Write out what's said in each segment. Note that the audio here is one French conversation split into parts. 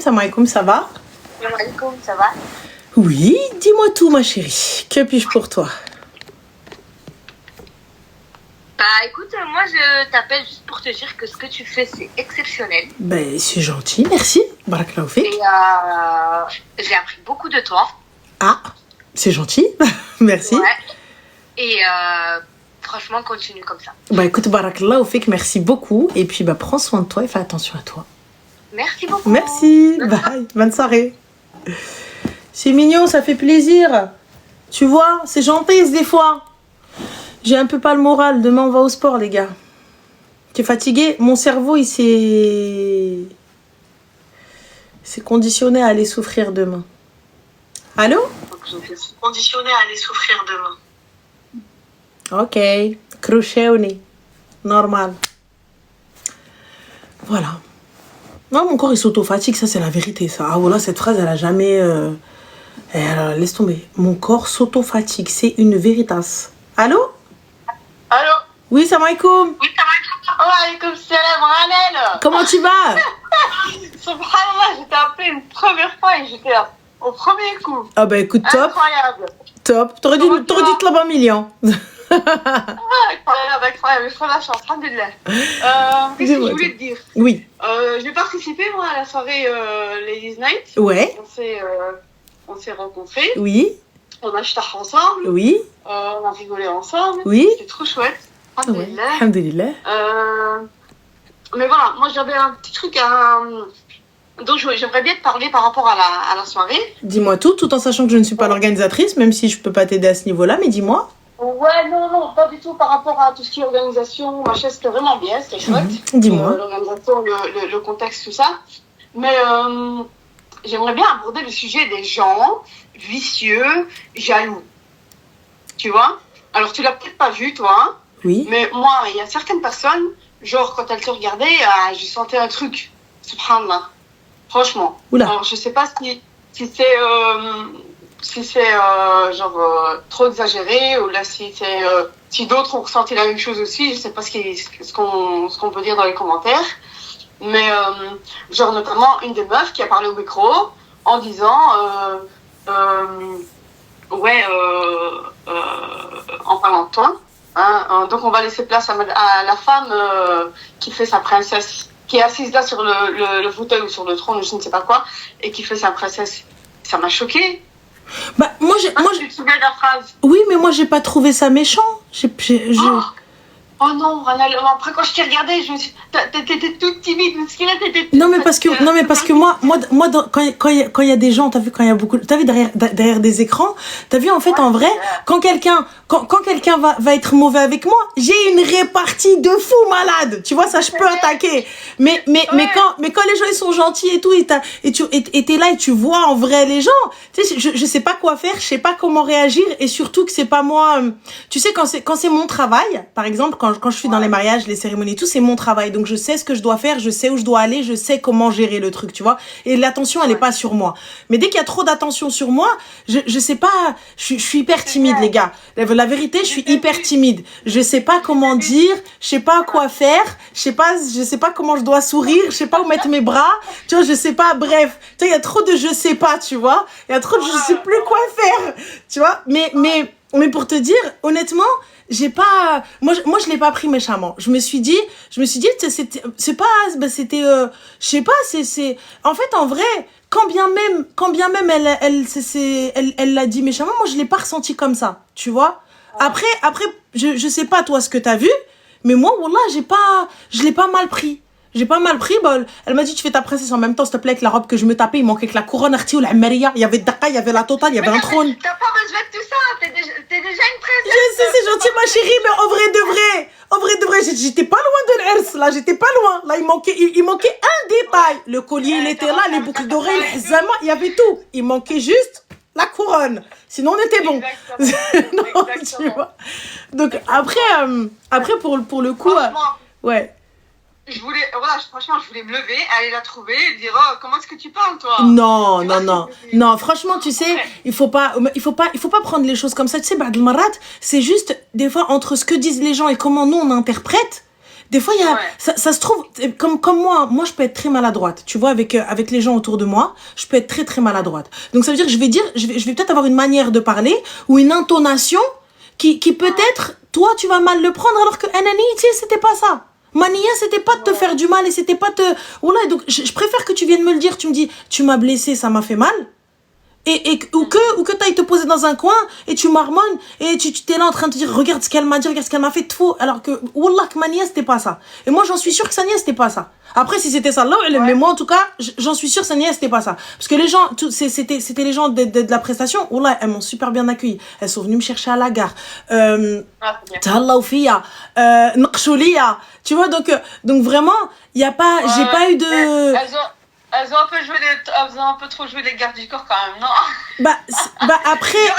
Salam alaikum, ça va? Salam alaikum, ça va? Oui, dis-moi tout, ma chérie. Que puis-je pour toi? Bah écoute, moi je t'appelle juste pour te dire que ce que tu fais c'est exceptionnel. Ben, c'est gentil, merci. Barakallahu fik. Et j'ai appris beaucoup de toi. Ah, c'est gentil. Merci. Ouais. Et franchement, continue comme ça. Bah écoute, barakallahu fik, merci beaucoup. Et puis, bah, prends soin de toi et fais attention à toi. Merci beaucoup. Merci. Bye. Bonne soirée. C'est mignon, ça fait plaisir. Tu vois, c'est gentil des fois. J'ai un peu pas le moral. Demain, on va au sport, les gars. Tu es fatigué? Mon cerveau, il s'est conditionné à aller souffrir demain. Allô? Conditionné à aller souffrir demain. Ok. Crochet au nez. Normal. Voilà. Non, mon corps, il s'auto-fatigue. Ça, c'est la vérité, ça. Ah, voilà, cette phrase, elle a jamais... laisse tomber. Mon corps s'auto-fatigue. C'est une véritas. Allô? Allô? Oui, salam alaikum. Oui, ça va? Oh, alaikum salam, Ranel. Comment tu vas? Subhanallah, j'étais appelée une première fois et j'étais là au premier coup. Ah bah écoute, top. Incroyable. Top. T'aurais dû te l'avoir un million. Incroyable, incroyable. Je suis la chance, alhamdoulilah. Qu'est-ce que je voulais te dire? Oui. J'ai participé, moi, à la soirée Ladies Night. Ouais. On s'est rencontrés. Oui. On a acheté ensemble. Oui. On a rigolé ensemble. Oui. C'était trop chouette. Ouais. Alhamdoulilah. Mais voilà, moi j'avais un petit truc dont j'aimerais bien te parler par rapport à la soirée. Dis-moi tout en sachant que je ne suis pas l'organisatrice, même si je peux pas t'aider à ce niveau-là, mais dis-moi. Ouais, non, pas du tout par rapport à tout ce qui est organisation, machin, c'était vraiment bien, c'était chouette. Dis-moi. L'organisation, le contexte, tout ça. Mais j'aimerais bien aborder le sujet des gens vicieux, jaloux. Tu vois? Alors tu l'as peut-être pas vu, toi. Oui. Mais moi, il y a certaines personnes, genre quand elles te regardaient, je sentais un truc. Subhanallah. Franchement. Oula. Alors je sais pas si c'est trop exagéré ou là si d'autres ont ressenti la même chose aussi, je sais pas ce qu'on peut dire dans les commentaires. Mais genre notamment une des meufs qui a parlé au micro en disant en parlant de toi. Donc on va laisser place à la femme qui fait sa princesse, qui est assise là sur le fauteuil ou sur le trône, je ne sais pas quoi, et qui fait sa princesse. Ça m'a choquée. Bah moi tu te souviens de la phrase? Oui, mais moi j'ai pas trouvé ça méchant. Oh non, Ranal, après quand je t'ai regardé, t'étais toute timide, Non mais parce que moi quand il y a des gens, t'as vu, quand il y a beaucoup, t'as vu derrière des écrans, t'as vu en fait, en vrai, quand quelqu'un va être mauvais avec moi, j'ai une répartie de fou malade, tu vois, ça je peux attaquer, mais quand les gens ils sont gentils et tout, et t'es là et tu vois en vrai les gens, tu sais, je sais pas quoi faire, je sais pas comment réagir, et surtout que c'est pas moi, tu sais, quand c'est mon travail, par exemple, quand je suis dans les mariages, les cérémonies, tout, c'est mon travail. Donc, je sais ce que je dois faire, je sais où je dois aller, je sais comment gérer le truc, tu vois. Et l'attention, elle est pas sur moi. Mais dès qu'il y a trop d'attention sur moi, je sais pas, je suis hyper timide, les gars. La vérité, je suis hyper timide. Je sais pas comment dire, je sais pas quoi faire, je sais pas comment je dois sourire, je sais pas où mettre mes bras, tu vois, je sais pas, bref. Tu vois, il y a trop de je sais pas, tu vois. Il y a trop de je sais plus quoi faire, tu vois. Mais pour te dire, honnêtement, j'ai pas, moi je l'ai pas pris méchamment. Je me suis dit c'est pas, c'était je sais pas, c'est en fait, en vrai, quand bien même elle l'a dit méchamment, moi je l'ai pas ressenti comme ça, tu vois. Après je sais pas toi ce que t'as vu, mais moi wallah, je l'ai pas mal pris. J'ai pas mal pris, elle m'a dit tu fais ta princesse en même temps, s'il te plaît, avec la robe que je me tapais, il manquait que la couronne arti ou la maria, il y avait Dakar, il y avait la totale, il y avait un trône. T'as pas besoin de tout ça, t'es déjà une princesse. Je sais, c'est gentil ma chérie, mais en vrai de vrai, j'étais pas loin de l'Ers, là, j'étais pas loin. Là, il manquait un détail. Le collier, il était là, les boucles d'oreilles, le hizama, il y avait tout. Il manquait juste la couronne. Sinon, on était bon. Non, tu vois. Donc, après pour le coup, ouais. Franchement, je voulais me lever, aller la trouver et dire oh, comment est-ce que tu parles, toi? Non, franchement, tu sais, il faut pas prendre les choses comme ça. Tu sais, Ba'd al-Marat, c'est juste des fois entre ce que disent les gens et comment nous on interprète. Des fois, il y a, Ouais. ça se trouve, comme moi, je peux être très maladroite. Tu vois, avec les gens autour de moi, je peux être très, très maladroite. Donc, ça veut dire que je vais peut-être avoir une manière de parler ou une intonation qui peut-être, toi, tu vas mal le prendre alors que Anani, tu sais, c'était pas ça. Mania, c'était pas de te faire du mal et c'était pas de te... Oula, donc, je préfère que tu viennes me le dire. Tu me dis, tu m'as blessé, ça m'a fait mal. Ou que t'ailles te poser dans un coin et tu marmonnes et tu t'es là en train de te dire regarde ce qu'elle m'a dit, regarde ce qu'elle m'a fait de faux, alors que wallah que Mania c'était pas ça. Et moi j'en suis sûre que Sania c'était pas ça. Après si c'était ça là, mais moi en tout cas j'en suis sûre que Sania c'était pas ça. Parce que les gens, c'était les gens de la prestation, wallah elles m'ont super bien accueilli. Elles sont venues me chercher à la gare. Ah, c'est bien. Tahallaou fiya, naqshouliya. Tu vois, donc vraiment, il y a pas, j'ai pas eu de... Elles ont un peu trop joué les gardes du corps quand même, non? Après, On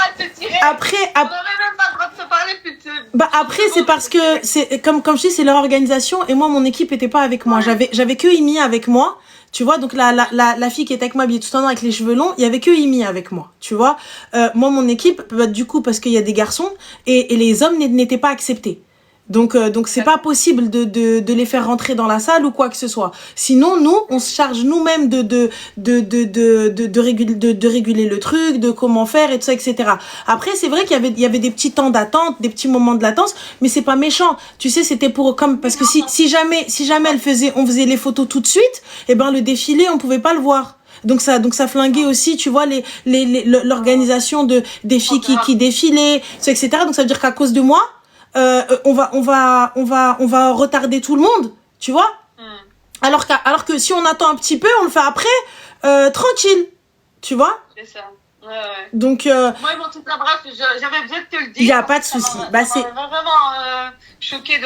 n'avait même pas le droit de se parler, putain. après c'est parce que c'est comme je dis, c'est leur organisation et moi mon équipe était pas avec moi. J'avais que Imi avec moi. Tu vois, donc la fille qui était avec moi habillée tout en noir avec les cheveux longs, il y avait que Imi avec moi. Tu vois, moi mon équipe, du coup parce qu'il y a des garçons et les hommes n'étaient pas acceptés. Donc c'est pas possible de les faire rentrer dans la salle ou quoi que ce soit. Sinon nous on se charge nous-mêmes de réguler le truc, de comment faire et tout ça, etc. Après c'est vrai qu'il y avait des petits temps d'attente, des petits moments de latence, mais c'est pas méchant. Tu sais, c'était parce que si jamais on faisait les photos tout de suite, et ben le défilé on pouvait pas le voir. Donc ça flinguait aussi, tu vois, l'organisation des filles qui défilaient, etc. Donc ça veut dire qu'à cause de moi, on va retarder tout le monde, tu vois. Alors que si on attend un petit peu, on le fait après, tranquille, tu vois. C'est ça. Ouais. Donc moi ils m'ont tout bref, j'avais besoin de te le dire. Il y a pas de souci. Ça m'a vraiment choqué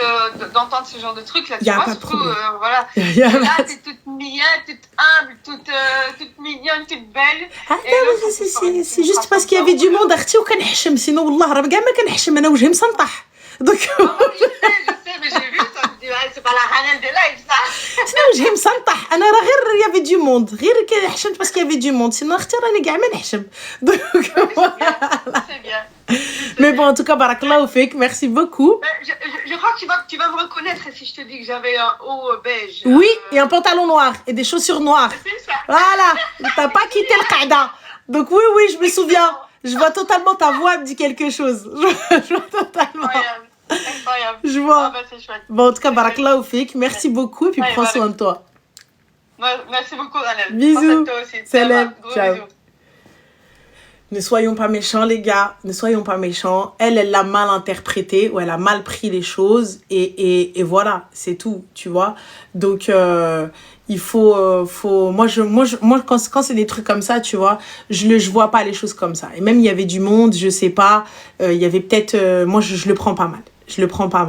d'entendre ce genre de truc là. Il y a pas de problème. Voilà. Là t'es toute mignonne, toute humble, toute mignonne, toute belle. C'est juste parce qu'il y avait du monde arti ou كنحشم, sinon والله راه كاع ما كنحشم, انا وجهي مسنطح. Donc je sais, mais j'ai vu ça. C'est pas la Hanel de live ça. sinon وجهي مسنطح. انا راه غير il y avait du monde, غير كنحشمت parce qu'il y avait du monde, sinon اختي راني كاع ما نحشم. Donc c'est bien. Mais bon, en tout cas, barakallahu fik, merci beaucoup. Je crois que tu vas me reconnaître si je te dis que j'avais un haut beige. Oui, et un pantalon noir et des chaussures noires. C'est ça. Voilà, t'as pas quitté le qa'da. Donc oui, je me souviens. Je vois totalement ta voix, elle me dit quelque chose. Je vois totalement. Incroyable. Je vois. Ah bah, c'est chouette. Bon, en tout cas, barakallahu fik, merci beaucoup et puis prends soin de toi. Merci beaucoup, Anel. Bisous. Toi aussi. Salam. Gros Ciao. bisous. Ne soyons pas méchants, les gars. Ne soyons pas méchants. Elle l'a mal interprété ou elle a mal pris les choses et voilà, c'est tout, tu vois. Donc il faut moi quand c'est des trucs comme ça, tu vois, je vois pas les choses comme ça. Et même il y avait du monde, je sais pas, il y avait peut-être moi je le prends pas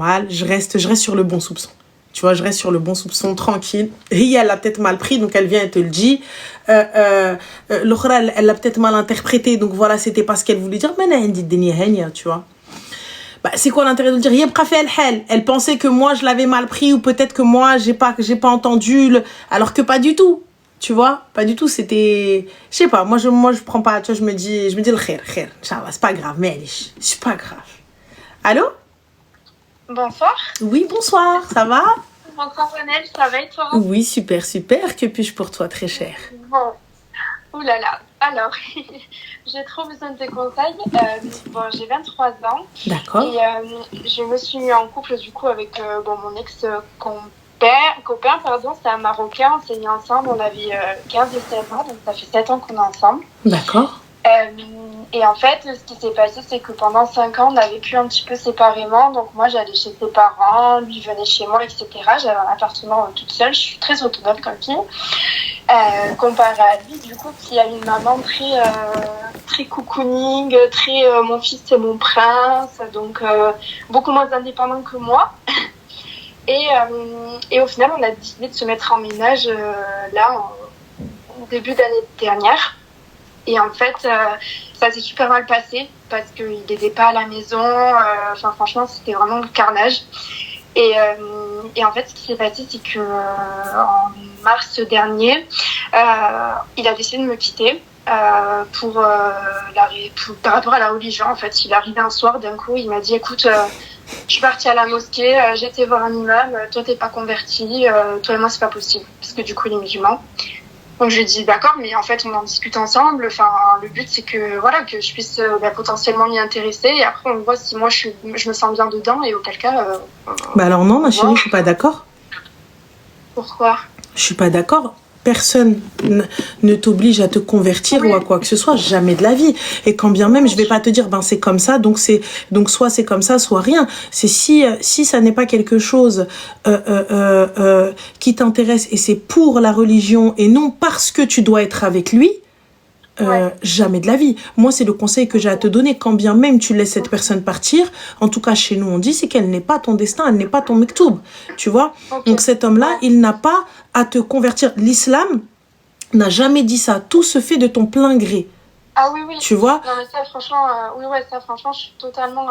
mal. Je reste sur le bon soupçon. Tu vois, je reste sur le bon soupçon, tranquille. Et elle l'a peut-être mal pris, donc elle vient et te le dit. L'autre, elle l'a peut-être mal interprété, donc voilà, c'était pas ce qu'elle voulait dire. Mais elle dit tu vois. Bah, c'est quoi l'intérêt de le dire? Elle pensait que moi, je l'avais mal pris, ou peut-être que moi, j'ai pas entendu, alors que pas du tout. Tu vois, pas du tout, c'était... Je sais pas, moi, je prends pas, tu vois, je me dis le khair, Inch'Allah, c'est pas grave, mais c'est pas grave. Allô? Bonsoir. Oui, bonsoir, ça va? Bonsoir, Anel, ça va et toi? Oui, super. Que puis-je pour toi, très cher? Bon, oulala. Alors, j'ai trop besoin de tes conseils. Bon, j'ai 23 ans. D'accord. Et je me suis mis en couple, du coup, avec mon ex-copain, c'est un Marocain. On s'est mis ensemble, on avait 15 et 16 ans, donc ça fait 7 ans qu'on est ensemble. D'accord. Et en fait, ce qui s'est passé, c'est que pendant 5 ans, on a vécu un petit peu séparément. Donc moi, j'allais chez ses parents, lui venait chez moi, etc. J'avais un appartement toute seule. Je suis très autonome comme fille. Comparé à lui, du coup, qui a une maman très cocooning, mon fils c'est mon prince, donc beaucoup moins indépendant que moi. Et au final, on a décidé de se mettre en ménage au début d'année dernière. Et en fait, ça s'est super mal passé parce qu'il n'était pas à la maison. Franchement, c'était vraiment le carnage. Et en fait, ce qui s'est passé, c'est que en mars dernier, il a décidé de me quitter. par rapport à la religion. En fait, il est arrivé un soir, d'un coup, il m'a dit, écoute, je suis partie à la mosquée, j'ai été voir un imam, toi t'es pas converti, toi et moi c'est pas possible, parce que du coup il est musulman. Donc je lui ai dit d'accord, mais en fait on en discute ensemble. Enfin, le but c'est que voilà, que je puisse potentiellement m'y intéresser, et après on voit si moi je me sens bien dedans, et auquel cas. Bah alors non, ma chérie, je suis pas d'accord. Pourquoi? Je suis pas d'accord. Personne ne t'oblige à te convertir ou à quoi que ce soit, jamais de la vie. Et quand bien même, je vais pas te dire, ben c'est comme ça, donc soit c'est comme ça, soit rien. C'est si ça n'est pas quelque chose qui t'intéresse et c'est pour la religion et non parce que tu dois être avec lui. Jamais de la vie. Moi, c'est le conseil que j'ai à te donner. Quand bien même tu laisses cette personne partir, en tout cas chez nous, on dit c'est qu'elle n'est pas ton destin, elle n'est pas ton mektoub. Tu vois? Donc cet homme-là, il n'a pas à te convertir. L'islam n'a jamais dit ça. Tout se fait de ton plein gré. Ah oui, oui. Tu vois? Non, mais ça, franchement, ça, franchement, je suis totalement,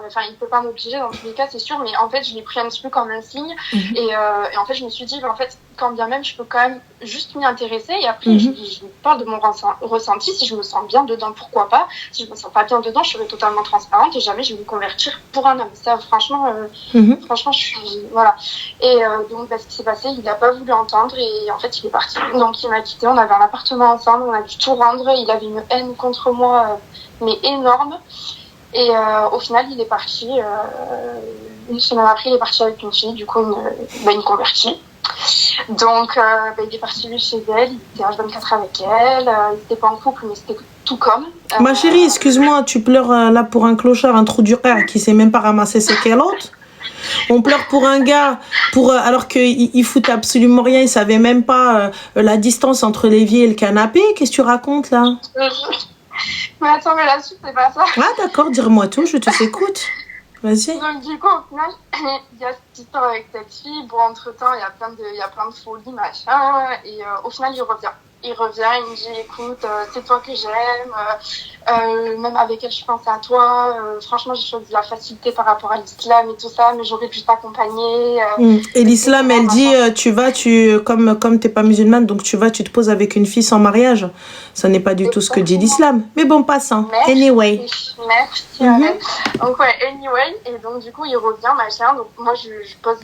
enfin, il peut pas m'obliger dans tous les cas, c'est sûr, mais en fait, je l'ai pris un petit peu comme un signe, et en fait, je me suis dit, en fait, quand bien même, je peux quand même juste m'y intéresser, et après, je parle de mon ressenti, si je me sens bien dedans, pourquoi pas, si je me sens pas bien dedans, je serai totalement transparente, et jamais je vais me convertir pour un homme. Ça, franchement, franchement, je suis, voilà. Et donc, ce qui s'est passé, il a pas voulu entendre, et en fait, il est parti. Donc, il m'a quitté, on avait un appartement ensemble, on a dû tout rendre, il avait une haine contre moi, mais énorme. Et au final, il est parti. Une semaine après, il est parti avec une fille, du coup, une convertie. Donc, il est parti lui chez elle, il était H24 avec elle, il n'était pas en couple, mais c'était tout comme. Ma chérie, excuse-moi, tu pleures là pour un clochard, un trou du R qui sait même pas ramasser ses calottes. On pleure pour un gars, alors qu'il fout absolument rien, il savait même pas la distance entre l'évier et le canapé. Qu'est-ce que tu racontes là? Mais attends, mais la suite, c'est pas ça. Ah d'accord, dis-moi tout, je t'écoute. Vas-y. Donc du coup, au final, il y a cette histoire avec cette fille. Bon, entre-temps, il y a plein de folies, machin. Et au final, il revient. Il me dit, écoute, c'est toi que j'aime, même avec elle, je pense à toi. Franchement, j'ai choisi la facilité par rapport à l'islam et tout ça, mais j'aurais dû t'accompagner. Et l'islam, elle dit, comme t'es pas musulmane, donc tu te poses avec une fille sans mariage. Ça n'est pas du tout ce que dit l'islam. Mais bon, passons. Anyway. Merci. Donc anyway, et donc du coup, il revient, machin. Donc moi, je pose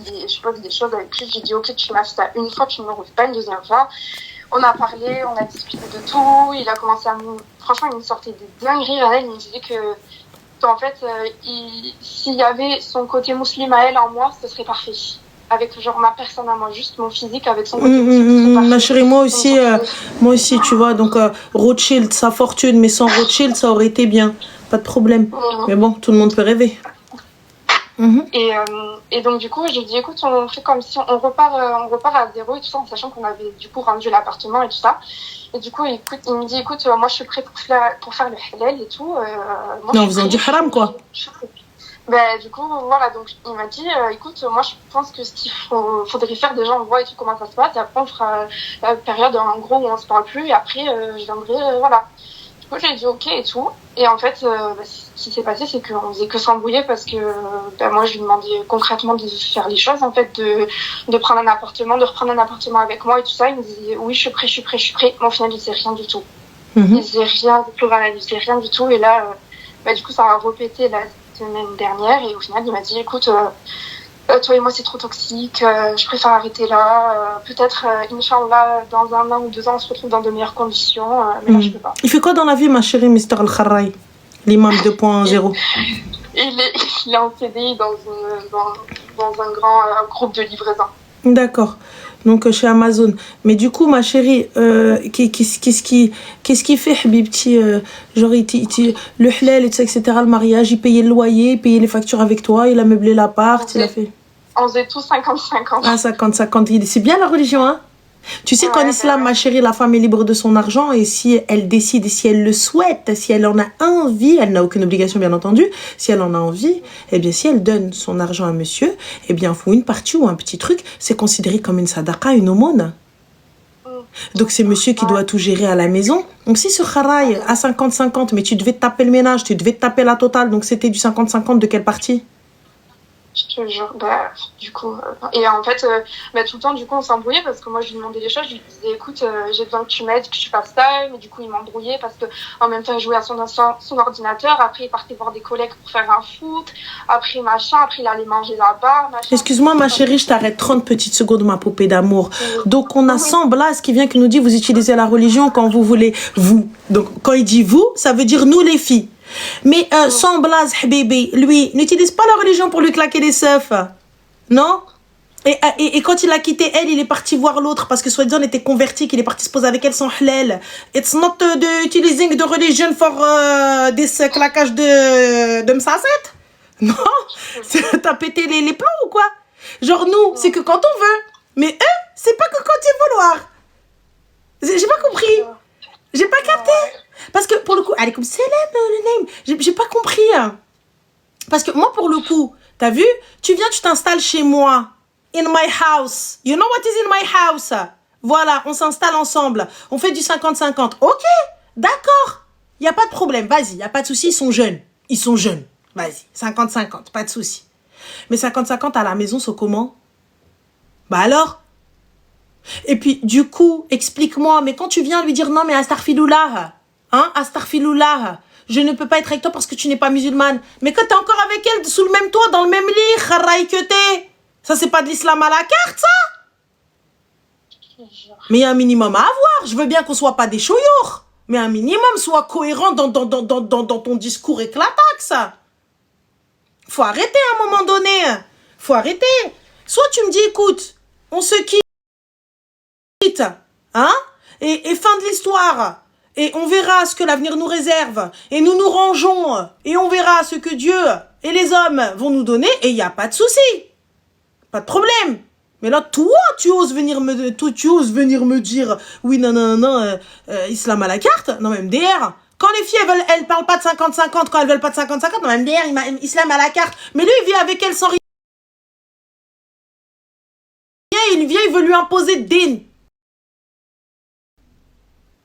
des choses avec lui. Je lui dis, ok, tu m'as fait ça une fois, tu ne me refais pas une deuxième fois. On a parlé, on a discuté de tout. Il a commencé franchement, il me sortait des dingueries. Il me disait que en fait, s'il y avait son côté musulman à elle en moi, ce serait parfait. Avec genre ma personne à moi, juste mon physique avec son côté musulman. Ma chérie, moi aussi, tu vois. Donc Rothschild, sa fortune, mais sans Rothschild, ça aurait été bien. Pas de problème. Mais bon, tout le monde peut rêver. Et donc du coup je lui dis écoute, on fait comme si on repart à zéro et tout ça, en sachant qu'on avait du coup rendu l'appartement et tout ça. Et du coup il me dit écoute, moi je suis prêt pour faire le halal et tout. Moi, non, vous en dites haram quoi. Du coup voilà, donc il m'a dit écoute, moi je pense que ce qu'il faudrait faire, déjà on voit et tout comment ça se passe, et après on fera la période en gros où on se parle plus, et après je viendrai voilà. Du coup j'ai dit ok et tout, et en fait ce qui s'est passé, c'est qu'on faisait que s'embrouiller parce que moi je lui demandais concrètement de faire les choses, en fait, de prendre un appartement, de reprendre un appartement avec moi et tout ça. Il me disait oui, je suis prêt, mais au final il disait rien du tout. Il disait rien du tout, il disait rien du tout, et là du coup ça a répété la semaine dernière, et au final il m'a dit écoute, toi et moi c'est trop toxique, je préfère arrêter là, peut-être Inch'Allah dans 1 an ou 2 ans on se retrouve dans de meilleures conditions, mais là je peux pas. Il fait quoi dans la vie, ma chérie, Mr. Al-Kharraï, l'imam 2.0? Il est en CDI dans un grand groupe de livraison. D'accord, donc chez Amazon. Mais du coup, ma chérie, qu'est-ce qu'il fait, Habibti, genre le halal, etc., le mariage, il payait le loyer, il payait les factures avec toi, il a meublé l'appart, il a fait... On faisait tout 50-50. Ah, 50-50, c'est bien la religion, hein? Tu sais qu'en islam, ma chérie, la femme est libre de son argent, et si elle décide, et si elle le souhaite, si elle en a envie, elle n'a aucune obligation bien entendu, si elle en a envie, eh bien si elle donne son argent à monsieur, eh bien faut une partie ou un petit truc, c'est considéré comme une sadaqa, une aumône. Donc c'est monsieur qui doit tout gérer à la maison. Donc si ce kharaï à 50-50, mais tu devais te taper le ménage, tu devais te taper la totale, donc c'était du 50-50 de quelle partie? Je te jure, du coup, et en fait, tout le temps, du coup, on s'embrouillait parce que moi, je lui demandais des choses, je lui disais, écoute, j'ai besoin que tu m'aides, que tu fasses ça, mais du coup, il m'embrouillait parce que en même temps, il jouait à son ordinateur, après, il partait voir des collègues pour faire un foot, après, machin, après, il allait manger là-bas, machin. Excuse-moi, ma chérie, je t'arrête 30 petites secondes, ma poupée d'amour. Donc, on a Samblas qui vient qui nous dit, vous utilisez la religion quand vous voulez, vous. Donc, quand il dit vous, ça veut dire nous, les filles. Mais Samblas, bébé, lui, n'utilise pas la religion pour lui claquer les seufs. Non? Et quand il a quitté elle, il est parti voir l'autre parce que soi-disant, il était converti, qu'il est parti se poser avec elle sans halal. It's not the utilizing the religion for this claquage de msasset. Non? T'as pété les plombs ou quoi? Genre nous, c'est que quand on veut. Mais eux, c'est pas que quand ils vouloir. J'ai pas compris. J'ai pas capté. Parce que pour le coup, allez, comme c'est le name. J'ai pas compris. Parce que moi, pour le coup, t'as vu? Tu viens, tu t'installes chez moi. In my house. You know what is in my house? Voilà, on s'installe ensemble. On fait du 50-50. Ok, d'accord. Il n'y a pas de problème. Vas-y, il n'y a pas de souci. Ils sont jeunes. Ils sont jeunes. Vas-y, 50-50. Pas de souci. Mais 50-50 à la maison, c'est comment? Bah alors? Et puis, du coup, explique-moi. Mais quand tu viens lui dire non, mais Astaghfirullah. Hein, Astaghfirullah. Je ne peux pas être avec toi parce que tu n'es pas musulmane. Mais que t'es encore avec elle sous le même toit, dans le même lit, kharaï que t'es. Ça, c'est pas de l'islam à la carte, ça? Mais il y a un minimum à avoir. Je veux bien qu'on soit pas des chouyours. Mais un minimum, soit cohérent dans ton discours éclataxe. Faut arrêter à un moment donné. Faut arrêter. Soit tu me dis, écoute, on se quitte. Hein? Et fin de l'histoire. Et on verra ce que l'avenir nous réserve. Et nous nous rangeons. Et on verra ce que Dieu et les hommes vont nous donner. Et il n'y a pas de souci. Pas de problème. Mais là, toi, tu oses venir me dire, oui, non, islam à la carte. Non, même MDR. Quand les filles, elles parlent pas de 50-50, quand elles veulent pas de 50-50, non, MDR, islam à la carte. Mais lui, il vit avec elle sans rien. Il veut lui imposer din.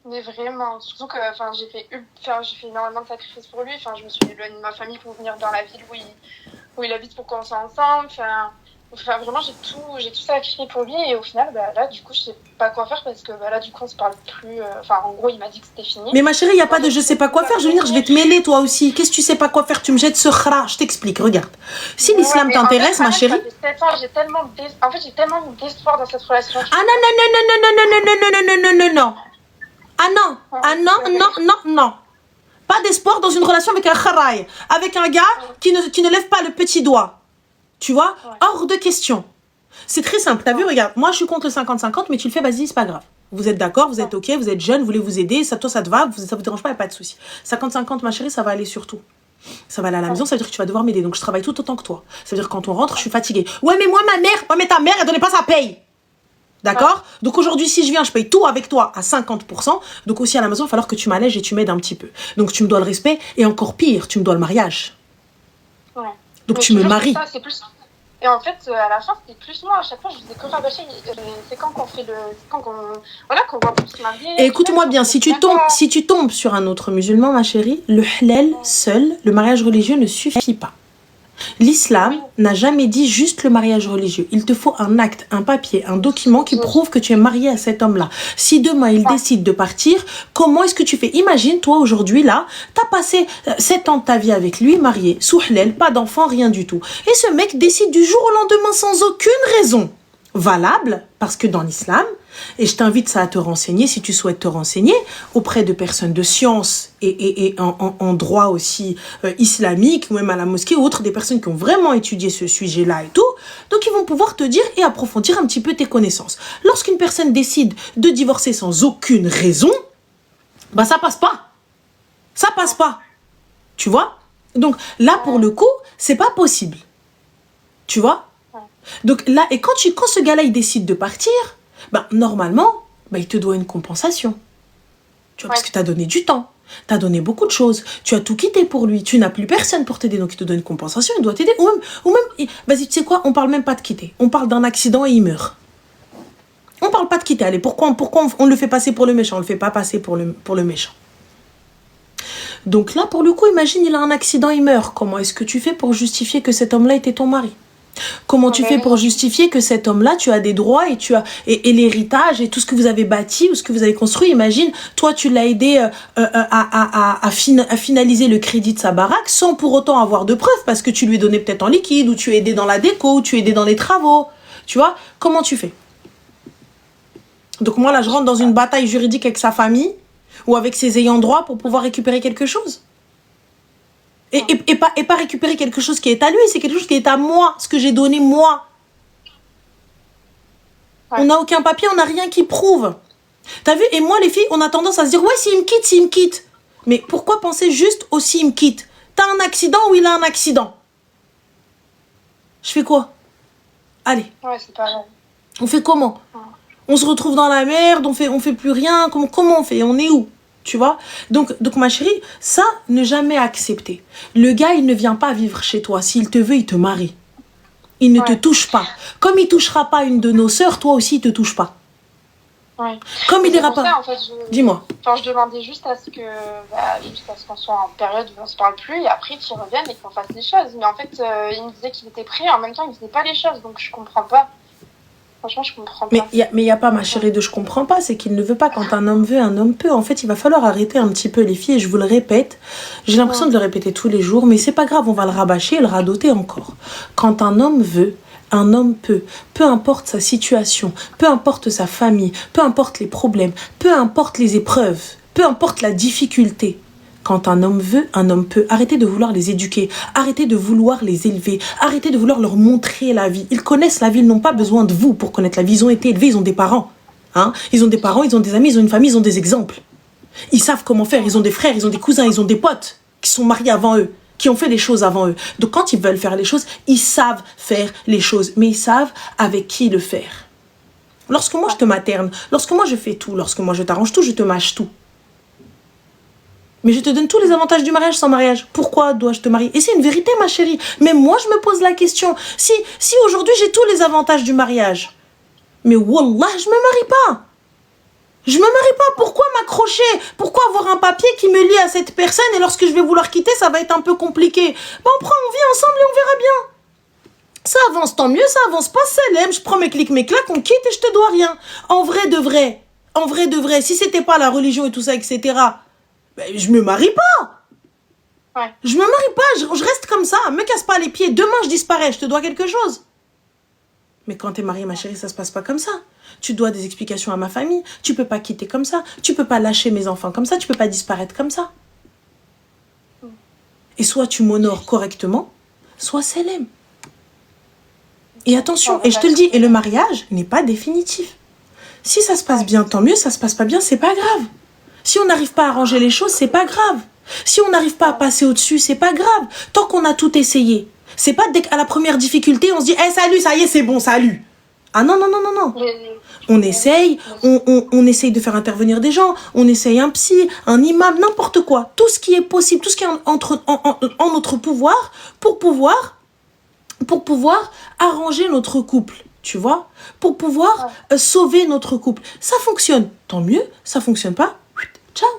Mais vraiment, surtout que j'ai fait énormément de sacrifices pour lui. Je me suis éloignée de ma famille pour venir dans la ville où il habite pour qu'on soit ensemble. Vraiment, j'ai tout sacrifié pour lui. Et au final, là, du coup, je sais pas quoi faire parce que là, du coup, on se parle plus. En gros, il m'a dit que c'était fini. Mais ma chérie, il n'y a pas de je sais pas quoi faire. Je veux dire, je vais te mêler toi aussi. Qu'est-ce que tu sais pas quoi faire? Tu me jettes ce khra. Je t'explique, regarde. Si l'islam t'intéresse, ma chérie. J'ai tellement mis d'espoir dans cette relation. Ah non. Ah non. Pas d'espoir dans une relation avec un kharaï. Avec un gars qui ne lève pas le petit doigt. Tu vois, hors de question. C'est très simple. T'as vu, regarde, moi je suis contre le 50-50, mais tu le fais, vas-y, c'est pas grave. Vous êtes d'accord, vous êtes ok, vous êtes jeune, vous voulez vous aider, ça te va, ça vous dérange pas, y a pas de souci. 50-50, ma chérie, ça va aller sur tout. Ça va aller à la maison, ça veut dire que tu vas devoir m'aider. Donc je travaille tout autant que toi. Ça veut dire que quand on rentre, je suis fatiguée. Ouais, mais moi, ta mère, elle donnait pas sa paye. D'accord? Donc aujourd'hui, si je viens, je paye tout avec toi à 50%. Donc aussi à la maison, il va falloir que tu m'allèges et tu m'aides un petit peu. Donc tu me dois le respect et encore pire, tu me dois le mariage. Ouais. Donc tu me maries. Ça, et en fait, à la fin, c'était plus moi. À chaque fois, je disais que rabâcher. C'est quand qu'on fait qu'on va plus se marier. Et écoute-moi bien, si tu tombes sur un autre musulman, ma chérie, le halal seul, le mariage religieux ne suffit pas. L'islam n'a jamais dit juste le mariage religieux. Il te faut un acte, un papier, un document qui prouve que tu es marié à cet homme-là. Si demain il décide de partir, comment est-ce que tu fais? Imagine, toi aujourd'hui là, t'as passé 7 ans de ta vie avec lui, marié, sous halal, pas d'enfant, rien du tout. Et ce mec décide du jour au lendemain sans aucune raison valable, parce que dans l'islam, et je t'invite à te renseigner, si tu souhaites te renseigner, auprès de personnes de science et en droit aussi islamique, ou même à la mosquée, ou autres, des personnes qui ont vraiment étudié ce sujet-là et tout, donc ils vont pouvoir te dire et approfondir un petit peu tes connaissances. Lorsqu'une personne décide de divorcer sans aucune raison, bah ça passe pas. Ça passe pas. Tu vois? Donc là, pour le coup, c'est pas possible. Tu vois? Donc là, et quand ce gars-là, il décide de partir, ben, normalement, ben, il te doit une compensation. Tu vois, parce que tu as donné du temps, tu as donné beaucoup de choses, tu as tout quitté pour lui, tu n'as plus personne pour t'aider, donc il te donne une compensation, il doit t'aider. Ou même, vas-y, tu sais quoi, on parle même pas de quitter, on parle d'un accident et il meurt. On parle pas de quitter, allez, pourquoi on le fait passer pour le méchant, on le fait pas passer pour le méchant. Donc là, pour le coup, imagine, il a un accident, il meurt. Comment est-ce que tu fais pour justifier que cet homme-là était ton mari? Comment tu fais pour justifier que cet homme-là, tu as des droits et tu as et l'héritage et tout ce que vous avez bâti ou ce que vous avez construit. Imagine, toi, tu l'as aidé à finaliser le crédit de sa baraque sans pour autant avoir de preuves parce que tu lui ai donné peut-être en liquide ou tu as aidé dans la déco ou tu as aidé dans les travaux. Tu vois, comment tu fais? Donc moi, là, je rentre dans une bataille juridique avec sa famille ou avec ses ayants droit pour pouvoir récupérer quelque chose. Et pas récupérer quelque chose qui est à lui, c'est quelque chose qui est à moi, ce que j'ai donné moi. Ouais. On n'a aucun papier, on n'a rien qui prouve. T'as vu? Et moi, les filles, on a tendance à se dire, ouais, s'il me quitte. Mais pourquoi penser juste au s'il me quitte? T'as un accident ou il a un accident? Je fais quoi? Allez. Ouais, c'est pas vrai. On fait comment? Ouais. On se retrouve dans la merde, on fait plus rien. Comment on fait? On est où? Tu vois, donc ma chérie, ça, ne jamais accepter. Le gars, il ne vient pas vivre chez toi. S'il te veut, il te marie. Il ne te touche pas. Comme il touchera pas une de nos sœurs, toi aussi, il te touche pas. Ouais. Comme il ira pas. En fait, dis-moi. Enfin, je demandais juste à ce qu'on soit en période où on se parle plus et après qu'il revienne et qu'on fasse les choses. Mais en fait, il me disait qu'il était prêt. En même temps, il faisait pas les choses, donc je comprends pas. Franchement, je comprends pas. Mais il y a pas, ma chérie, de je comprends pas. C'est qu'il ne veut pas. Quand un homme veut, un homme peut. En fait, il va falloir arrêter un petit peu, les filles. Et je vous le répète. J'ai l'impression de le répéter tous les jours. Mais c'est pas grave, on va le rabâcher et le radoter encore. Quand un homme veut, un homme peut. Peu importe sa situation, peu importe sa famille, peu importe les problèmes, peu importe les épreuves, peu importe la difficulté. Quand un homme veut, un homme peut. Arrêtez de vouloir les éduquer. Arrêtez de vouloir les élever. Arrêtez de vouloir leur montrer la vie. Ils connaissent la vie. Ils n'ont pas besoin de vous pour connaître la vie. Ils ont été élevés. Ils ont des parents. Hein? Ils ont des parents, ils ont des amis, ils ont une famille, ils ont des exemples. Ils savent comment faire. Ils ont des frères, ils ont des cousins, ils ont des potes qui sont mariés avant eux, qui ont fait les choses avant eux. Donc quand ils veulent faire les choses, ils savent faire les choses. Mais ils savent avec qui le faire. Lorsque moi je te materne, lorsque moi je fais tout, lorsque moi je t'arrange tout, je te mâche tout. Mais je te donne tous les avantages du mariage sans mariage. Pourquoi dois-je te marier? Et c'est une vérité, ma chérie. Mais moi, je me pose la question. Si aujourd'hui, j'ai tous les avantages du mariage, mais wallah, je me marie pas. Je me marie pas. Pourquoi m'accrocher? Pourquoi avoir un papier qui me lie à cette personne et lorsque je vais vouloir quitter, ça va être un peu compliqué? Ben, on vit ensemble et on verra bien. Ça avance, tant mieux. Ça avance pas, Salem. Je prends mes clics, mes claques, on quitte et je te dois rien. En vrai de vrai, si c'était pas la religion et tout ça, etc., ben, je me marie pas. Ouais. Je me marie pas, je reste comme ça. Me casse pas les pieds. Demain, je disparais. Je te dois quelque chose. Mais quand t'es mariée, ma chérie, ça se passe pas comme ça. Tu dois des explications à ma famille. Tu peux pas quitter comme ça. Tu peux pas lâcher mes enfants comme ça. Tu peux pas disparaître comme ça. Et soit tu m'honores correctement, soit c'est l'aime. Et attention, et je te le dis, et le mariage n'est pas définitif. Si ça se passe bien, tant mieux. Ça se passe pas bien, c'est pas grave. Si on n'arrive pas à arranger les choses, c'est pas grave. Si on n'arrive pas à passer au-dessus, c'est pas grave. Tant qu'on a tout essayé. C'est pas dès qu'à la première difficulté, on se dit hey, « salut, ça y est, c'est bon, salut ». Ah non. On essaye, on essaye de faire intervenir des gens, on essaye un psy, un imam, n'importe quoi. Tout ce qui est possible, tout ce qui est en notre pouvoir pour pouvoir arranger notre couple. Tu vois, pour pouvoir sauver notre couple. Ça fonctionne, tant mieux. Ça fonctionne pas, ciao.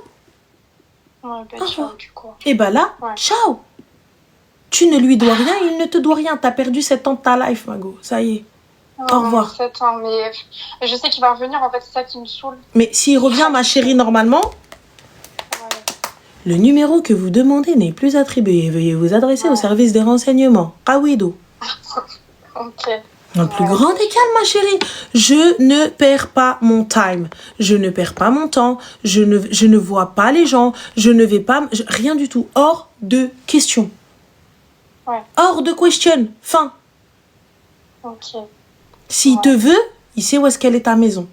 Ciao, du coup. Et bah là, ciao. Tu ne lui dois rien, il ne te doit rien. T'as perdu 7 ans de ta life, Mago. Ça y est. Au revoir. 7 ans, mais je sais qu'il va revenir, en fait, c'est ça qui me saoule. Mais s'il revient, ma chérie, normalement, le numéro que vous demandez n'est plus attribué. Veuillez vous adresser au service des renseignements. Kawido. Ok. Dans le plus grand des calmes, ma chérie. Je ne perds pas mon time. Je ne perds pas mon temps. Je ne vois pas les gens. Je ne vais pas... rien du tout. Hors de question. Hors de question. Fin. Ok. S'il te veut, il sait où est-ce qu'elle est ta maison.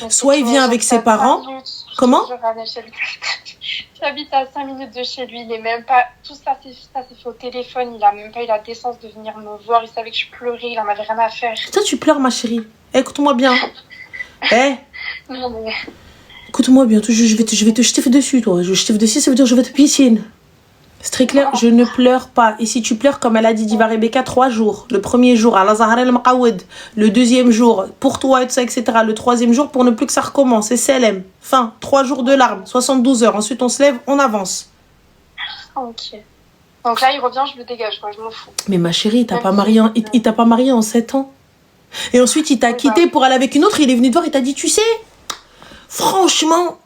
Soit il vient avec ses parents. Comment? J'habite à 5 minutes de chez lui. Il est même pas... Tout ça, c'est fait au téléphone. Il a même pas eu la décence de venir me voir. Il savait que je pleurais. Il en avait rien à faire. Toi, tu pleures, ma chérie. Écoute-moi bien. Non, mais... Écoute-moi bien. Je vais te jeter dessus, toi. Je jeter dessus, ça veut dire que je vais te piscine. C'est très clair, je ne pleure pas. Et si tu pleures, comme elle a dit Diva Rebecca, 3 jours. Le premier jour, Allah Zahar el-Maqawid. Le deuxième jour, pour toi, et tout ça, etc. Le troisième jour, pour ne plus que ça recommence. C'est Selem. Fin. 3 jours de larmes. 72 heures. Ensuite, on se lève, on avance. Ok. Donc là, il revient, je le dégage, quoi, je m'en fous. Mais ma chérie, il t'a pas marié en 7 ans. Et ensuite, il t'a quitté pour aller avec une autre. Il est venu te voir, il t'a dit, tu sais, franchement,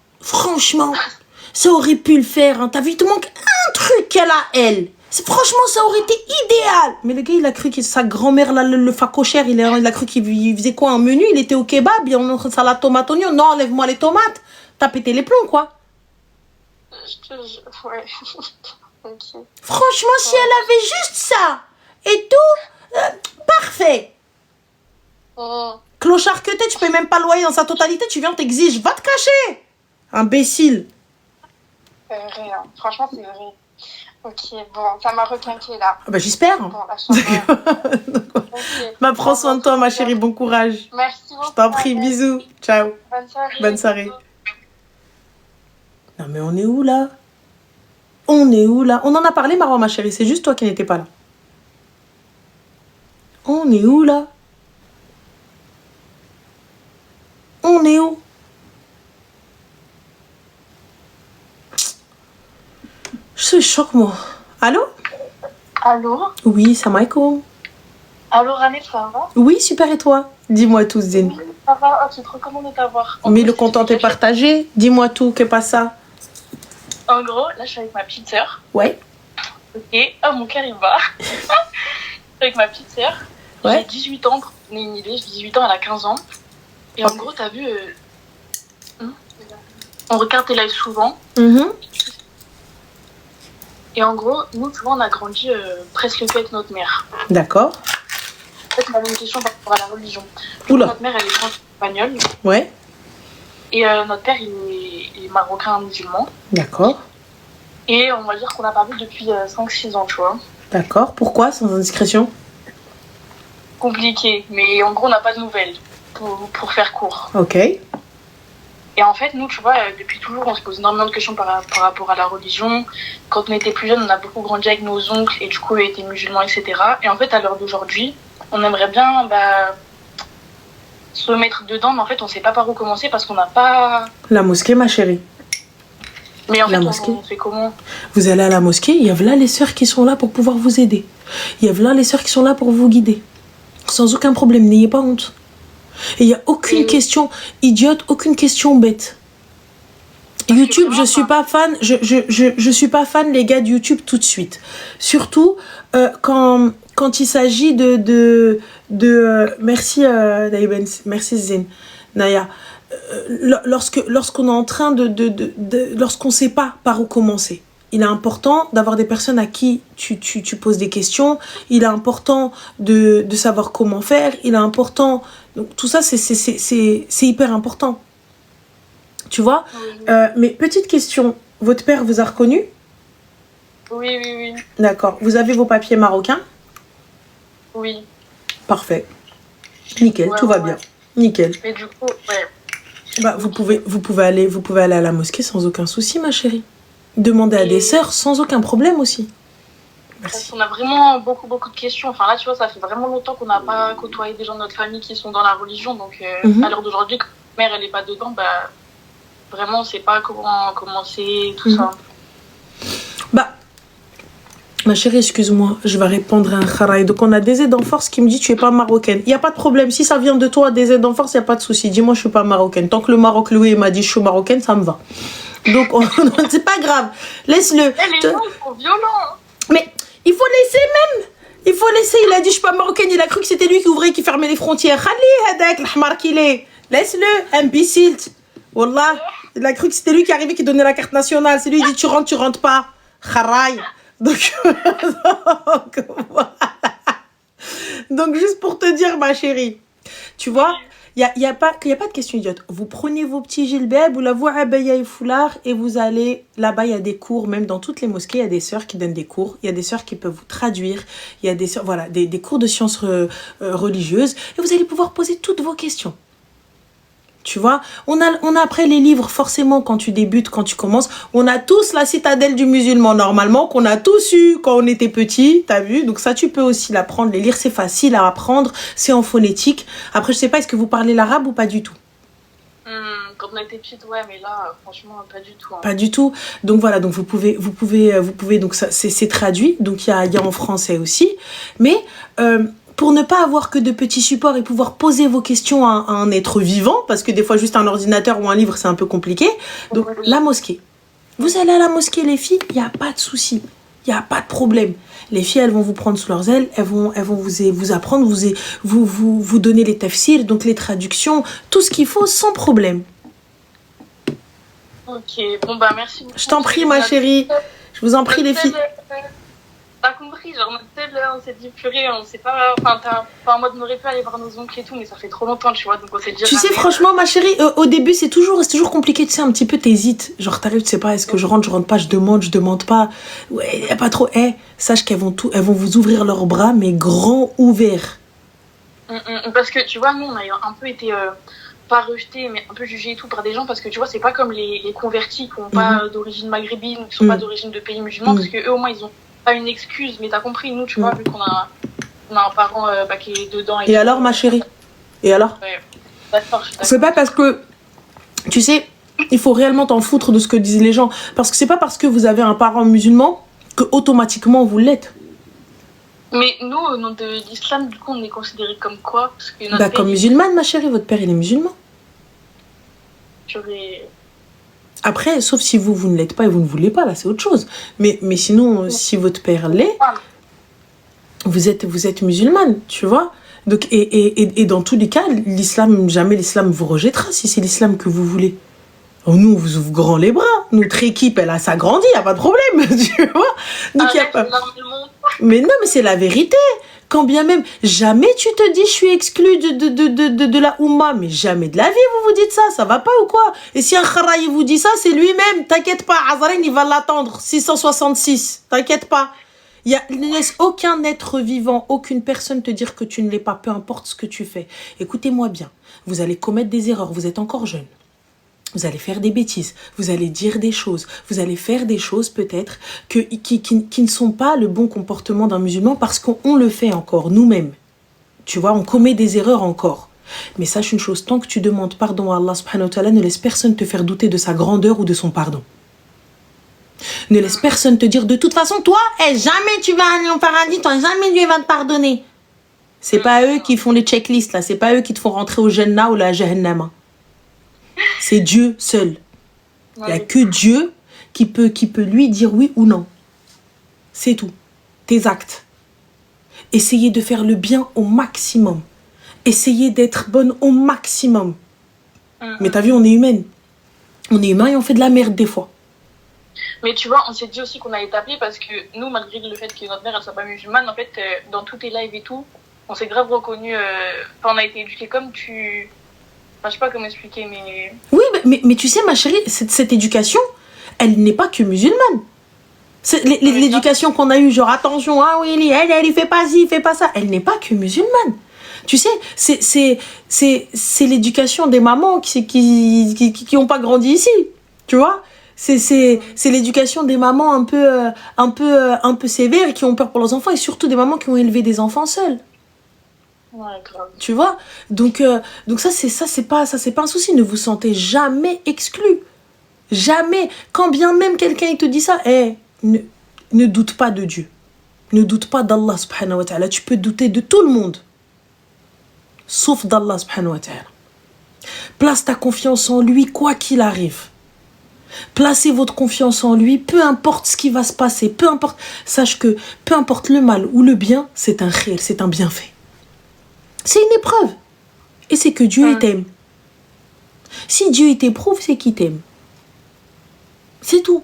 ça aurait pu le faire. Hein. T'as vu, il te manque un truc qu'elle a, elle. Franchement, ça aurait été idéal. Mais le gars, il a cru que sa grand-mère, là, le facochère, il a cru qu'il faisait quoi, un menu? Il était au kebab, il en a salade tomate oignon. Non, enlève-moi les tomates. T'as pété les plombs, quoi. Ouais. Okay. Franchement, si elle avait juste ça et tout, parfait. Clochard que t'es, tu peux même pas loyer dans sa totalité, tu viens, t'exiges, va te cacher. Imbécile. Rien. Franchement, c'est vrai. Ok, bon, ça m'a requinqué là. Ah bah, j'espère. Bon, la chambre. Okay. Bah, prends soin de toi, ma chérie, bon courage. Merci beaucoup. Je t'en prie, bisous. Ciao. Bonne soirée. Bonne soirée. Non, mais on est où là? On est où là? On en a parlé, Marwa, ma chérie, c'est juste toi qui n'étais pas là. On est où là? On est où? Je suis choc, moi. Allô? Allô? Oui, salam alaikum. Allô, Ranet, ça va? Oui, super, et toi? Dis-moi tout, Zine. Oui, ça va, oh, c'est trop content de t'avoir. Mais le content est partagé. Dis-moi tout, que pas ça? En gros, là, je suis avec ma petite sœur. Ouais. Ok, oh, mon cœur, il va. Je suis avec ma petite sœur. Ouais. J'ai 18 ans, pour donner une idée, j'ai 18 ans, elle a 15 ans. Et en gros, t'as vu, on regarde tes lives souvent. Et en gros, nous, tu vois, on a grandi presque que avec notre mère. D'accord. En fait, on avait une question par rapport à la religion. Oula. Notre mère, elle est espagnole. Ouais. Et notre père, il est marocain musulman. D'accord. Et on va dire qu'on l'a pas vu depuis 5-6 ans, tu vois. D'accord. Pourquoi, sans indiscrétion? Compliqué. Mais en gros, on n'a pas de nouvelles, pour faire court. Ok. Et en fait, nous, tu vois, depuis toujours, on se pose énormément de questions par rapport à la religion. Quand on était plus jeunes, on a beaucoup grandi avec nos oncles et du coup, ils étaient musulmans, etc. Et en fait, à l'heure d'aujourd'hui, on aimerait bien se mettre dedans, mais en fait, on sait pas par où commencer parce qu'on n'a pas... La mosquée, ma chérie. Mais en La fait, mosquée. on fait comment? Vous allez à la mosquée, il y a là les sœurs qui sont là pour pouvoir vous aider. Il y a là les sœurs qui sont là pour vous guider. Sans aucun problème, n'ayez pas honte. Et il n'y a aucune question idiote, aucune question bête. YouTube, je suis pas fan, je suis pas fan, les gars, de YouTube tout de suite. Surtout quand il s'agit de merci Daïben, merci Zine, Naya. Lorsqu'on est en train lorsqu'on sait pas par où commencer. Il est important d'avoir des personnes à qui tu poses des questions. Il est important de savoir comment faire. Il est important... Donc, tout ça, c'est hyper important. Tu vois? Mais petite question. Votre père vous a reconnu? Oui. D'accord. Vous avez vos papiers marocains? Oui. Parfait. Nickel, tout va bien. Nickel. Mais du coup, ouais. Bah, vous pouvez aller à la mosquée sans aucun souci, ma chérie. Demander à des sœurs sans aucun problème aussi. Merci. Parce qu'on a vraiment beaucoup de questions. Enfin là, tu vois, ça fait vraiment longtemps qu'on n'a pas côtoyé des gens de notre famille qui sont dans la religion. Donc, à l'heure d'aujourd'hui, quand ma mère, elle n'est pas dedans, vraiment, on ne sait pas comment commencer, tout ça. Bah, ma chérie, excuse-moi, je vais répondre à un kharaï. Donc, on a des aides en force qui me dit tu es pas marocaine. Il n'y a pas de problème. Si ça vient de toi, des aides en force, il n'y a pas de souci. Dis-moi, je suis pas marocaine. Tant que le Maroc, Louis, m'a dit je suis marocaine, ça me va. Donc, c'est pas grave. Laisse-le. Les gens, ils sont violents. Mais il faut laisser même. Il faut laisser. Il a dit je suis pas marocaine. Il a cru que c'était lui qui ouvrait, qui fermait les frontières. Khali, hadak, l'ahmar qu'il est. Laisse-le, imbécile. Wallah. Il a cru que c'était lui qui arrivait, qui donnait la carte nationale. C'est lui qui dit tu rentres pas. Kharaï. Donc, voilà. Donc, juste pour te dire, ma chérie, tu vois, il y a pas de question idiote. Vous prenez vos petits gilbeb ou la voix abaya et foulard et vous allez, là-bas, il y a des cours, même dans toutes les mosquées, il y a des sœurs qui donnent des cours, il y a des sœurs qui peuvent vous traduire, il y a des sœurs, voilà, des cours de sciences religieuses et vous allez pouvoir poser toutes vos questions. Tu vois, on a après les livres, forcément, quand tu débutes, quand tu commences, on a tous la citadelle du musulman, normalement, qu'on a tous eu quand on était petit, t'as vu? Donc ça, tu peux aussi l'apprendre. Les lire, c'est facile à apprendre, c'est en phonétique. Après, je sais pas, est-ce que vous parlez l'arabe ou pas du tout? quand on était petite, ouais, mais là, franchement, pas du tout. Hein. Pas du tout. Donc voilà, donc vous pouvez donc ça, c'est traduit, donc il y a en français aussi. Mais pour ne pas avoir que de petits supports et pouvoir poser vos questions à un être vivant, parce que des fois juste un ordinateur ou un livre, c'est un peu compliqué. Donc la mosquée. Vous allez à la mosquée, les filles, il n'y a pas de souci. Il n'y a pas de problème. Les filles, elles vont vous prendre sous leurs ailes, elles vont vous apprendre, vous donner les tafsirs, donc les traductions, tout ce qu'il faut sans problème. Ok, bon bah merci beaucoup. Je t'en prie, ma chérie. Je vous en prie, les filles. T'as compris, genre, on s'est dit, purée, on sait pas. Enfin, en mode, on aurait pu aller voir nos oncles et tout, mais ça fait trop longtemps, tu vois, donc on s'est dit. Tu sais, franchement, ma chérie, au début, c'est toujours compliqué, tu sais, un petit peu, t'hésites. Genre, t'arrives, tu sais pas, est-ce que je rentre pas, je demande pas. Ouais, y a pas trop. Sache qu'elles vont vous ouvrir leurs bras, mais grands ouverts. Parce que, tu vois, nous, on a un peu été. Pas rejetés, mais un peu jugés et tout par des gens, parce que tu vois, c'est pas comme les convertis qui n'ont pas d'origine maghrébine ou qui sont pas d'origine de pays musulmans, parce que eux, au moins, ils ont pas une excuse, mais t'as compris, nous, tu vois, vu qu'on a un parent qui est dedans. Et alors, ma chérie? Et alors? Ouais. D'accord, c'est pas parce que, tu sais, il faut réellement t'en foutre de ce que disent les gens, parce que c'est pas parce que vous avez un parent musulman que automatiquement vous l'êtes. Mais nous, au nom de l'islam, du coup, on est considérés comme quoi? Parce que bah, comme musulmane, ma chérie, votre père, il est musulman. Après, sauf si vous ne l'êtes pas et vous ne voulez pas, là, c'est autre chose. Mais sinon, si votre père l'est, vous êtes musulmane, tu vois. Donc, et dans tous les cas, jamais l'islam vous rejettera si c'est l'islam que vous voulez. Nous, on vous ouvre grand les bras. Notre équipe, elle a s'agrandi, il n'y a pas de problème, tu vois. Donc, y a pas... Mais non, mais c'est la vérité. Quand bien même, jamais tu te dis je suis exclue de la Oumma, mais jamais de la vie vous dites ça, ça va pas ou quoi? Et si un kharaï vous dit ça, c'est lui-même, t'inquiète pas, Azraïn il va l'attendre, 666, t'inquiète pas. Il ne laisse aucun être vivant, aucune personne te dire que tu ne l'es pas, peu importe ce que tu fais. Écoutez-moi bien, vous allez commettre des erreurs, vous êtes encore jeune. Vous allez faire des bêtises, vous allez dire des choses, vous allez faire des choses peut-être qui ne sont pas le bon comportement d'un musulman parce qu'on le fait encore nous-mêmes. Tu vois, on commet des erreurs encore. Mais sache une chose, tant que tu demandes pardon à Allah subhanahu wa ta'ala, ne laisse personne te faire douter de sa grandeur ou de son pardon. Ne laisse personne te dire de toute façon, toi, jamais tu vas aller au paradis, toi, jamais Dieu va te pardonner. C'est pas eux qui font les checklists là, c'est pas eux qui te font rentrer au Jannah ou la Jahannama. C'est Dieu seul. Il n'y a que Dieu qui peut lui dire oui ou non. C'est tout. Tes actes. Essayez de faire le bien au maximum. Essayez d'être bonne au maximum. Mais t'as vu, on est humaine. On est humain et on fait de la merde des fois. Mais tu vois, on s'est dit aussi qu'on allait t'appeler parce que nous, malgré le fait que notre mère, elle soit pas musulmane, en fait, dans tous tes lives et tout, on s'est grave reconnus. On a été éduqués comme tu... Enfin, je sais pas comment expliquer, mais... Oui, mais tu sais, ma chérie, cette éducation, elle n'est pas que musulmane. L'éducation qu'on a eue, genre, attention, ah oui, elle fait pas ci, fait pas ça, elle n'est pas que musulmane. Tu sais, c'est l'éducation des mamans qui ont pas grandi ici, tu vois. C'est l'éducation des mamans un peu sévères, qui ont peur pour leurs enfants, et surtout des mamans qui ont élevé des enfants seuls. Ouais, grave. Tu vois, donc ça c'est pas un souci. Ne vous sentez jamais exclu, jamais. Quand bien même quelqu'un il te dit ça, ne doute pas de Dieu, ne doute pas d'Allah subhanahu wa ta'ala. Tu peux douter de tout le monde sauf d'Allah subhanahu wa ta'ala. Place ta confiance en lui quoi qu'il arrive. Placez votre confiance en lui, peu importe ce qui va se passer, peu importe. Sache que peu importe le mal ou le bien, c'est un khir, c'est un bienfait. C'est une épreuve. Et c'est que Dieu t'aime. Si Dieu t'éprouve, c'est qu'il t'aime. C'est tout.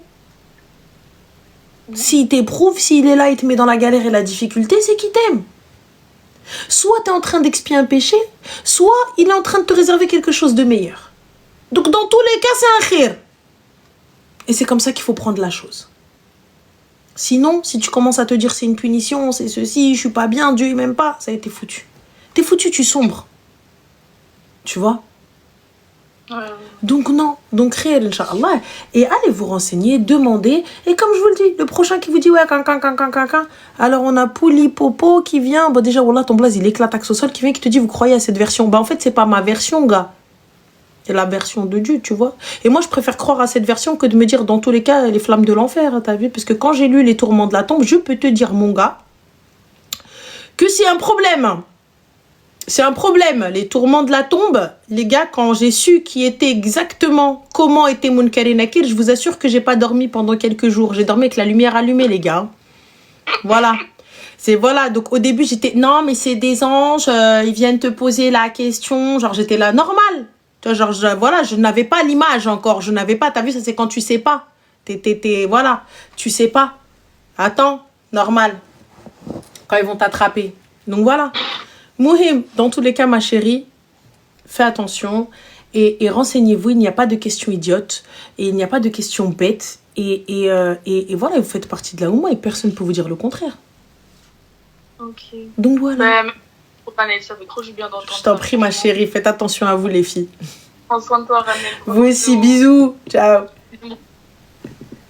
S'il t'éprouve, s'il est là, il te met dans la galère et la difficulté, c'est qu'il t'aime. Soit tu es en train d'expier un péché, soit il est en train de te réserver quelque chose de meilleur. Donc dans tous les cas, c'est un khir. Et c'est comme ça qu'il faut prendre la chose. Sinon, si tu commences à te dire c'est une punition, c'est ceci, je suis pas bien, Dieu il m'aime pas, ça a été foutu. T'es foutu, tu sombres. Tu vois? Donc non, donc khir, Inch'Allah. Et allez vous renseigner, demandez. Et comme je vous le dis, le prochain qui vous dit ouais, alors on a Pouli Popo qui vient. Bon déjà, wallah, ton blaze il éclate au sol, qui vient qui te dit vous croyez à cette version. Bah en fait, c'est pas ma version, gars. Et la version de Dieu, tu vois. Et moi, je préfère croire à cette version que de me dire, dans tous les cas, les flammes de l'enfer, hein, t'as vu? Parce que quand j'ai lu les tourments de la tombe, je peux te dire, mon gars, que c'est un problème. C'est un problème. Les tourments de la tombe, les gars, quand j'ai su qui était exactement comment était Munkar et Nakir, je vous assure que j'ai pas dormi pendant quelques jours. J'ai dormi avec la lumière allumée, les gars. Voilà. C'est voilà. Donc au début, j'étais, non, mais c'est des anges, ils viennent te poser la question. Genre, j'étais là, normal. Genre, voilà, je n'avais pas l'image encore. Je n'avais pas, t'as vu, ça c'est quand tu sais pas. Voilà, tu sais pas. Attends, normal. Quand ils vont t'attraper. Donc voilà. Mouhim, dans tous les cas, ma chérie, fais attention et renseignez-vous. Il n'y a pas de questions idiotes et il n'y a pas de questions bêtes. Et voilà, vous faites partie de la Oumma et personne ne peut vous dire le contraire. Ok. Donc voilà. Ça fait trop du bien d'entendre. Je t'en prie, ma chérie, faites attention à vous, les filles. Prends soin de toi, Ramel. Vous aussi, bisous. Ciao. Ils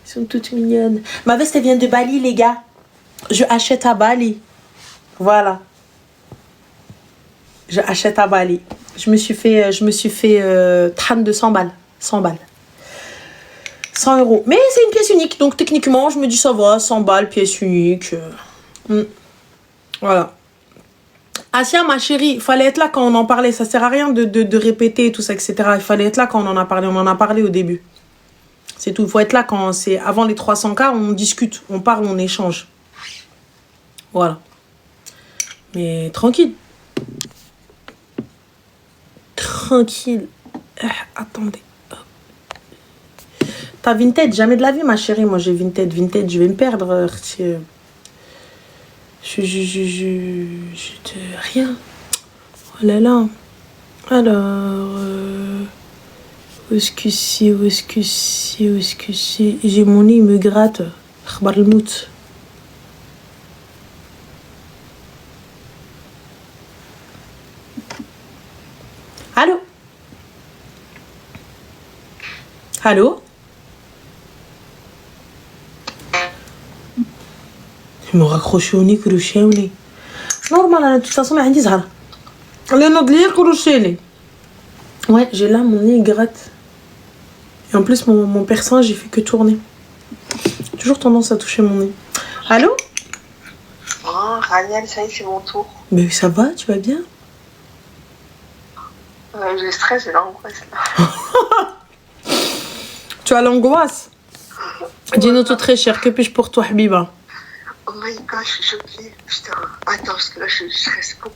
sont toutes mignonnes. Ma veste, elle vient de Bali, les gars. Je achète à Bali. Voilà. Je achète à Bali. Je me suis fait 30 de 100 balles. 100 balles. 100 €. Mais c'est une pièce unique. Donc techniquement, je me dis ça va, 100 balles, pièce unique. Voilà. Asia, ma chérie, il fallait être là quand on en parlait. Ça sert à rien de répéter tout ça, etc. Il fallait être là quand on en a parlé. On en a parlé au début. C'est tout. Il faut être là quand c'est avant les 300K. On discute, on parle, on échange. Voilà. Mais tranquille. Tranquille. Attendez. T'as Vinted, jamais de la vie, ma chérie. Moi, j'ai Vinted. Vinted, je vais me perdre. Rien. Oh là là. Alors. Où est-ce que c'est? J'ai mon nez, il me gratte. Khbar le mout. Allô? Allô? Ils m'ont raccroché au nez, croché au nez. Normal, de toute façon, mais Zahra. Le nom de lire, croché. Ouais, j'ai là, mon nez, il gratte. Et en plus, mon perçant, j'ai fait que tourner. Toujours tendance à toucher mon nez. Allô? Oh, Raniel, ça y est, c'est mon tour. Mais ça va, tu vas bien? J'ai le stress, j'ai l'angoisse. Tu as l'angoisse? Dis-nous tout très cher, que puis-je pour toi, Habiba? Oh my god, je suis choquée. Putain, attends, parce que là, je stresse beaucoup.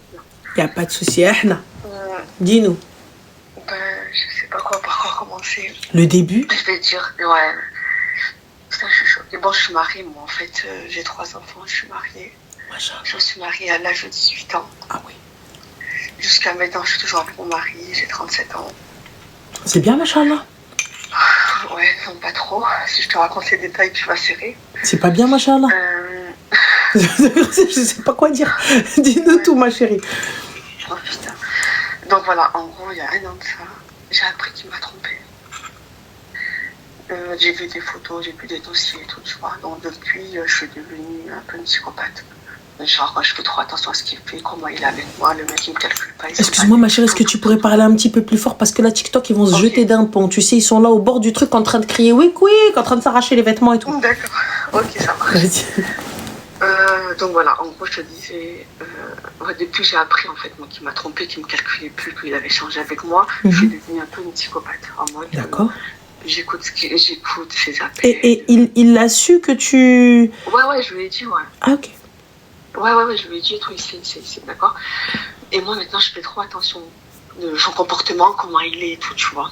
Y a pas de souci, Ahna. Dis-nous. Je sais pas par quoi commencer. Le début? Je vais dire, ouais. Putain, je suis choquée. Bon, je suis mariée, moi, en fait. J'ai 3 enfants, je suis mariée. Machallah. Je suis mariée à l'âge de 18 ans. Ah oui. Jusqu'à maintenant, je suis toujours avec mon mari, j'ai 37 ans. C'est bien, machallah. Ouais, non, pas trop. Si je te raconte les détails, tu vas serrer. C'est pas bien, machallah. Je sais pas quoi dire. Dis-nous tout, ma chérie. Oh putain. Donc voilà, en gros, il y a 1 an de ça, j'ai appris qu'il m'a trompée. J'ai vu des photos, j'ai vu des dossiers et tout, tu vois. Donc depuis, je suis devenue un peu une psychopathe. Genre, je fais trop attention à ce qu'il fait, comment il est avec moi, le mec il me calcule pas. Excuse-moi ma chérie, est-ce que tu pourrais parler un petit peu plus fort parce que là TikTok ils vont se jeter d'un pont, tu sais, ils sont là au bord du truc en train de crier oui, en train de s'arracher les vêtements et tout. D'accord, ok ça marche. Donc voilà, en gros je te disais, depuis j'ai appris en fait moi qu'il m'a trompé, qu'il me calculait plus, qu'il avait changé avec moi, je suis devenue un peu une psychopathe. En mode, d'accord. J'écoute ses appels. Et il a su que tu... Ouais, je lui ai dit, ouais. Ah ok. Ouais, je lui ai dit et tout, c'est d'accord. Et moi, maintenant, je fais trop attention de son comportement, comment il est et tout, tu vois.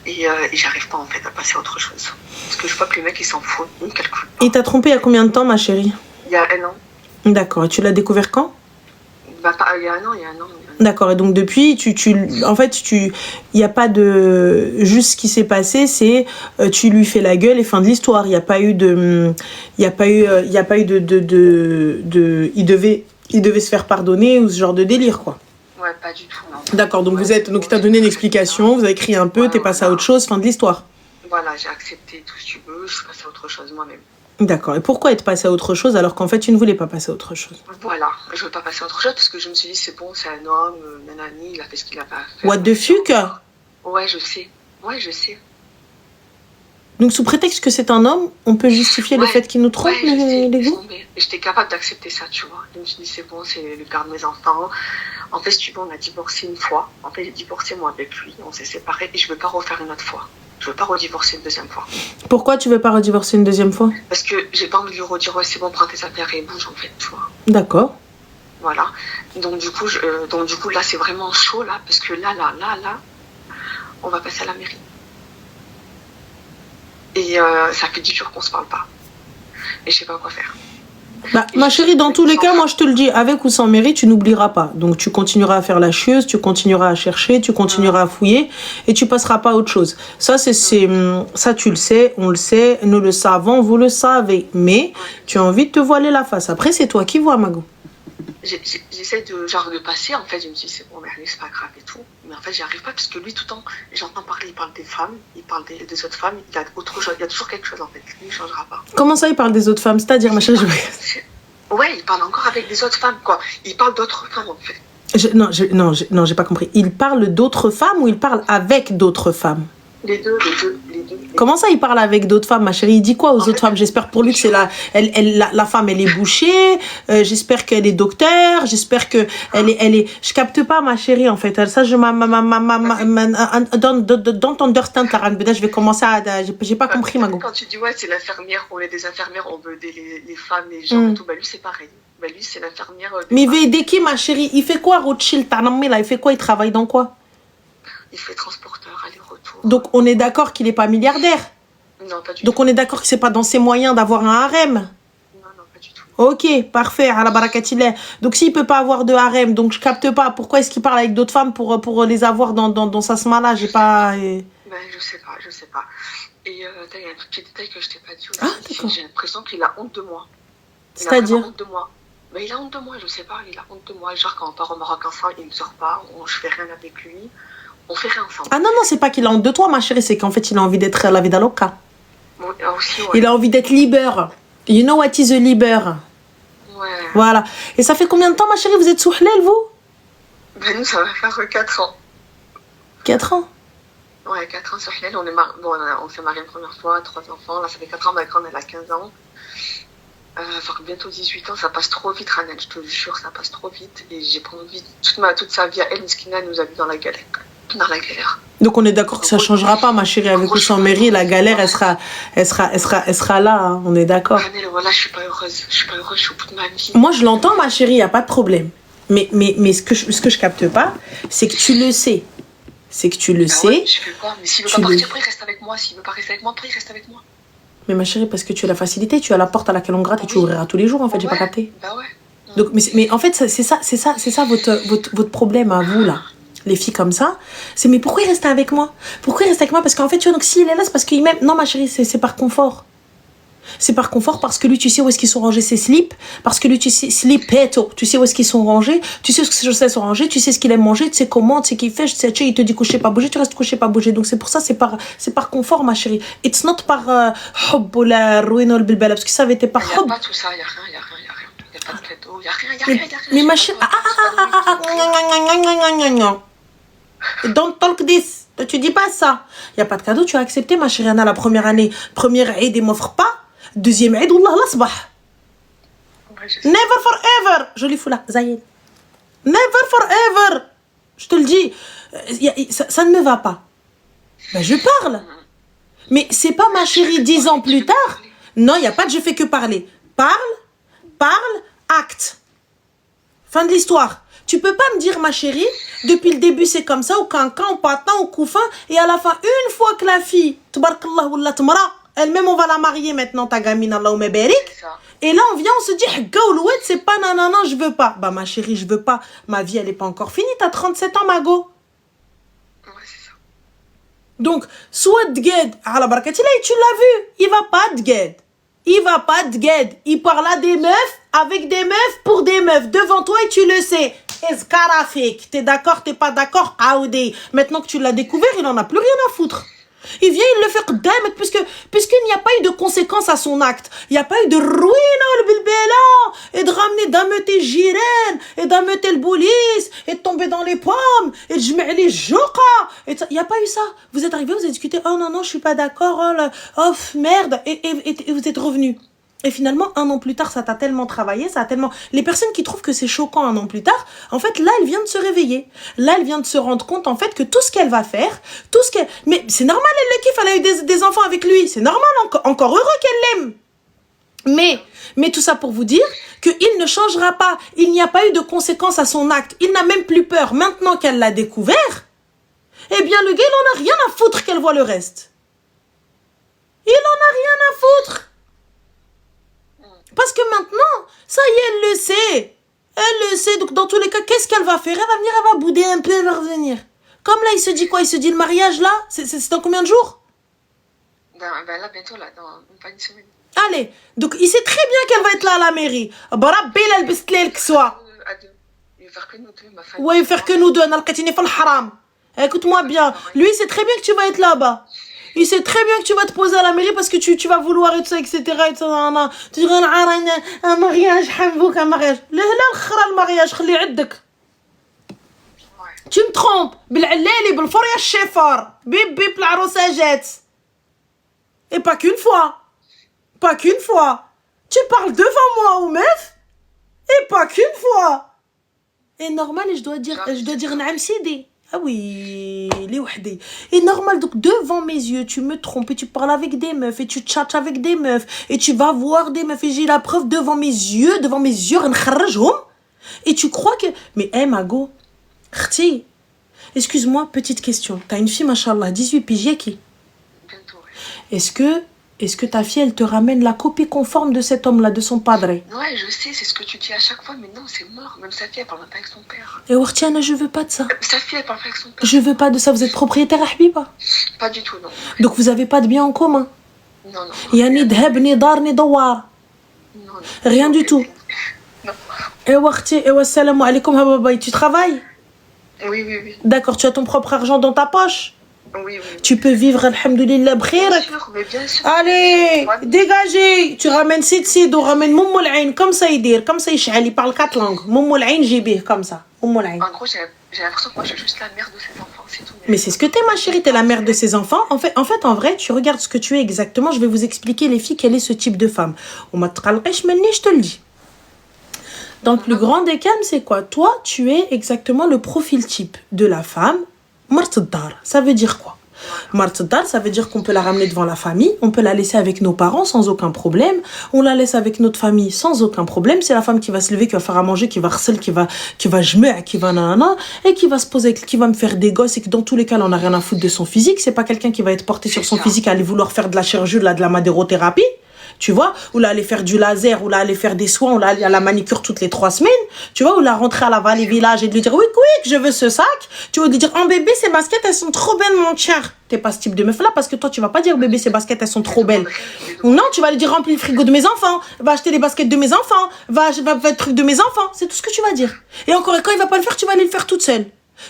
Et j'arrive pas, en fait, à passer à autre chose. Parce que je vois que le mec, il s'en fout, il me calcule pas. Et t'as trompé il y a combien de temps, ma chérie? Il y a 1 an. D'accord, et tu l'as découvert quand? Il y a un an. D'accord, et donc depuis, en fait, il n'y a pas de... Juste ce qui s'est passé, c'est tu lui fais la gueule et fin de l'histoire. Il n'y a pas eu de... Il devait se faire pardonner ou ce genre de délire, quoi. Ouais, pas du tout, non. D'accord, donc donc il t'a donné une explication, vous avez crié un peu, t'es passé à autre chose, fin de l'histoire. Voilà, j'ai accepté tout ce que tu veux, je suis passée à autre chose moi-même. D'accord. Et pourquoi être passé à autre chose alors qu'en fait, tu ne voulais pas passer à autre chose? Voilà, je ne veux pas passer à autre chose parce que je me suis dit, c'est bon, c'est un homme, nanani, il a fait ce qu'il a pas à faire. What the fuck? Ouais, je sais. Ouais, je sais. Donc, sous prétexte que c'est un homme, on peut justifier le Ouais. fait qu'il nous trompe, Ouais, je sais, les laisse goûts? tomber. Et j'étais capable d'accepter ça, tu vois. Je me suis dit, c'est bon, c'est le père de mes enfants. En fait, si tu veux, on a divorcé une fois. En fait, j'ai divorcé moi avec lui, on s'est séparés et je veux pas refaire une autre fois. Je veux pas redivorcer une deuxième fois. Pourquoi tu veux pas redivorcer une deuxième fois? Parce que j'ai pas envie de lui redire, ouais, c'est bon, prends tes affaires et bouge, en fait, tu vois. D'accord. Voilà. Donc du coup, là, c'est vraiment chaud, là, parce que là, on va passer à la mairie. Et ça fait 10 jours qu'on se parle pas. Et je sais pas quoi faire. Bah, ma chérie, dans tous les cas, moi je te le dis, avec ou sans mairie, tu n'oublieras pas. Donc tu continueras à faire la chieuse, tu continueras à chercher, tu continueras à fouiller et tu passeras pas à autre chose. Ça, ça tu le sais, on le sait, nous le savons, vous le savez. Mais tu as envie de te voiler la face. Après, c'est toi qui vois, Mago. J'essaie de passer, en fait, je me dis c'est bon, mais allez, c'est pas grave et tout. Mais en fait, j'y arrive pas parce que lui, tout le temps, j'entends parler, il parle des femmes, il parle des autres femmes, il y a autre chose, il y a toujours quelque chose en fait, lui, il changera pas. Comment ça, il parle des autres femmes? C'est-à-dire, ma chérie, Ouais, il parle encore avec des autres femmes, quoi. Il parle d'autres femmes, en fait. Non, j'ai pas compris. Il parle d'autres femmes ou il parle avec d'autres femmes? Les deux. Comment ça, il parle avec d'autres femmes, ma chérie? Il dit quoi aux autres femmes? J'espère pour lui que c'est la femme, elle est bouchée. J'espère qu'elle est docteur. J'espère que elle est. Je capte pas, ma chérie, en fait. Ça, don't understand, Karen Beda. Je vais commencer à. J'ai pas compris, Mago. Quand tu dis ouais, c'est l'infirmière, on est des infirmières, on veut aider les femmes, les gens et tout. Bah lui, c'est pareil. Bah lui, c'est l'infirmière. Mais il veut aider qui, ma chérie? Il fait quoi, Rothschild? Là, il fait quoi? Il travaille dans quoi? Il fait transporteur, aller-retour. Donc, on est d'accord qu'il est pas milliardaire? Non, pas du tout. Donc, on est d'accord que c'est pas dans ses moyens d'avoir un harem? Non, pas du tout. Ok, parfait, à la barakatillah. Donc, s'il peut pas avoir de harem, donc je capte pas. Pourquoi est-ce qu'il parle avec d'autres femmes pour les avoir dans sa sma-là? J'ai pas... Ben, je sais pas. Et il y a un petit détail que je t'ai pas dit aussi. Ah, d'accord. J'ai l'impression qu'il a honte de moi. C'est-à-dire? Il a honte de moi. Ben, il a honte de moi, je sais pas, il a honte de moi. Genre, quand on part au Maroc ensemble, il ne sort pas, je fais rien avec lui. On fait rien ensemble. Ah non, c'est pas qu'il a honte de toi, ma chérie, c'est qu'en fait, il a envie d'être la vida loca. Bon, aussi, ouais. Il a envie d'être libre. You know what is a libre? Ouais. Voilà. Et ça fait combien de temps, ma chérie, vous êtes sous Hlel, vous? Ben, nous, ça va faire 4 ans. 4 ans? Ouais, 4 ans sur Hlel. On s'est mariés une première fois, 3 enfants. Là, ça fait 4 ans, ma grande, elle a 15 ans. Enfin, bientôt 18 ans, ça passe trop vite, Ranel, je te le jure, ça passe trop vite. Et j'ai pas envie, toute sa vie à elle, Miskina, elle nous a vu dans la galère. Donc on est d'accord que ça changera pas, ma chérie, avec ou sans mairie, la galère, elle sera là, hein, on est d'accord. Ranel, voilà, je suis pas heureuse, je suis au bout de ma vie. Moi, je l'entends, ma chérie, y a pas de problème. Mais ce que je capte pas, c'est que tu le sais. C'est que tu le sais. Ouais, je fais quoi? Mais s'il veut pas partir, après, il reste avec moi. S'il veut pas rester avec moi, après, il reste avec moi. Mais ma chérie, parce que tu as la facilité, tu as la porte à laquelle on gratte et tu ouvriras tous les jours, en fait, j'ai pas capté. Bah ouais. Donc, mais en fait, c'est ça votre problème à vous, là. Les filles comme ça, c'est mais pourquoi il reste avec moi? Pourquoi il reste avec moi? Parce qu'en fait, tu vois, donc s'il est là, c'est parce qu'il m'aime. Non, ma chérie, c'est par confort. C'est par confort parce que lui, tu sais où est-ce qu'ils sont rangés ses slips, parce que lui, tu sais, tu sais où est-ce qu'ils sont rangés, tu sais ce que ses chaussettes sont rangées, tu sais ce qu'il aime manger, tu sais comment, tu sais qu'il fait, tu sais, il te dit coucher, pas bouger, tu restes couché, pas bouger. Donc c'est pour ça, c'est par confort, ma chérie. It's not par hub ou la ruine ou le bilbala, parce que ça avait été par hub. Il n'y a pas tout ça, il n'y a rien. Il n'y a pas de cadeau, il n'y a rien. Mais ma chérie, don't talk this. Tu dis pas ça. Il n'y a pas de cadeau, tu as accepté, ma chérie Anna, la première année. Première Eid, il m'offre pas. Deuxième Eid, Wallah, l'asbah. Never forever. Jolie foula, Zayed. Never forever. Je te le dis. Ça ne me va pas. Ben, je parle. Mais c'est pas ma chérie 10 ans plus tard. Non, il n'y a pas de je fais que parler. Parle, acte. Fin de l'histoire. Tu peux pas me dire, ma chérie, depuis le début c'est comme ça, ou cancan, ou patin, ou couffin, et à la fin, une fois que la fille, tabarakallah ou la tamara, elle-même on va la marier maintenant, ta gamine, Allah me barik. Et là on vient, on se dit, Gaoulouet, c'est pas non, je veux pas. Bah ma chérie, je veux pas. Ma vie, elle est pas encore finie, t'as 37 ans, Mago. Ouais, c'est ça. Donc, soit Dged, à la barakatila, et tu l'as vu, il va pas Dged. Il va pas Dged. Il parle à des meufs, avec des meufs, pour des meufs, devant toi, et tu le sais. Escarafik, t'es d'accord, t'es pas d'accord, Aoudé. Maintenant que tu l'as découvert, il en a plus rien à foutre. Il vient, il le fait qdam, puisqu'il n'y a pas eu de conséquences à son acte. Il n'y a pas eu de ruina le bilbela, et de ramener d'ameuter Jiren, et d'ameuter le police, et de tomber dans les pommes, et de jmer les joka. Il n'y a pas eu ça. Vous êtes arrivé, vous avez discuté, oh non, non, je suis pas d'accord, merde, et vous êtes revenu. Et finalement, 1 an plus tard, ça t'a tellement travaillé, ça a tellement... Les personnes qui trouvent que c'est choquant 1 an plus tard, en fait, là, elle vient de se réveiller. Là, elle vient de se rendre compte, en fait, que tout ce qu'elle va faire, tout ce qu'elle... Mais c'est normal, elle le kiffe, elle a eu des enfants avec lui. C'est normal, encore heureux qu'elle l'aime. Mais tout ça pour vous dire qu'il ne changera pas. Il n'y a pas eu de conséquences à son acte. Il n'a même plus peur. Maintenant qu'elle l'a découvert, eh bien, le gars, il en a rien à foutre qu'elle voit le reste. Il en a rien à foutre. Parce que maintenant, ça y est, elle le sait. Elle le sait. Donc, dans tous les cas, qu'est-ce qu'elle va faire? Elle va venir, elle va bouder un peu, elle va revenir. Comme là, il se dit quoi? Il se dit le mariage, là? C'est dans combien de jours? Là, bientôt, là, dans pas une semaine. Allez. Donc, il sait très bien qu'elle va être là à la mairie. Barabbi, elle bistler que soit. Il va faire que nous deux, ma famille. Ouais, faire que nous deux. Nalqatini fal haram. Écoute-moi bien. Lui, il sait très bien que tu vas être là-bas. Il sait très bien que tu vas te poser à la mairie parce que tu vas vouloir et tout ça, etc. Tu diras un mariage, un mariage. Le mariage, tu me trompes. بالعلالي بالفرية الشفر بيبي بالعروساجات. Et pas qu'une fois. Pas qu'une fois. Tu parles devant moi, Oumef. Et pas qu'une fois. Et normal, et je dois dire Naam Sidi. Ah oui, les wahdi. Et normal, donc devant mes yeux, tu me trompes et tu parles avec des meufs et tu tchatches avec des meufs et tu vas voir des meufs et j'ai la preuve devant mes yeux, et tu crois que... Mais Mago, khti, excuse-moi, petite question. T'as une fille, machallah, 18 piges, qui? Bientôt, ouais. Est-ce que ta fille, elle te ramène la copie conforme de cet homme-là, de son padre? Ouais, je sais, c'est ce que tu dis à chaque fois, mais non, c'est mort. Même sa fille, elle parle pas avec son père. Et Wartiana, je veux pas de ça. Sa fille, elle parle pas avec son père. Je veux pas de ça. Vous êtes propriétaire, Habiba? Pas du tout, non. Donc vous avez pas de bien en commun? Non, non. Il y a ni dhab, ni dar, ni dawar. Non, non. Rien du tout. Non. Et Warti, et wassalamu alaikum, hababaï. Tu travailles? Oui, oui, oui. D'accord, tu as ton propre argent dans ta poche? Oui, oui. Tu peux vivre, alhamdoulilah, Bien bkhir. sûr, mais bien sûr. Allez, dégagez. Tu ramènes Sid, on ramène Moumoul Ain, comme ça il dit, comme ça il parle 4 langues. Moumoul Ain, JB, comme ça. Moumoul Ain. En gros, j'ai l'impression que moi, je suis juste la mère de ses enfants, c'est tout. Mais c'est ce que t'es, ma chérie, t'es la mère de ses enfants. En fait, en vrai, tu regardes ce que tu es exactement. Je vais vous expliquer, les filles, quel est ce type de femme. On m'a je te le dis. Dans le plus grand des calmes, c'est quoi? Toi, tu es exactement le profil type de la femme. Martdar, ça veut dire quoi? Martdar, ça veut dire qu'on peut la ramener devant la famille, on peut la laisser avec nos parents sans aucun problème, on la laisse avec notre famille sans aucun problème. C'est la femme qui va se lever, qui va faire à manger, qui va harceler, qui va jmer, qui va nanana, et qui va se poser, qui va me faire des gosses, et que dans tous les cas, elle en a rien à foutre de son physique. C'est pas quelqu'un qui va être porté sur son physique, à aller vouloir faire de la chirurgie, de la madérothérapie. Tu vois, ou là aller faire du laser, ou là aller faire des soins, ou là aller à la manicure toutes les 3 semaines, tu vois, ou là rentrer à la vallée village et de lui dire oui, je veux ce sac, tu vas lui dire oh bébé ces baskets elles sont trop belles mon chien. T'es pas ce type de meuf là parce que toi tu vas pas dire bébé ces baskets elles sont trop belles. Non, tu vas lui dire remplis le frigo de mes enfants, va acheter les baskets de mes enfants, va faire le truc de mes enfants, c'est tout ce que tu vas dire. Et encore quand il va pas le faire, tu vas aller le faire toute seule.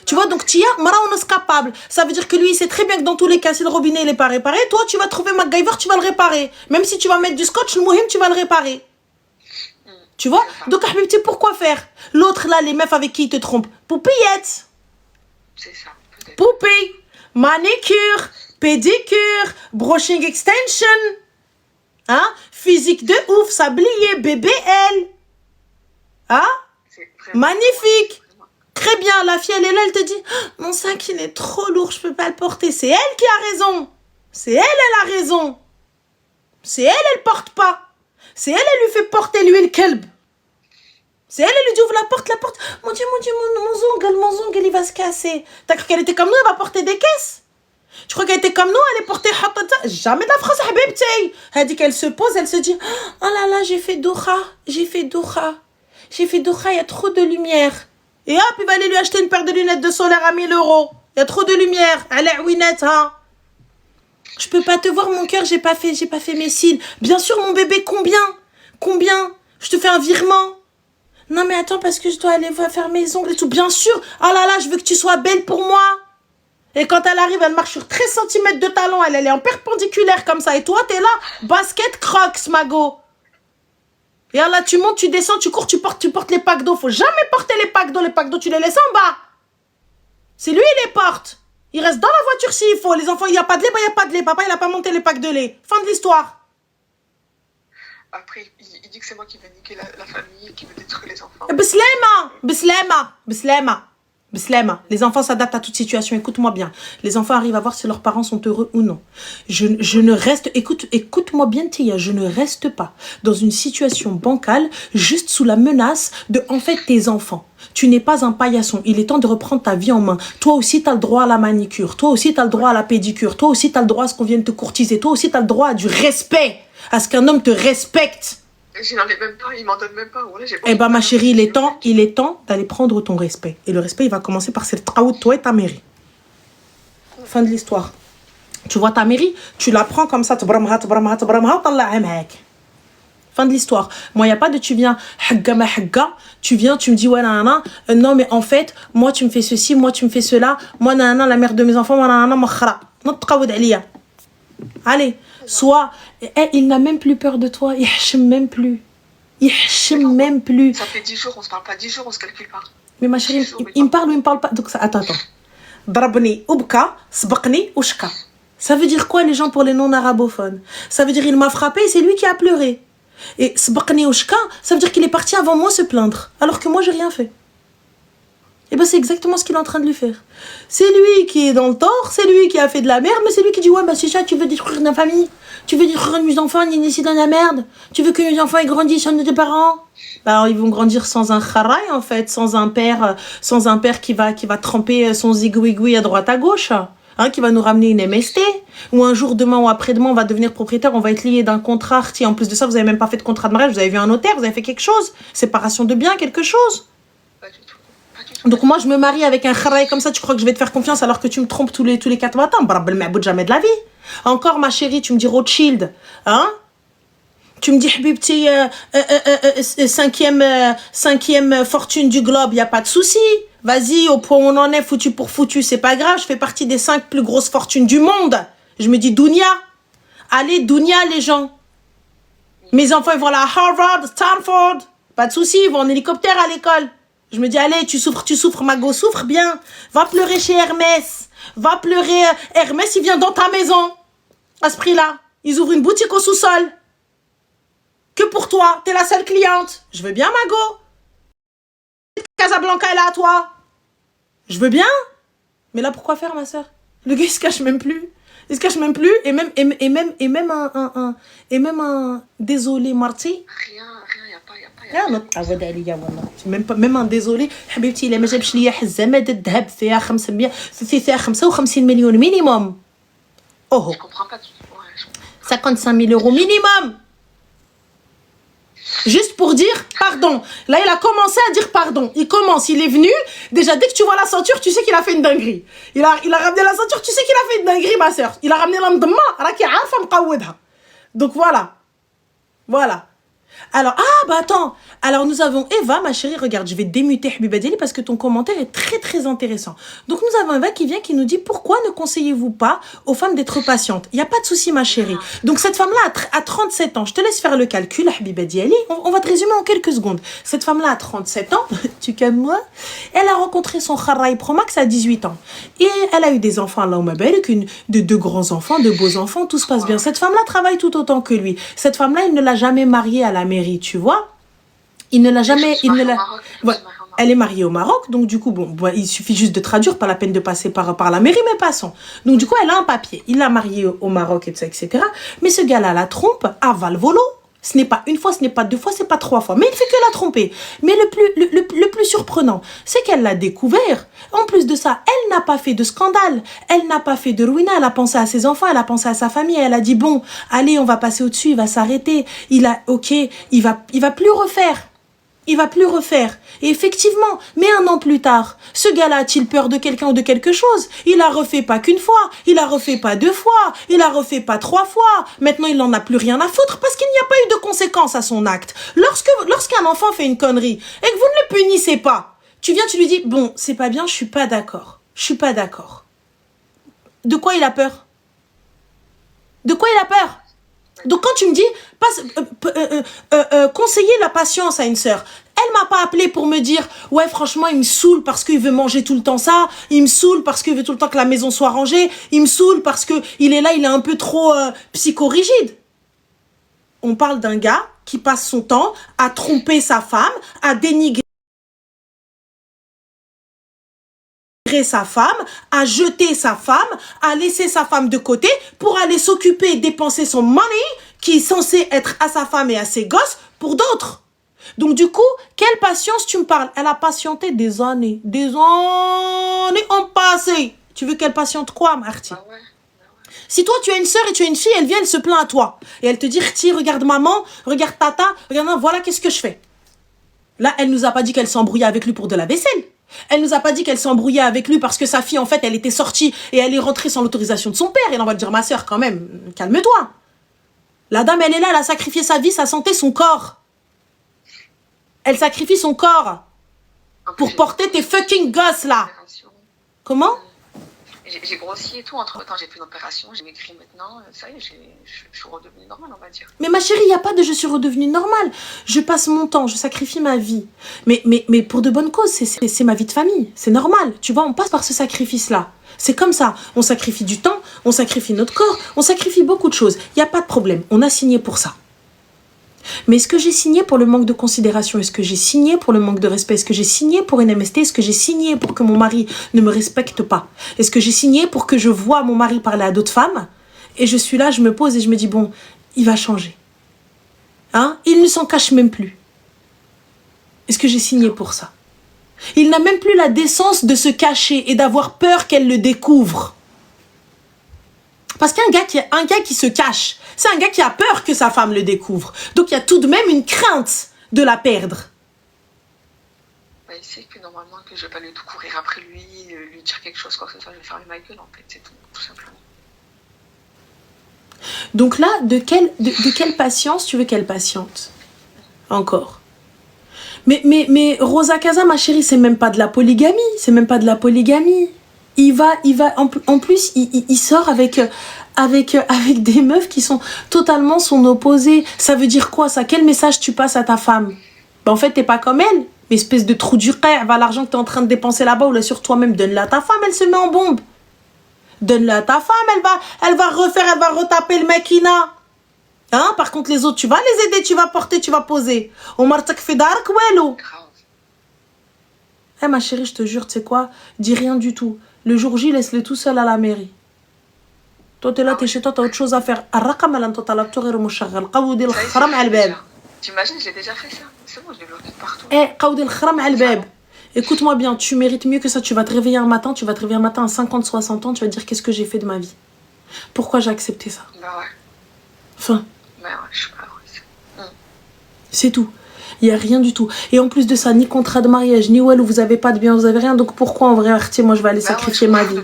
Tu vois, donc Tia, Mara, on est capable. Ça veut dire que lui, il sait très bien que dans tous les cas, si le robinet n'est pas réparé, toi, tu vas trouver MacGyver, tu vas le réparer. Même si tu vas mettre du scotch, le mouhim, tu vas le réparer. Tu vois? Donc, Habibti, pourquoi faire? L'autre, là, les meufs avec qui il te trompe. Poupillette. C'est ça, peut-être. Poupée. Manicure. Pédicure. Brushing extension. Hein? Physique de ouf. Sablier. BBL. Hein? Magnifique. Très bien, la fille, elle est là, elle te dit « Mon sac, il est trop lourd, je peux pas le porter. » C'est elle qui a raison. C'est elle, elle a raison. C'est elle porte pas. C'est elle lui fait porter lui le kelb. C'est elle lui dit « Ouvre la porte. » Mon Dieu, mon zongle, il va se casser. T'as cru qu'elle était comme nous, elle va porter des caisses? Tu crois qu'elle était comme nous, elle est portée jamais de la France, habibti. Elle dit qu'elle se pose, elle se dit « Oh là là, j'ai fait doha, il y a trop de lumière. » Et hop, il va aller lui acheter une paire de lunettes de solaire à 1 000 €. Il y a trop de lumière. Allez, winette, hein. Je peux pas te voir, mon cœur, j'ai pas fait mes cils. Bien sûr, mon bébé, combien? Je te fais un virement. Non, mais attends, parce que je dois aller faire mes ongles et tout. Bien sûr. Ah là là, je veux que tu sois belle pour moi. Et quand elle arrive, elle marche sur 13 cm de talon, elle est en perpendiculaire comme ça. Et toi, t'es là, basket crocs, Mago. Et là, tu montes, tu descends, tu cours, tu portes les packs d'eau. Faut jamais porter les packs d'eau, tu les laisses en bas. C'est lui, il les porte. Il reste dans la voiture s'il faut. Les enfants, il n'y a pas de lait, il n'y a pas de lait. Papa, il n'a pas monté les packs de lait. Fin de l'histoire. Après, il dit que c'est moi qui vais niquer la famille, qui veut détruire les enfants. Bislema. Les enfants s'adaptent à toute situation. Écoute-moi bien. Les enfants arrivent à voir si leurs parents sont heureux ou non. Je ne reste... Écoute-moi bien, Tia. Je ne reste pas dans une situation bancale juste sous la menace de, en fait, tes enfants. Tu n'es pas un paillasson. Il est temps de reprendre ta vie en main. Toi aussi, tu as le droit à la manicure. Toi aussi, tu as le droit à la pédicure. Toi aussi, tu as le droit à ce qu'on vienne te courtiser. Toi aussi, tu as le droit à du respect. À ce qu'un homme te respecte. Je n'en ai même pas, il m'en donne même pas. Voilà, eh ben, ma chérie, il est temps d'aller prendre ton respect. Et le respect, il va commencer par c'est le traout de toi et ta mairie. Fin de l'histoire. Tu vois ta mairie, tu la prends comme ça. Fin de l'histoire. Moi, il n'y a pas de tu viens, tu viens, tu me dis, ouais, nanana, non, mais en fait, moi, tu me fais ceci, moi, tu me fais cela, moi, nanana, la mère de mes enfants, moi, nanana, moi, khara. Allez, soit, il n'a même plus peur de toi, il hachem même plus. Il hachem même plus. Ça fait 10 jours, on se parle pas, 10 jours, on se calcule pas. Mais ma chérie, il me parle ou il me parle pas? Donc, ça, attends. Darabni, ubka, sbaqni, ushka. Ça veut dire quoi, les gens, pour les non-arabophones? Ça veut dire, il m'a frappé et c'est lui qui a pleuré. Et sbaqni, ushka, ça veut dire qu'il est parti avant moi se plaindre, alors que moi, j'ai rien fait. Et ben c'est exactement ce qu'il est en train de lui faire. C'est lui qui est dans le tort, c'est lui qui a fait de la merde, mais c'est lui qui dit ouais bah c'est ça, tu veux détruire notre famille, tu veux détruire nos enfants, ils ici dans la merde, tu veux que nos enfants ils grandissent sans nos deux parents. Bah alors, ils vont grandir sans un kharaï en fait, sans un père qui va tremper son zigouigoui à droite à gauche, hein, qui va nous ramener une MST, ou un jour demain ou après-demain on va devenir propriétaire, on va être lié d'un contrat, en plus de ça vous avez même pas fait de contrat de mariage, vous avez vu un notaire, vous avez fait quelque chose, séparation de biens, quelque chose. Pas du tout. Donc moi je me marie avec un kharaï comme ça, tu crois que je vais te faire confiance alors que tu me trompes tous les 4 matins? Barabel ma'boud jamais de la vie. Encore ma chérie, tu me dis Rothschild, hein? Tu me dis Habibti, cinquième fortune du globe, y a pas de souci. Vas-y, au point où on en est, foutu pour foutu, c'est pas grave, je fais partie des 5 plus grosses fortunes du monde. Je me dis Dounia. Allez, Dounia les gens. Mes enfants ils vont à Harvard, Stanford, pas de souci, ils vont en hélicoptère à l'école. Je me dis, allez, tu souffres, Mago, souffre bien. Va pleurer chez Hermès. Va pleurer, Hermès, il vient dans ta maison. À ce prix-là. Ils ouvrent une boutique au sous-sol. Que pour toi, t'es la seule cliente. Je veux bien, Mago. Casablanca est là à toi. Je veux bien. Mais là, pourquoi faire, ma soeur? Le gars, il se cache même plus. Il se cache même plus. Et même un désolé, Marty. Rien, même un désolé حبيبتي الا ما جابش ليا حزامه الذهب فيها 500 فيها 55 مليون minimum. Oh, je comprends pas. Ouais, 55 000 euros minimum. Juste pour dire pardon. Là, il a commencé à dire pardon. Il est venu. Déjà, dès que tu vois la ceinture, tu sais qu'il a fait une dinguerie. Il a ramené la ceinture, tu sais qu'il a fait une dinguerie, ma soeur. Il a ramené l'amdemma. Donc voilà. Alors, attends. Alors, nous avons Eva, ma chérie, regarde, je vais démuter Habiba Diali parce que ton commentaire est très, très intéressant. Donc, nous avons Eva qui vient, qui nous dit, pourquoi ne conseillez-vous pas aux femmes d'être patientes? Il n'y a pas de souci, ma chérie. Donc, cette femme-là a 37 ans. Je te laisse faire le calcul, Habiba Diali. On va te résumer en quelques secondes. Cette femme-là a 37 ans. Tu calmes moi. Elle a rencontré son Kharaï Promax à 18 ans. Et elle a eu des enfants, là, de 2 grands-enfants, de beaux enfants. Tout se passe bien. Cette femme-là travaille tout autant que lui. Cette femme-là, il ne l'a jamais mariée à la mairie, tu vois. Elle est mariée au Maroc, donc du coup, il suffit juste de traduire, pas la peine de passer par la mairie, mais passons. Donc du coup, elle a un papier. Il l'a mariée au Maroc, etc. Mais ce gars-là la trompe à Valvolo. Ce n'est pas une fois, ce n'est pas 2 fois, c'est pas 3 fois. Mais il fait que la tromper. Mais le plus surprenant, c'est qu'elle l'a découvert. En plus de ça, elle n'a pas fait de scandale. Elle n'a pas fait de ruina. Elle a pensé à ses enfants, elle a pensé à sa famille. Elle a dit, bon, allez, on va passer au-dessus, il va s'arrêter. Il va plus refaire. Il va plus refaire. Et effectivement, mais 1 an plus tard, ce gars-là a-t-il peur de quelqu'un ou de quelque chose? Il a refait pas qu'une fois, il a refait pas 2 fois, il a refait pas 3 fois. Maintenant, il n'en a plus rien à foutre parce qu'il n'y a pas eu de conséquences à son acte. Lorsqu'un enfant fait une connerie et que vous ne le punissez pas, tu viens, tu lui dis, bon, c'est pas bien, je suis pas d'accord. Je suis pas d'accord. De quoi il a peur? De quoi il a peur? Donc quand tu me dis, conseiller la patience à une sœur, elle m'a pas appelé pour me dire, ouais franchement il me saoule parce qu'il veut manger tout le temps ça, il me saoule parce qu'il veut tout le temps que la maison soit rangée, il me saoule parce que il est là, il est un peu trop psychorigide. On parle d'un gars qui passe son temps à tromper sa femme, à dénigrer sa femme, à jeter sa femme, à laisser sa femme de côté pour aller s'occuper et dépenser son money qui est censé être à sa femme et à ses gosses pour d'autres. Donc du coup, quelle patience tu me parles? Elle a patienté des années. Des années ont passé. Tu veux qu'elle patiente quoi, Marty? Ah ouais. Si toi, tu as une sœur et tu as une fille, elle vient, elle se plaint à toi. Et elle te dit, Rti, regarde maman, regarde tata, regarde, voilà qu'est-ce que je fais. Là, elle nous a pas dit qu'elle s'embrouillait avec lui pour de la vaisselle. Elle nous a pas dit qu'elle s'embrouillait avec lui parce que sa fille, en fait, elle était sortie et elle est rentrée sans l'autorisation de son père. Et on va te dire, ma sœur, quand même, calme-toi. La dame, elle est là, elle a sacrifié sa vie, sa santé, son corps. Elle sacrifie son corps pour porter tes fucking gosses, là. Comment? J'ai grossi et tout, entre-temps j'ai fait une opération, j'ai maigri maintenant, ça y est, je suis redevenue normale, on va dire. Mais ma chérie, il n'y a pas de je suis redevenue normale. Je passe mon temps, je sacrifie ma vie. Mais pour de bonnes causes, c'est ma vie de famille, c'est normal. Tu vois, on passe par ce sacrifice-là. C'est comme ça, on sacrifie du temps, on sacrifie notre corps, on sacrifie beaucoup de choses. Il n'y a pas de problème, on a signé pour ça. Mais est-ce que j'ai signé pour le manque de considération? Est-ce que j'ai signé pour le manque de respect? Est-ce que j'ai signé pour une MST? Est-ce que j'ai signé pour que mon mari ne me respecte pas? Est-ce que j'ai signé pour que je vois mon mari parler à d'autres femmes? Et je suis là, je me pose et je me dis, bon, il va changer. Hein? Il ne s'en cache même plus. Est-ce que j'ai signé pour ça? Il n'a même plus la décence de se cacher et d'avoir peur qu'elle le découvre. Parce qu'un gars qui se cache, c'est un gars qui a peur que sa femme le découvre. Donc il y a tout de même une crainte de la perdre. Bah, il sait que normalement que je vais pas lui courir après lui dire quelque chose, quoi que ce soit, je vais fermer ma gueule en fait, c'est tout simplement. Donc là, de quelle patience tu veux qu'elle patiente? Encore. Mais Rosa Casa, ma chérie, c'est même pas de la polygamie. C'est même pas de la polygamie. Il va, en plus, il sort avec des meufs qui sont totalement son opposé. Ça veut dire quoi, ça? Quel message tu passes à ta femme? Ben, en fait, t'es pas comme elle. Mais espèce de trou du rêve, va l'argent que t'es en train de dépenser là-bas ou là sur toi-même, donne-le à ta femme, elle se met en bombe. Donne-le à ta femme, elle va retaper le maquina. Hein? Par contre, les autres, tu vas les aider, tu vas porter, tu vas poser. Omartak fidarak welo. Eh ma chérie, je te jure, tu sais quoi? Dis rien du tout. Le jour J, laisse-le tout seul à la mairie. Toi, t'es là, t'es chez toi, t'as autre chose à faire. T'imagines, j'ai déjà fait ça. C'est bon, je l'ai bloqué partout. Écoute-moi bien, tu mérites mieux que ça. Tu vas te réveiller un matin à 50, 60 ans, tu vas te dire qu'est-ce que j'ai fait de ma vie. Pourquoi j'ai accepté ça? Bah ouais. Enfin. Bah ouais, je suis pas heureuse. C'est tout. Il n'y a rien du tout. Et en plus de ça, ni contrat de mariage, ni où vous avez pas de bien, vous avez rien. Donc pourquoi en vrai, Artie, moi je vais aller sacrifier ma vie?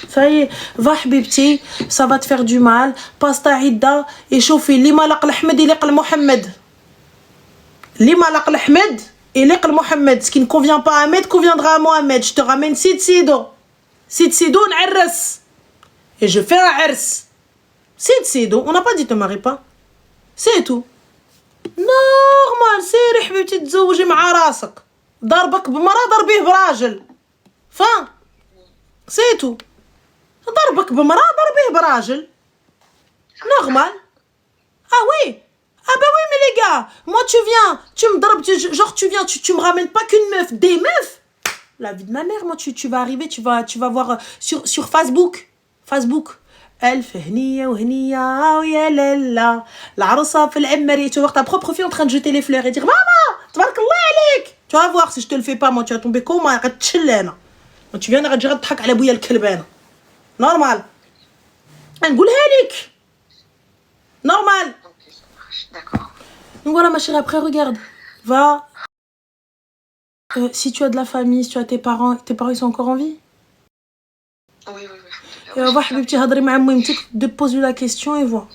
Ça y est, va Habibti, ça va te faire du mal. Passe ta idda et chauffe. Lima laq l'Ahmed et liq l'Mohammed. Lima laq l'Ahmed et liq l'Mohammed. Ce qui ne convient pas à Ahmed conviendra à Mohamed. Je te ramène Sid Sido. Sid Sido, n'arres. Et je fais un ars. Sid Sido, on n'a pas dit te marie pas. C'est tout. نورمال سيري حبيبتي تزوجي مع راسك ضربك بمرأة ضربيه براجل فان سيتو ضربك بمرأة ضربيه براجل normal ah oui ah bah oui mais les gars moi tu viens tu me drobes genre tu viens tu me ramènes pas qu'une meuf des meufs la vie de ma mère moi tu vas arriver tu vas voir sur Facebook ألف هنية وهنية ويا لالا العروسة في العمرية tu vas voir ta propre fille en train de jeter les fleurs et dire maman تبارك الله عليك tu vas voir si je te le fais pas moi tu vas tomber comme غتشل انا tu viens غتجي تضحك على بويا الكلبانة normal نقولها لك normal d'accord donc voilà ma chérie après regarde va si tu as de la famille si tu as tes parents ils sont encore en vie oui va حبيبتي هضري مع ميمتك pose-lui la question et vois.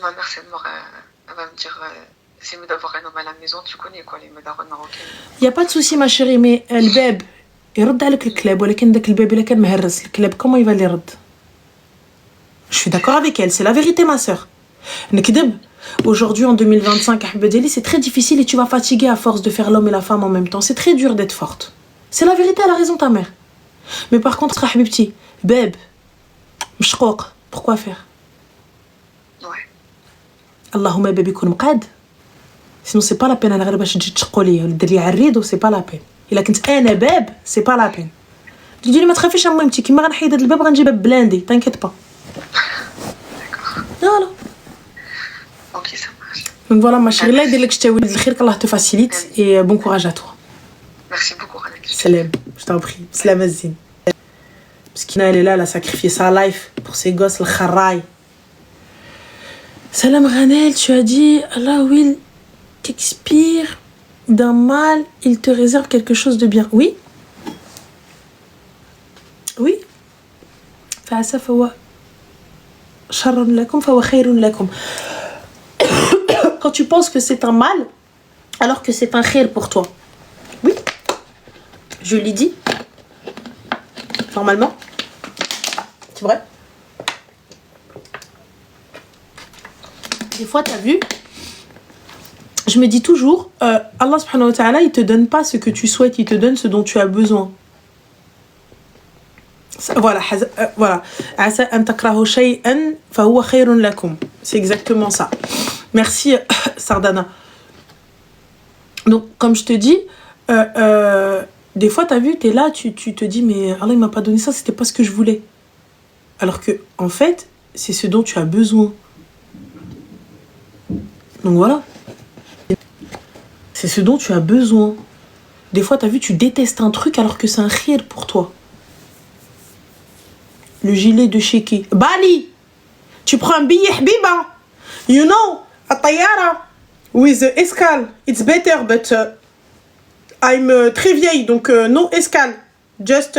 Ma mère, elle va me dire c'est mieux d'avoir un homme à la maison, tu connais quoi les médaronnes marocaines. Il y a pas de souci ma chérie mais الباب يرد عليك الكلاب ولكن داك الباب الا كان مهرس الكلاب comment il va les رد Je suis d'accord avec elle, c'est la vérité, ma sœur. Nekdeb. Aujourd'hui, en 2025, Ahbedeli, c'est très difficile et tu vas fatiguer à force de faire l'homme et la femme en même temps. C'est très dur d'être forte. C'est la vérité, elle a raison, ta mère. Mais par contre, Habibti, Beb, Mshkok, pourquoi faire? Ouais. Allahumma baby kun mqad. Sinon, c'est pas la peine. أنا باش تجي تشقولي وديري عريض c'est pas la peine. إلا كنت أنا باب c'est pas la peine. تجي لي ما تخافيش اميمتي كيما غنحيد هاد الباب غنجي باب بلاندي t'inquiète pas. Voilà. Ok, ça marche. Donc voilà, ma chérie, là, il y a des choses qu'Allah te facilite et bon courage à toi. Merci beaucoup, Ranel. Salam, je t'en prie. Salam Azine. Parce qu'Ina, elle est là, elle a sacrifié sa life pour ses gosses, le kharaï. Salam Ranel, tu as dit, Allah, oui, t'expire d'un mal, il te réserve quelque chose de bien. Oui. Oui. فعسى فهو شر لكم فهو خير لكم. Quand tu penses que c'est un mal, alors que c'est un khair pour toi. Oui. Je l'ai dit. Normalement. C'est vrai. Des fois, t'as vu, je me dis toujours, Allah subhanahu wa ta'ala, il te donne pas ce que tu souhaites, il te donne ce dont tu as besoin. Voilà, voilà. C'est exactement ça. Merci, Sardana. Donc, comme je te dis, des fois, t'as vu, t'es là, tu te dis, mais Allah, il m'a pas donné ça, c'était pas ce que je voulais. Alors que, en fait, c'est ce dont tu as besoin. Donc voilà. C'est ce dont tu as besoin. Des fois, t'as vu, tu détestes un truc alors que c'est un khir pour toi. Le gilet de Sheki. Bali! Tu prends un billet, Habiba! You know, a Tayara with escale. It's better, but I'm très vieille, donc no escale. Just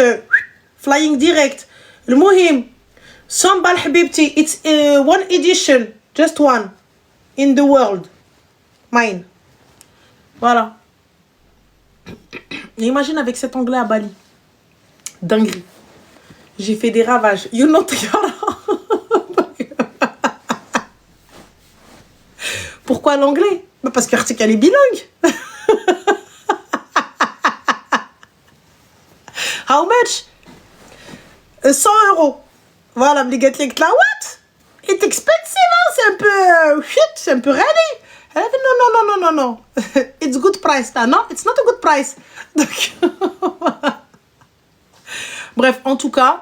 flying direct. Le Mohim. Sambal Habibti. It's one edition. Just one. In the world. Mine. Voilà. Imagine avec cet anglais à Bali. Dinguerie. J'ai fait des ravages. You know, Tayara. Pourquoi l'anglais? Parce qu'elle est bilingue. How much? 100 €. Voilà, me les là, what? It's expensive, hein? C'est un peu... c'est un peu rallye. Elle a dit non. It's good price, là. Non, it's not a good price. Donc, bref, en tout cas,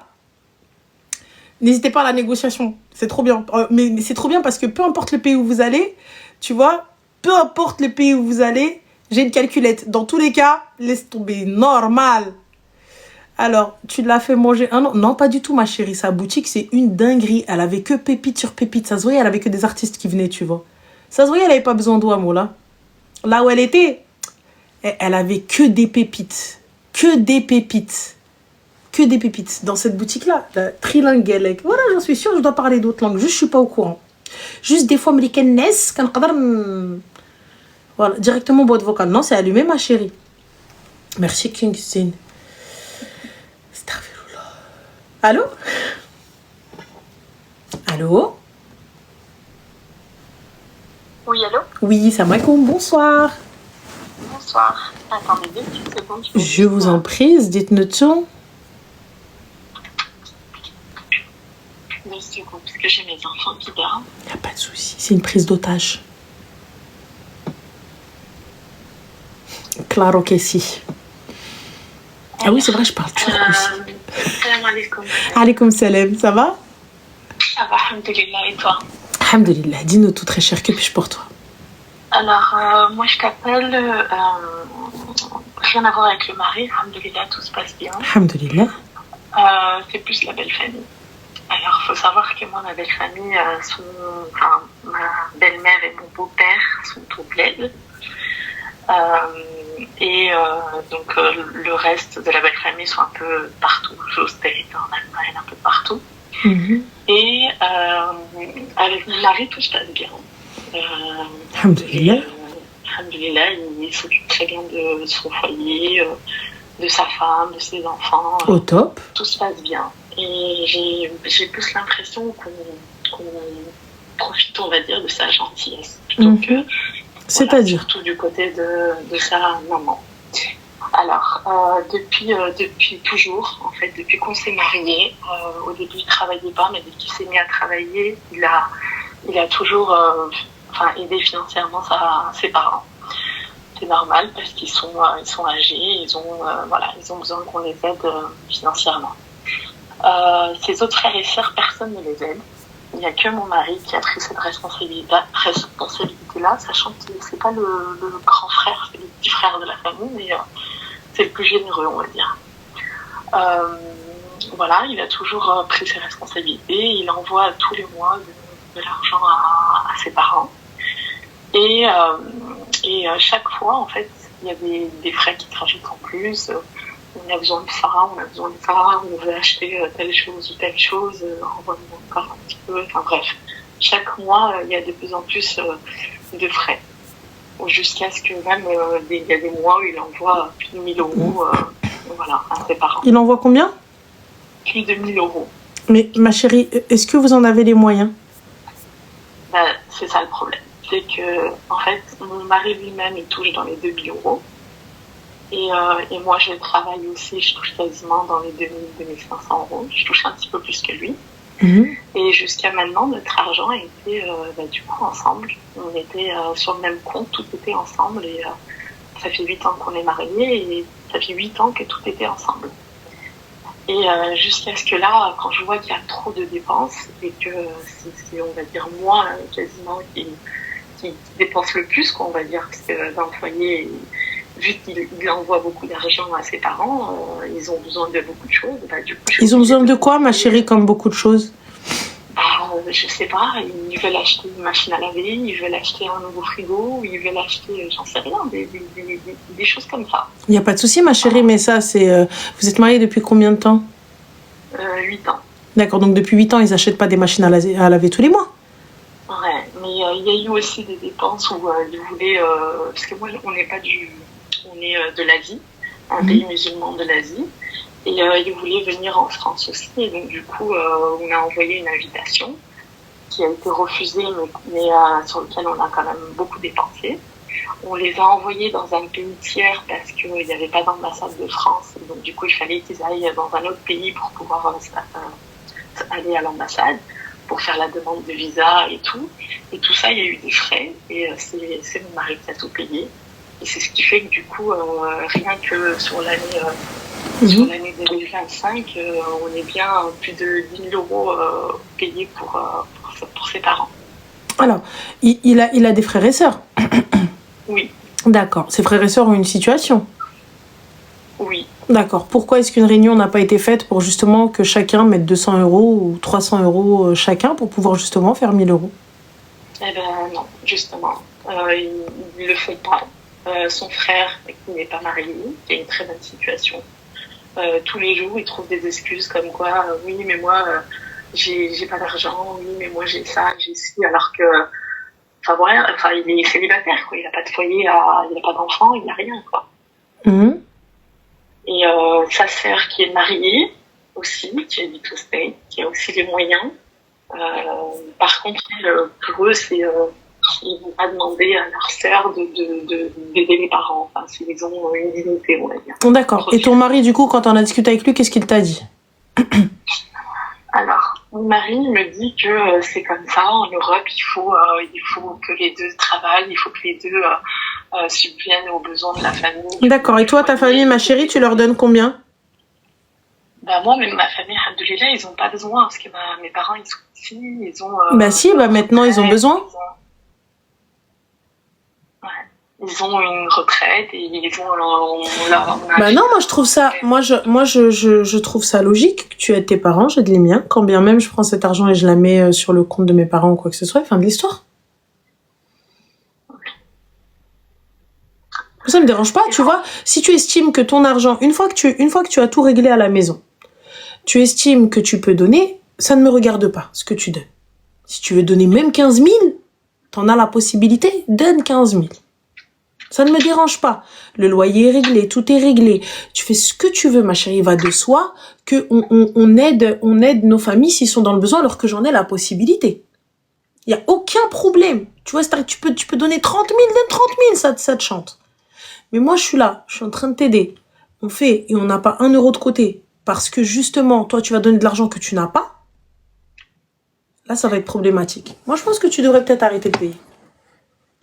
n'hésitez pas à la négociation. C'est trop bien. Mais c'est trop bien parce que peu importe le pays où vous allez, tu vois, peu importe le pays où vous allez, j'ai une calculette. Dans tous les cas, laisse tomber. Normal. Alors, tu l'as fait manger un an? Non, pas du tout, ma chérie. Sa boutique, c'est une dinguerie. Elle avait que pépite sur pépite. Ça se voyait, elle avait que des artistes qui venaient, tu vois. Ça se voyait, elle avait pas besoin d'ouamo, là. Là où elle était, elle avait que des pépites. Que des pépites. Que des pépites. Dans cette boutique-là, trilingue. Voilà, j'en suis sûre, je dois parler d'autres langues. Juste, je suis pas au courant. Juste des fois, américaine voilà, directement boîte vocale. Non, c'est allumé, ma chérie. Merci, King Sin. Allô? Allô? Oui, allô? Oui, salam alaikum, bonsoir. Bonsoir. Attendez 2 petites secondes. Je vous en prie, dites-nous tout. 2 secondes, parce que j'ai mes enfants qui dorment. Y a pas de souci, c'est une prise d'otage. Claro que si. Ah oui, c'est vrai, je parle turc aussi. Salam alaikum. Alaikum salam, ça va? Ça va, alhamdoulilah, et toi? Alhamdoulilah, dis-nous tout, très cher, que puis-je pour toi? Alors, moi je t'appelle, rien à voir avec le mari, alhamdoulilah, tout se passe bien. Alhamdoulilah. C'est plus la belle famille. Alors, il faut savoir que moi, ma belle famille, ma belle-mère et mon beau-père sont au bled. Donc le reste de la belle famille sont un peu partout, l'austérité en Allemagne, un peu partout. Mm-hmm. Et avec mon mari, tout se passe bien. Alhamdoulilah. Alhamdoulilah, il s'occupe très bien de son foyer, de sa femme, de ses enfants. Au top. Tout se passe bien. Et j'ai plus l'impression qu'on profite, on va dire, de sa gentillesse plutôt que C'est-à-dire surtout du côté de sa maman. Alors, depuis toujours, en fait, depuis qu'on s'est mariés, au début il travaillait pas, mais dès qu'il s'est mis à travailler, il a toujours aidé financièrement ses parents. C'est normal parce qu'ils sont âgés, ils ont besoin qu'on les aide financièrement. Ses autres frères et sœurs, personne ne les aide. Il n'y a que mon mari qui a pris cette responsabilité-là, sachant que c'est pas le grand frère, c'est le petit frère de la famille, mais c'est le plus généreux, on va dire. Il a toujours pris ses responsabilités. Il envoie tous les mois de l'argent à ses parents. Et chaque fois, en fait, il y a des frais qui se rajoutent en plus. On a besoin de ça, on veut acheter telle chose ou telle chose, envoie-nous encore un petit peu. Enfin bref, chaque mois, il y a de plus en plus de frais. Jusqu'à ce que même, il y a des mois où il envoie plus de 1000 euros à ses parents. Il envoie combien? Plus de 1000 euros. Mais ma chérie, est-ce que vous en avez les moyens? C'est ça le problème. C'est que, en fait, mon mari lui-même, il touche dans les 2000 euros. Et moi, je travaille aussi, je touche quasiment dans les 2000-2500 euros. Je touche un petit peu plus que lui. Et jusqu'à maintenant, notre argent a été du coup ensemble. On était sur le même compte, tout était ensemble. Et ça fait 8 ans qu'on est mariés et ça fait 8 ans que tout était ensemble. Et jusqu'à ce que là, quand je vois qu'il y a trop de dépenses et que c'est on va dire, moi quasiment qui dépense le plus, quoi, on va dire, parce que dans le foyer, vu qu'il envoie beaucoup d'argent à ses parents, ils ont besoin de beaucoup de choses. Du coup, ils ont besoin de quoi, ma chérie, comme beaucoup de choses? Je sais pas, ils veulent acheter une machine à laver, ils veulent acheter un nouveau frigo, ils veulent acheter, j'en sais rien, des choses comme ça. Il n'y a pas de souci, ma chérie, mais ça, c'est... Vous êtes mariés depuis combien de temps? 8 ans. D'accord, donc depuis 8 ans, ils n'achètent pas des machines à laver tous les mois? Ouais, mais il y a eu aussi des dépenses où ils voulaient... parce que moi, on est de l'Asie, un pays musulman de l'Asie, et ils voulaient venir en France aussi, et donc du coup, on a envoyé une invitation qui a été refusée, mais sur lequel on a quand même beaucoup dépensé. On les a envoyés dans un pays tiers parce qu'il n'y avait pas d'ambassade de France, et donc du coup, il fallait qu'ils aillent dans un autre pays pour pouvoir aller à l'ambassade, pour faire la demande de visa et tout. Et tout ça, il y a eu des frais, et c'est mon mari qui a tout payé. Et c'est ce qui fait que du coup, rien que sur l'année 2025, on est bien plus de 10 000 euros payés pour ses parents. Alors, il a des frères et sœurs? Oui. D'accord. Ses frères et sœurs ont une situation? Oui. D'accord. Pourquoi est-ce qu'une réunion n'a pas été faite pour justement que chacun mette 200 euros ou 300 euros chacun pour pouvoir justement faire 1000 euros? Eh ben non, justement. Il ne le fait pas. Son frère, qui n'est pas marié, qui a une très bonne situation, tous les jours, il trouve des excuses comme quoi, oui, mais moi, j'ai pas d'argent, oui, mais moi, j'ai ça, j'ai ci, alors que, il est célibataire, quoi. Il n'a pas de foyer, il n'a pas d'enfant, il n'a rien, quoi. Et sa sœur qui est mariée aussi, qui habite au States, qui a aussi les moyens. Par contre, pour eux, c'est ils vont pas demander à leur sœur d'aider les parents. Enfin, ils ont une dignité, on va dire. D'accord. Et ton mari, du coup, quand on a discuté avec lui, qu'est-ce qu'il t'a dit? Alors, mon mari me dit que c'est comme ça. En Europe, il faut que les deux travaillent, il faut que les deux subviennent aux besoins de la famille. D'accord. Et toi, ta famille, ma chérie, tu leur donnes combien? Moi, même ma famille, alhamdoulilah, ils n'ont pas besoin, parce que mes parents, ils sont ici, ils ont... maintenant, ils ont besoin. Ils ont une retraite et ils ont non, moi je trouve ça, je trouve ça logique que tu aides tes parents, j'aide les miens, quand bien même je prends cet argent et je la mets sur le compte de mes parents ou quoi que ce soit, fin de l'histoire. Ça me dérange pas, tu vois. Si tu estimes que ton argent, une fois que tu as tout réglé à la maison, tu estimes que tu peux donner, ça ne me regarde pas ce que tu donnes. Si tu veux donner même 15 000, t'en as la possibilité, donne 15 000. Ça ne me dérange pas. Le loyer est réglé, tout est réglé. Tu fais ce que tu veux, ma chérie. Il va de soi que on aide nos familles s'ils sont dans le besoin alors que j'en ai la possibilité. Il y a aucun problème. Tu vois, tu peux donner 30 000, donne 30 000, ça te chante. Mais moi, je suis là, je suis en train de t'aider. On fait et on n'a pas 1 euro de côté parce que justement, toi, tu vas donner de l'argent que tu n'as pas. Là, ça va être problématique. Moi, je pense que tu devrais peut-être arrêter de payer.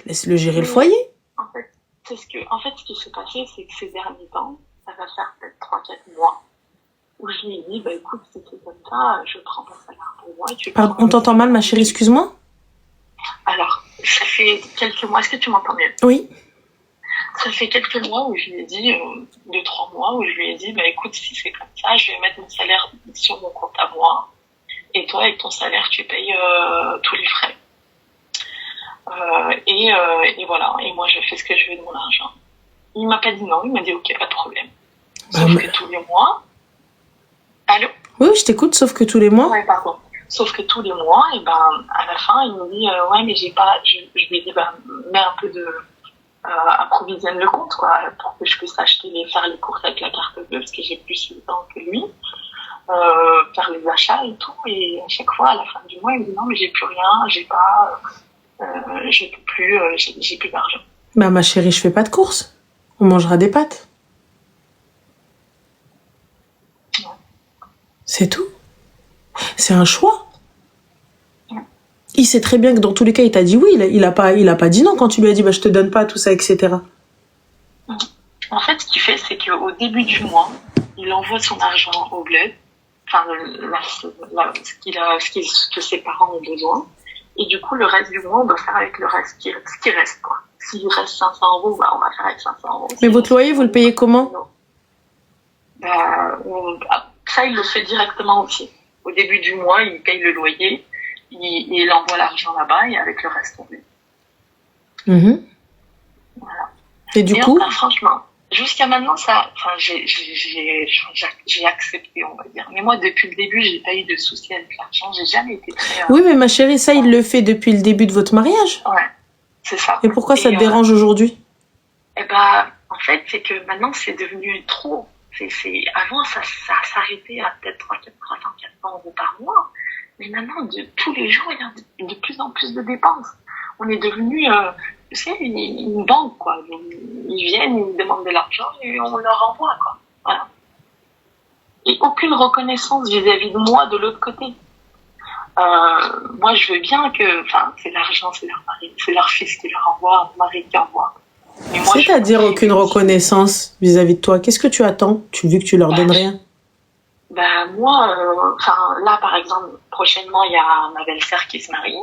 Laisse-le gérer le foyer. En fait, ce qui s'est passé, c'est que ces derniers temps, ça va faire peut-être 3-4 mois, où je lui ai dit, bah écoute, si c'est comme ça, je prends ton salaire pour moi et tu Pardon, on t'entend mal, ma chérie, excuse-moi. Alors, ça fait quelques mois, est-ce que tu m'entends mieux? Oui. Ça fait quelques mois où je lui ai dit, 2-3 mois, où je lui ai dit, bah écoute, si c'est comme ça, je vais mettre mon salaire sur mon compte à moi, et toi, avec ton salaire, tu payes tous les frais. Et voilà, et moi, je fais ce que je veux de mon argent. Il m'a pas dit non, il m'a dit ok, pas de problème. Sauf que tous les mois... Allô? Oui, je t'écoute, sauf que tous les mois. Ouais, pardon. Sauf que tous les mois, et ben, à la fin, il me dit, ouais, mais j'ai pas, je lui ai dit, ben, mets un peu de, approvisionne le compte, quoi, pour que je puisse faire les courses avec la carte bleue, parce que j'ai plus le temps que lui, faire les achats et tout, et à chaque fois, à la fin du mois, il me dit, non, mais j'ai plus rien, j'ai pas, je peux plus, j'ai plus d'argent. Bah, ma chérie, je fais pas de courses. On mangera des pâtes. Ouais. C'est tout. C'est un choix. Il sait très bien que dans tous les cas, il t'a dit oui. Il a pas dit non quand tu lui as dit bah je te donne pas tout ça, etc. En fait, ce qu'il fait, c'est qu'au début du mois, il envoie son argent au bled, enfin ce que ses parents ont besoin, et du coup le reste du mois, on doit faire avec le reste ce qui reste, quoi. S'il reste 500 euros, bah on va faire avec 500 euros. Mais votre loyer, vous le payez comment? Ça, il le fait directement aussi. Au début du mois, il paye le loyer, il envoie l'argent là-bas et avec le reste, on Voilà. Et du coup franchement, jusqu'à maintenant, j'ai accepté, on va dire. Mais moi, depuis le début, j'ai pas eu de soucis avec l'argent. J'ai jamais été très... Oui, mais ma chérie, ça, il le fait depuis le début de votre mariage. Ouais, c'est ça. Et pourquoi ça te dérange aujourd'hui? Eh ben, en fait, c'est que maintenant, c'est devenu trop. Avant, ça s'arrêtait à peut-être 300-400 euros par mois. Mais maintenant, tous les jours, il y a de plus en plus de dépenses. On est devenu, tu sais, une banque, quoi. Ils viennent, ils demandent de l'argent et on leur envoie, quoi. Voilà. Et aucune reconnaissance vis-à-vis de moi de l'autre côté. Moi, je veux bien c'est l'argent, c'est leur mari, c'est leur fils qui leur envoie, mon mari qui envoie. C'est-à-dire aucune reconnaissance vis-à-vis de toi. Qu'est-ce que tu attends? Vu que tu leur donnes rien? Moi, là, par exemple, prochainement, il y a ma belle-sœur qui se marie.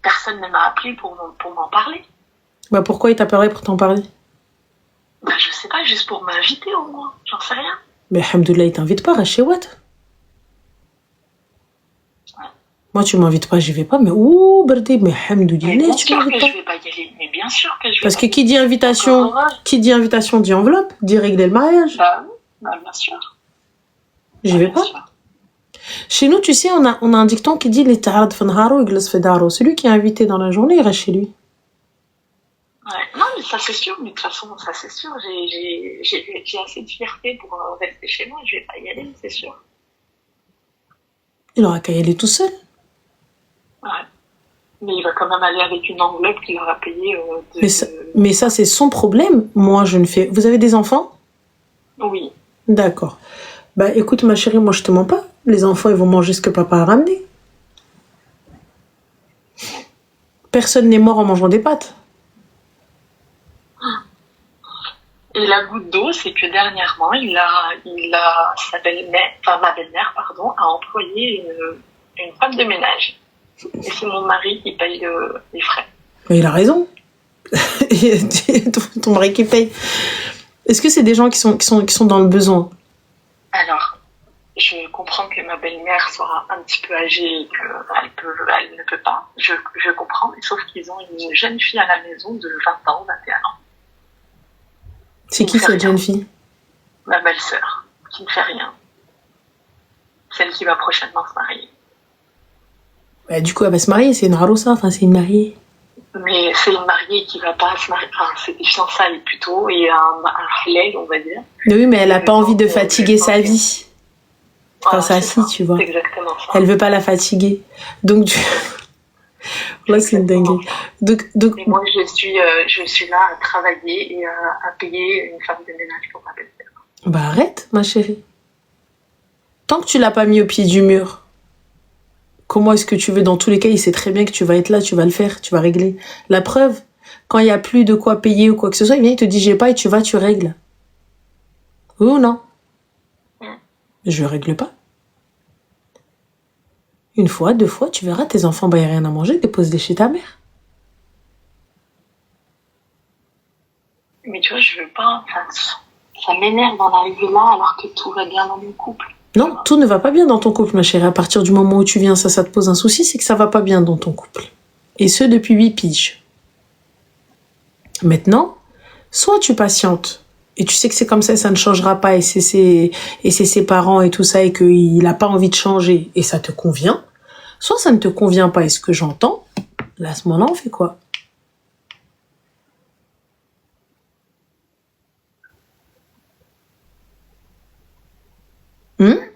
Personne ne m'a appelé pour m'en parler. Pourquoi il t'a parlé pour t'en parler? Je sais pas, juste pour m'inviter au moins. J'en sais rien. Mais alhamdoulilah, il t'invite pas, reste chez Watt. Moi, tu m'invites pas, j'y vais pas, mais Bardé, mais alhamdoulilah, tu m'invites pas. Je vais pas y aller, mais bien sûr que je vais. Parce que qui dit invitation dit enveloppe, dit régler le mariage. Bien sûr. J'y vais pas. Chez nous, tu sais, on a un dicton qui dit les ta'ad fanharo et glas fedaro. Celui qui est invité dans la journée, il reste chez lui. Ouais. Non, mais ça c'est sûr, mais de toute façon, ça c'est sûr. J'ai assez de fierté pour rester chez moi, je vais pas y aller, c'est sûr. Il aura qu'à y aller tout seul. Ouais. Mais il va quand même aller avec une enveloppe qu'il aura payée. Mais ça, c'est son problème. Moi, je ne fais... Vous avez des enfants? Oui. D'accord. Écoute, ma chérie, moi, je te mens pas. Les enfants, ils vont manger ce que papa a ramené. Personne n'est mort en mangeant des pâtes. Et la goutte d'eau, c'est que dernièrement, ma belle-mère, a employé une femme de ménage. Et c'est mon mari qui paye les frais. Mais il a raison. Ton mari qui paye. Est-ce que c'est des gens qui sont dans le besoin? Alors, je comprends que ma belle-mère soit un petit peu âgée et qu'elle ne peut pas. Je comprends, sauf qu'ils ont une jeune fille à la maison de 20 ans, 21 ans. C'est qui cette jeune fille? Ma belle-sœur, qui ne fait rien. Celle qui va prochainement se marier. Du coup, elle va se marier, c'est une haroussa, c'est une mariée. Mais c'est une mariée qui va pas se marier, enfin, c'est des fiançailles plutôt, et un halal, on va dire. Mais oui, mais elle a pas envie de fatiguer sa vie. Enfin, sa fille, tu vois. C'est exactement ça. Elle veut pas la fatiguer. Donc, là, c'est une dinguerie. Donc, Et moi, je suis là à travailler et à payer une femme de ménage pour ma belle-sœur. bah arrête, ma chérie. Tant que tu l'as pas mis au pied du mur, comment est-ce que tu veux? Dans tous les cas, il sait très bien que tu vas être là, tu vas le faire, tu vas régler. La preuve, quand il y a plus de quoi payer ou quoi que ce soit, il vient, il te dit j'ai pas et tu vas, tu règles. Oui ou non? Je règle pas. Une fois, 2 fois, tu verras, tes enfants, bah, y a rien à manger, dépose-les chez ta mère. Mais tu vois, je veux pas, enfin, ça m'énerve d'en arriver là alors que tout va bien dans mon couple. Non, tout ne va pas bien dans ton couple, ma chérie. À partir du moment où tu viens, ça te pose un souci, c'est que ça va pas bien dans ton couple. Et ce, depuis 8 piges. Maintenant, soit tu patientes, et tu sais que c'est comme ça et ça ne changera pas, et c'est ses parents et tout ça, et qu'il a pas envie de changer, et ça te convient. Soit ça ne te convient pas, et ce que j'entends, là, à ce moment-là, on fait quoi? Ouais.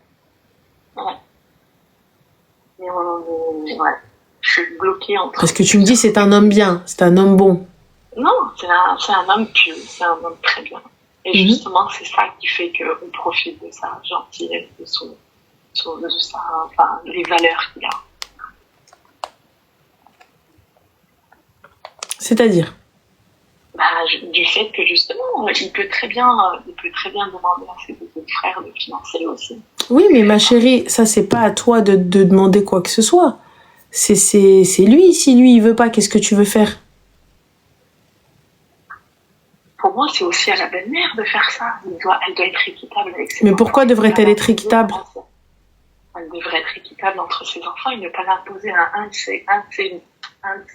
Je suis bloquée entre... Parce que tu me dis c'est un homme bien, c'est un homme bon. Non, c'est un homme pieux, c'est un homme très bien. Et justement, c'est ça qui fait qu'on profite de sa gentillesse, de sa, enfin, les valeurs qu'il a. C'est-à-dire? Bah, du fait que justement, il peut très bien demander à ses deux autres frères de financer aussi. Oui, mais ma chérie, ça c'est pas à toi de demander quoi que ce soit. C'est lui. Si lui il veut pas, qu'est-ce que tu veux faire? Pour moi, c'est aussi à la belle-mère de faire ça. Elle doit être équitable avec ses enfants. Mais pourquoi devrait-elle être équitable? Elle devrait être équitable entre ses enfants et ne pas l'imposer à un de ses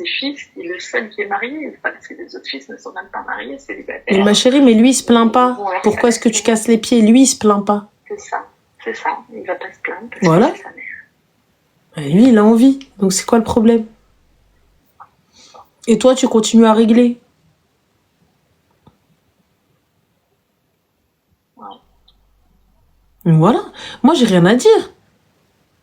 fils qui est le seul qui est marié. Enfin, les autres fils ne sont même pas mariés, célibataires. Mais ma chérie, mais lui il se plaint pas. Pourquoi est-ce que tu casses les pieds? Lui il se plaint pas. C'est ça. Il va pas se plaindre parce voilà. que c'est sa mère. Et lui il a envie. Donc c'est quoi le problème? Et toi tu continues à régler. Voilà. Moi, j'ai rien à dire.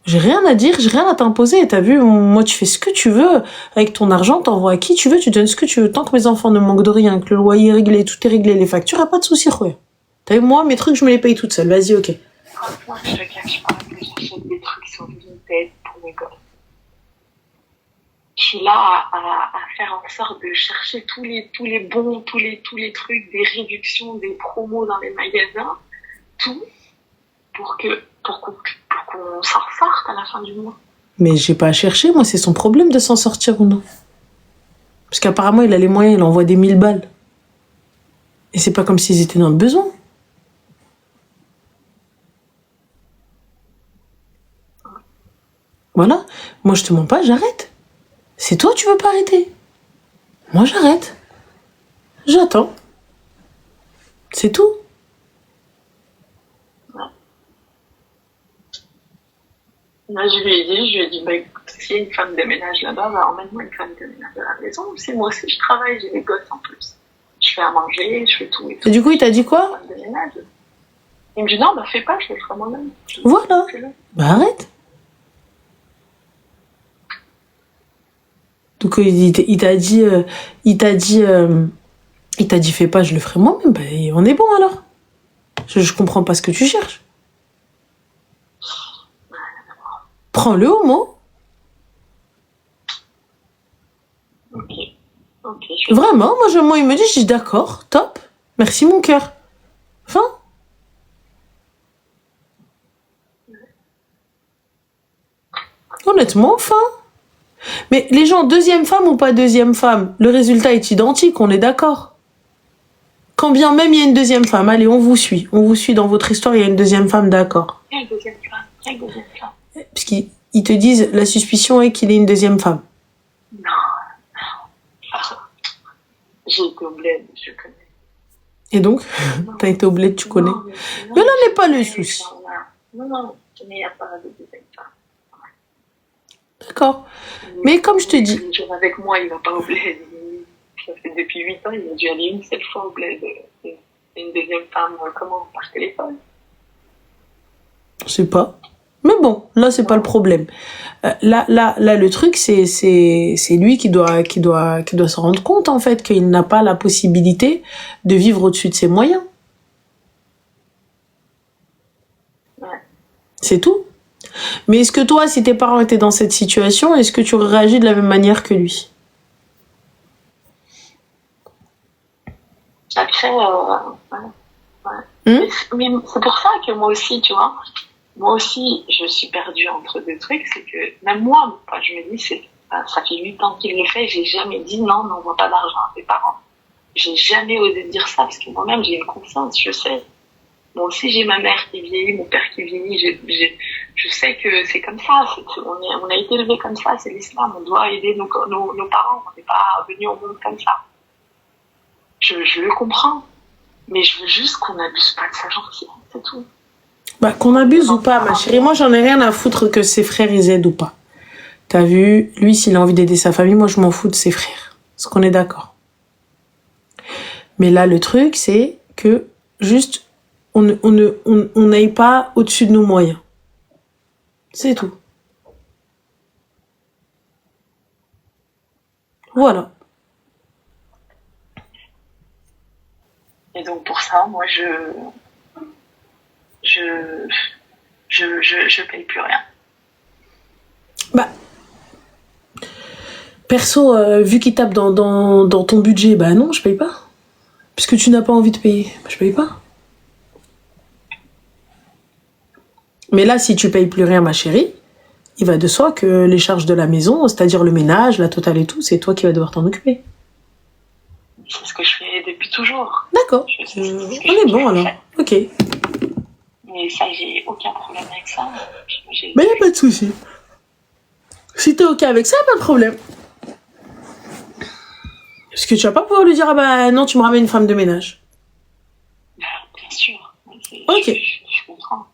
J'ai rien à t'imposer. T'as vu, moi, tu fais ce que tu veux. Avec ton argent, t'envoies à qui tu veux, tu donnes ce que tu veux. Tant que mes enfants ne manquent de rien, que le loyer est réglé, tout est réglé, les factures, y a pas de souci, quoi. T'as vu, moi, mes trucs, je me les paye toute seule. Vas-y, ok. Franchement, je te cache pas que j'achète des trucs sur Vinted pour mes gosses. Je suis là à faire en sorte de chercher tous les bons, tous les trucs, des réductions, des promos dans les magasins, tout. Pour qu'on s'en sorte à la fin du mois. Mais j'ai pas à chercher, moi, c'est son problème de s'en sortir ou non. Parce qu'apparemment, il a les moyens, il envoie des 1000 balles. Et c'est pas comme s'ils étaient dans le besoin. Voilà. Moi, je te mens pas, j'arrête. C'est toi, tu veux pas arrêter. Moi, j'arrête. J'attends. C'est tout. Moi, je lui ai dit, bah, écoute, s'il y a une femme de ménage là-bas, bah, emmène-moi une femme de ménage à la maison. Si moi aussi je travaille, j'ai des gosses en plus. Je fais à manger, je fais tout et tout. Et du coup, il t'a dit quoi? Femme de ménage. Il me dit, non, bah, fais pas, je le ferai moi-même. Voilà. Bah, arrête. Donc, il t'a dit, fais pas, je le ferai moi-même. Bah, on est bon alors. Je comprends pas ce que tu cherches. Prends-le au mot. Ok. Vraiment, moi, il me dit, je dis d'accord, top. Merci, mon cœur. Fin. Honnêtement, fin. Mais les gens, deuxième femme ou pas deuxième femme, le résultat est identique, on est d'accord. Quand bien même il y a une deuxième femme, allez, on vous suit dans votre histoire, il y a une deuxième femme, d'accord. Quelle deuxième femme? Parce qu'ils te disent, la suspicion est qu'il ait une deuxième femme. Non. J'ai été au bled, je connais. Et donc, t'as été au bled, tu connais. Mais là n'est pas le souci. Non, mais il n'y a pas de deuxième femme. D'accord. Mais comme je te dis... Il joue avec moi, il va pas au bled. Ça fait depuis 8 ans, il a dû aller une seule fois au bled. Une deuxième femme, comment, par téléphone. Je sais pas. Mais bon, là, c'est pas le problème. Là, le truc, c'est lui qui doit se rendre compte, en fait, qu'il n'a pas la possibilité de vivre au-dessus de ses moyens. Ouais. C'est tout. Mais est-ce que toi, si tes parents étaient dans cette situation, est-ce que tu aurais réagi de la même manière que lui? Après, mais c'est pour ça que moi aussi, tu vois, moi aussi, je suis perdue entre deux trucs. C'est que même moi, quand je me dis, ça fait 8 ans qu'il le fait, j'ai jamais dit non, n'envoie pas d'argent à tes parents. J'ai jamais osé dire ça parce que moi-même, j'ai une conscience, je sais. Moi aussi, j'ai ma mère qui vieillit, mon père qui vieillit. Je sais que c'est comme ça. On a été élevés comme ça, c'est l'islam. On doit aider nos parents. On n'est pas venus au monde comme ça. Je le comprends. Mais je veux juste qu'on n'abuse pas de sa gentillesse, c'est tout. Bah, qu'on abuse ou pas, ma chérie. Moi, j'en ai rien à foutre que ses frères, ils aident ou pas. T'as vu, lui, s'il a envie d'aider sa famille, moi, je m'en fous de ses frères. Est-ce qu'on est d'accord? Mais là, le truc, c'est que juste, on n'aille pas au-dessus de nos moyens. C'est tout. Voilà. Et donc pour ça, moi, je paye plus rien. Bah, perso, vu qu'il tape dans ton budget, bah non, je paye pas. Puisque tu n'as pas envie de payer, bah, je paye pas. Mais là, si tu payes plus rien, ma chérie, il va de soi que les charges de la maison, c'est-à-dire le ménage, la totale et tout, c'est toi qui vas devoir t'en occuper. C'est ce que je fais depuis toujours. D'accord. On est bon alors. Ok. Mais ça, j'ai aucun problème avec ça. Mais y a pas de souci. Si t'es ok avec ça, pas de problème. Parce que tu vas pas pouvoir lui dire, ah bah non, tu me ramènes une femme de ménage. Bien sûr. Ok. Je comprends.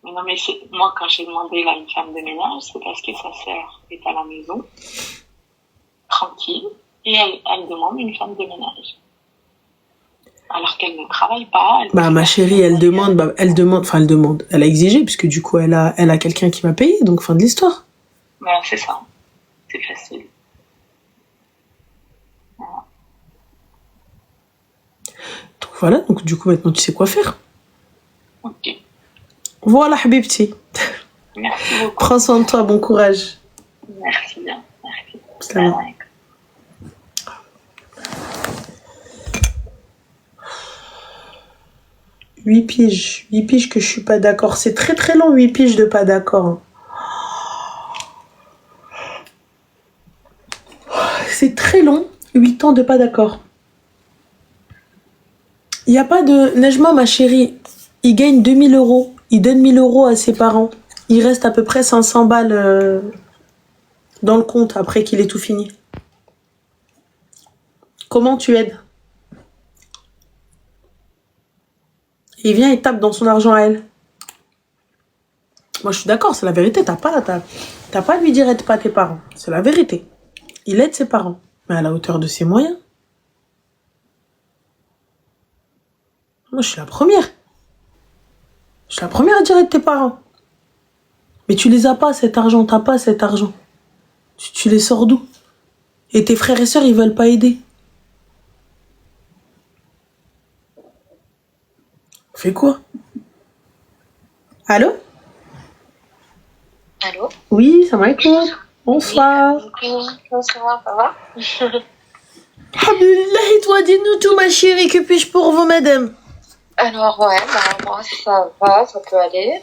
Mais non, mais moi, quand j'ai demandé là une femme de ménage, c'est parce que sa sœur est à la maison, tranquille, et elle demande une femme de ménage. Alors qu'elle ne travaille pas. Bah, ma chérie, elle demande. Elle a exigé, puisque du coup, elle a quelqu'un qui va payer, donc fin de l'histoire. Ouais, c'est ça. C'est facile. Voilà. Donc voilà, donc du coup, maintenant, tu sais quoi faire. Ok. Voilà, Habibti. Merci beaucoup. Prends soin de toi, bon courage. Merci bien. Merci. Salam. 8 piges. 8 piges que je suis pas d'accord. C'est très très long, 8 piges de pas d'accord. C'est très long, 8 ans de pas d'accord. Il n'y a pas de... Nejma, ma chérie, il gagne 2000 €. Il donne 1000 € à ses parents. Il reste à peu près 500 balles dans le compte après qu'il ait tout fini. Comment tu aides? Il vient et tape dans son argent à elle. Moi, je suis d'accord, c'est la vérité. T'as pas à lui dire aide pas tes parents. C'est la vérité. Il aide ses parents, mais à la hauteur de ses moyens. Moi, je suis la première. Je suis la première à dire aide tes parents. Mais tu les as pas, cet argent. T'as pas cet argent. Tu les sors d'où? Et tes frères et sœurs, ils veulent pas aider. On fait quoi? Allô? Allô? Oui, ça va et toi? Bonsoir. Bonsoir, ça va? Alhamdulillah, et toi, dis-nous tout, ma chérie, que puis-je pour vous, madame? Alors, ouais, bah, moi, ça va, ça peut aller.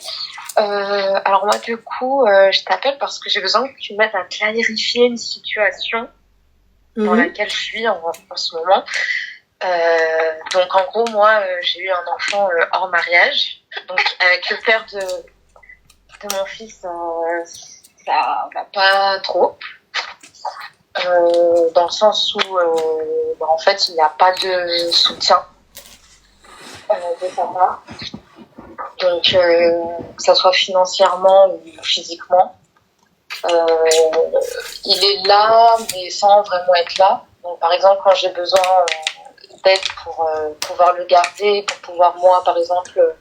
Alors, moi, du coup, je t'appelle parce que j'ai besoin que tu m'aides à clarifier une situation dans laquelle je suis en ce moment. Donc, en gros, moi, j'ai eu un enfant hors mariage. Donc, avec le père de mon fils, ça va pas trop. Dans le sens où, en fait, il n'y a pas de soutien de sa part. Donc, que ça soit financièrement ou physiquement. Euh, il est là, mais sans vraiment être là. Donc, par exemple, quand j'ai besoin d'aide pour pouvoir le garder, pour pouvoir, moi, par exemple,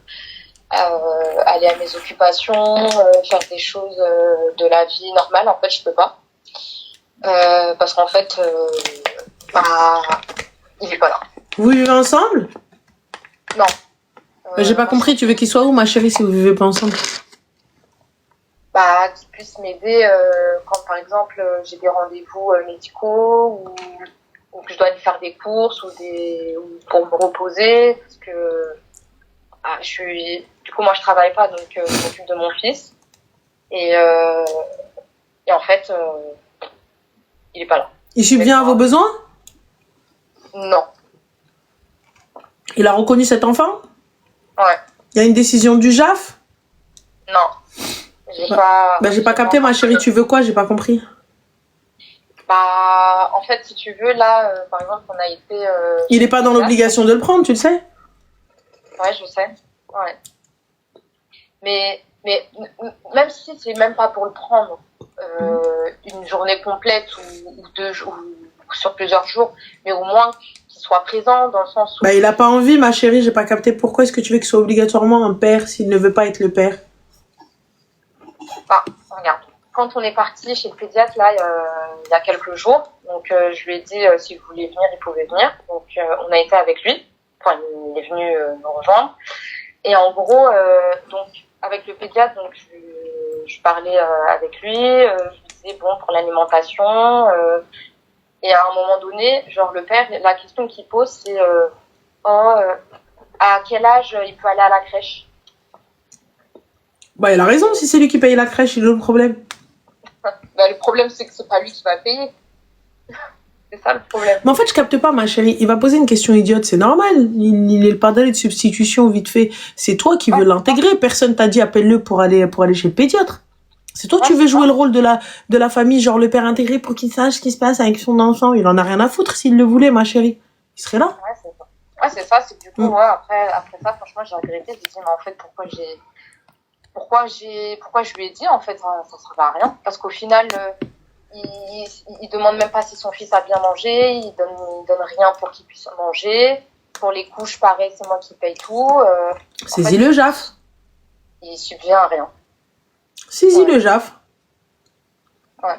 aller à mes occupations, faire des choses de la vie normale, en fait, je peux pas. Parce qu'en fait, il est pas là. Vous vivez ensemble? Non. J'ai pas compris, tu veux qu'il soit où, ma chérie, si vous vivez pas ensemble? Qu'il puisse m'aider quand, par exemple, j'ai des rendez-vous médicaux ou que je dois aller faire des courses ou pour me reposer, parce que du coup, moi, je travaille pas, donc je m'occupe de mon fils. Et en fait, il est pas là. Il subvient à vos besoins? Non. Il a reconnu cet enfant? Ouais. Il y a une décision du JAF? Non. J'ai pas capté, ma chérie. Tu veux quoi? J'ai pas compris. En fait, si tu veux, là, par exemple, on a été... il est pas dans l'obligation de le prendre, tu le sais? Ouais, je sais. Ouais. Mais même si c'est même pas pour le prendre une journée complète ou 2 jours, ou sur plusieurs jours, mais au moins qu'il soit présent dans le sens où... il a pas envie, ma chérie, j'ai pas capté. Pourquoi est-ce que tu veux qu'il soit obligatoirement un père s'il ne veut pas être le père? Regarde, quand on est parti chez le pédiatre, là, il y a quelques jours, donc je lui ai dit s'il voulait venir, il pouvait venir. Donc on a été avec lui, enfin il est venu nous rejoindre. Et en gros, donc avec le pédiatre, donc je parlais avec lui, je lui disais bon pour l'alimentation. Et à un moment donné, genre le père, la question qu'il pose c'est à quel âge il peut aller à la crèche? Il a raison, si c'est lui qui paye la crèche, il a le problème. Le problème c'est que c'est pas lui qui va payer. C'est ça le problème. Mais en fait, je capte pas, ma chérie. Il va poser une question idiote, c'est normal. Il est le pardon de substitution vite fait. C'est toi qui veux l'intégrer. Personne t'a dit appelle-le pour aller chez le pédiatre. C'est toi tu veux jouer le rôle de la famille, genre le père intégré pour qu'il sache ce qui se passe avec son enfant. Il en a rien à foutre s'il le voulait, ma chérie. Il serait là. Ouais, c'est ça. Ouais, c'est ça. C'est du coup, après ça, franchement, j'ai regretté. J'ai dit, mais en fait, pourquoi je lui ai dit, en fait, ça servait à rien. Parce qu'au final, il demande même pas si son fils a bien mangé, il donne rien pour qu'il puisse manger. Pour les couches, pareil, c'est moi qui paye tout. Saisis le JAF. Il subvient à rien. Saisis le JAF. Ouais.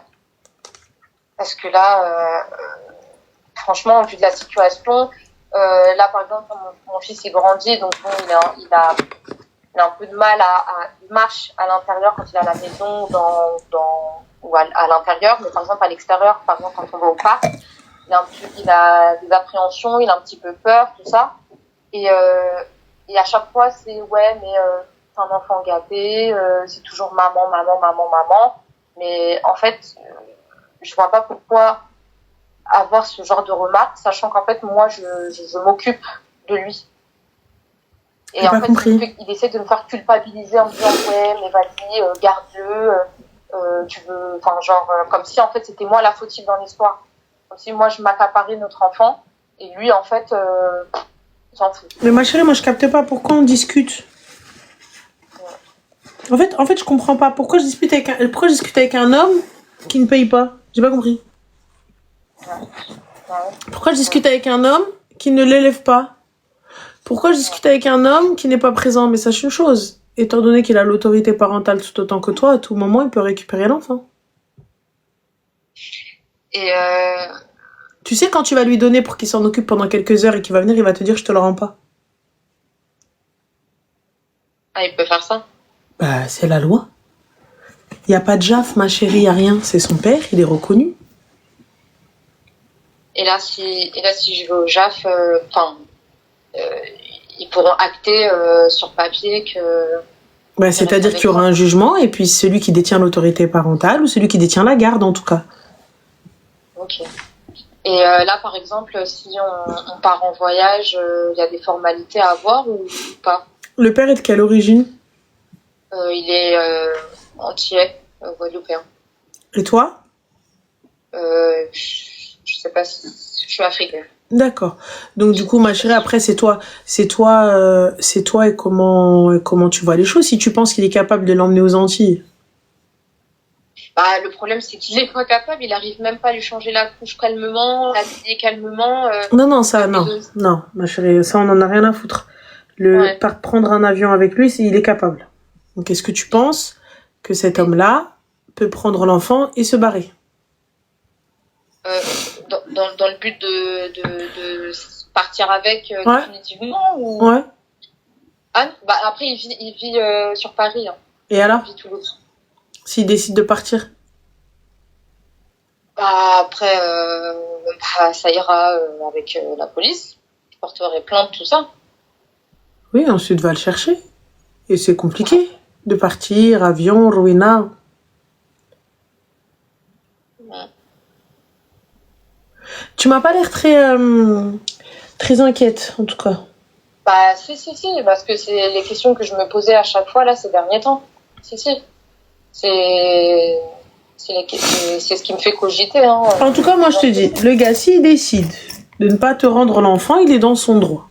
Parce que là, franchement, vu de la situation, là, par exemple, mon fils, il grandit, donc bon, il a un peu de mal il marche à l'intérieur quand il est à la maison ou à l'intérieur, mais par exemple à l'extérieur, par exemple quand on va au parc, il a des appréhensions, il a un petit peu peur, tout ça. Et à chaque fois, c'est ouais, mais c'est un enfant gâté, c'est toujours maman. Mais en fait, je vois pas pourquoi avoir ce genre de remarques, sachant qu'en fait, moi, je m'occupe de lui. Et en fait, il essaie de me faire culpabiliser en me disant ouais, mais vas-y, garde-le, tu veux, enfin genre comme si en fait c'était moi la fautive dans l'histoire, comme si moi je m'accaparais notre enfant et lui en fait s'en fout. Mais ma chérie, moi je capte pas pourquoi on discute. Ouais. En fait, je comprends pas pourquoi je discute avec un homme qui ne paye pas. J'ai pas compris. Ouais. Pourquoi je discute avec un homme qui ne l'élève pas? Pourquoi je discute avec un homme qui n'est pas présent? Mais sache une chose, étant donné qu'il a l'autorité parentale tout autant que toi, à tout moment, il peut récupérer l'enfant. Et tu sais, quand tu vas lui donner pour qu'il s'en occupe pendant quelques heures et qu'il va venir, il va te dire « je te le rends pas ». Ah, il peut faire ça? C'est la loi. Il n'y a pas de JAF, ma chérie, il n'y a rien. C'est son père, il est reconnu. Et là, si je vais au JAF, ils pourront acter sur papier que... c'est-à-dire qu'il y aura un jugement, et puis celui qui détient l'autorité parentale, ou celui qui détient la garde, en tout cas. Ok. Et là, par exemple, si on part en voyage, il y a des formalités à avoir ou pas? Le père est de quelle origine? Il est antillais, guadeloupéen. Et toi? Je sais pas si... Je suis africaine. D'accord. Donc du coup, ma chérie, après c'est toi et comment tu vois les choses. Si tu penses qu'il est capable de l'emmener aux Antilles. Bah, le problème, c'est qu'il est pas capable. Il arrive même pas à lui changer la couche calmement, l'habiller calmement. Non, ça, non. Non, ma chérie, ça, on en a rien à foutre. Prendre un avion avec lui, il est capable. Donc, est-ce que tu penses que cet homme-là peut prendre l'enfant et se barrer? Dans le but de partir avec définitivement ou... Ouais. Ah, bah, après, il vit sur Paris. Hein. Et alors? Il vit Toulouse. S'il décide de partir? Bah, après, ça ira avec la police. Je porterai plainte, tout ça. Oui, ensuite va le chercher. Et c'est compliqué de partir, avion, Rowena. Ouais. Tu m'as pas l'air très inquiète, en tout cas. Bah, si, parce que c'est les questions que je me posais à chaque fois, là, ces derniers temps. Si. C'est ce qui me fait cogiter. Hein. En tout cas, moi, je te dis, le gars, s'il décide de ne pas te rendre l'enfant, il est dans son droit.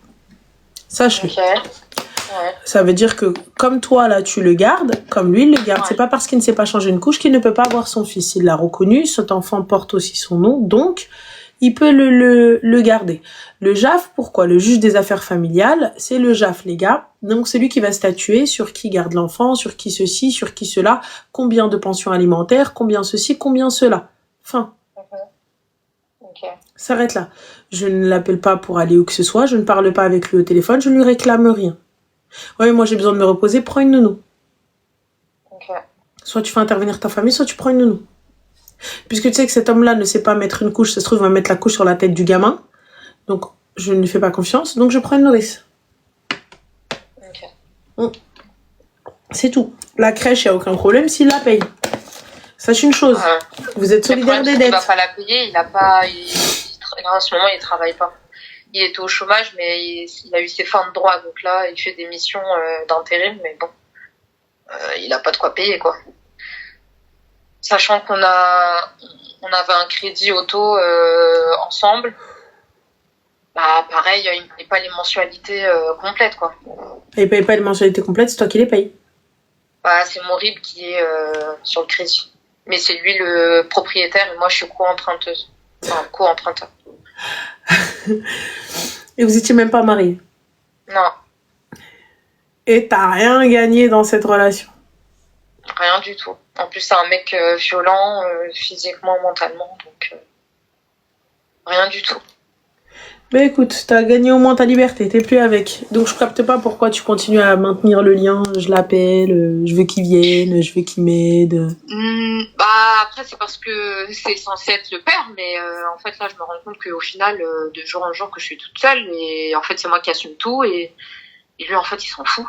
Sache-le. Okay. Ouais. Ça veut dire que, comme toi, là, tu le gardes, comme lui, il le garde. Ouais. C'est pas parce qu'il ne sait pas changer une couche qu'il ne peut pas avoir son fils. Il l'a reconnu, cet enfant porte aussi son nom, donc il peut le garder. Le JAF, pourquoi? Le juge des affaires familiales, c'est le JAF, les gars. Donc, c'est lui qui va statuer sur qui garde l'enfant, sur qui ceci, sur qui cela, combien de pensions alimentaires, combien ceci, combien cela. Fin. Okay. S'arrête là. Je ne l'appelle pas pour aller où que ce soit, je ne parle pas avec lui au téléphone, je ne lui réclame rien. Ouais, moi j'ai besoin de me reposer, prends une nounou. Okay. Soit tu fais intervenir ta famille, soit tu prends une nounou. Puisque tu sais que cet homme-là ne sait pas mettre une couche, ça se trouve, il va mettre la couche sur la tête du gamin. Donc, je ne lui fais pas confiance, donc je prends une nourrice. Okay. C'est tout. La crèche, il n'y a aucun problème s'il la paye. Sache une chose, vous êtes solidaire des dettes. Il ne va pas la payer, en ce moment, il ne travaille pas. Il était au chômage, mais il a eu ses fins de droit. Donc là, il fait des missions d'intérim, mais bon, il n'a pas de quoi payer, quoi. Sachant qu'on avait un crédit auto ensemble, bah pareil, il ne paye pas les mensualités complètes, quoi. Il ne paye pas les mensualités complètes, c'est toi qui les payes. Bah, c'est Morib qui est sur le crédit. Mais c'est lui le propriétaire et moi je suis co-emprunteuse. Enfin, co-emprunteur. Et vous étiez même pas mariés? Non. Et t'as rien gagné dans cette relation? Rien du tout. En plus, c'est un mec violent, physiquement, mentalement, donc rien du tout. Mais écoute, t'as gagné au moins ta liberté, t'es plus avec. Donc je capte pas pourquoi tu continues à maintenir le lien. Je l'appelle, je veux qu'il vienne, je veux qu'il m'aide. Bah après c'est parce que c'est censé être le père, mais en fait là je me rends compte qu'au final de jour en jour que je suis toute seule et en fait c'est moi qui assume tout et lui en fait il s'en fout.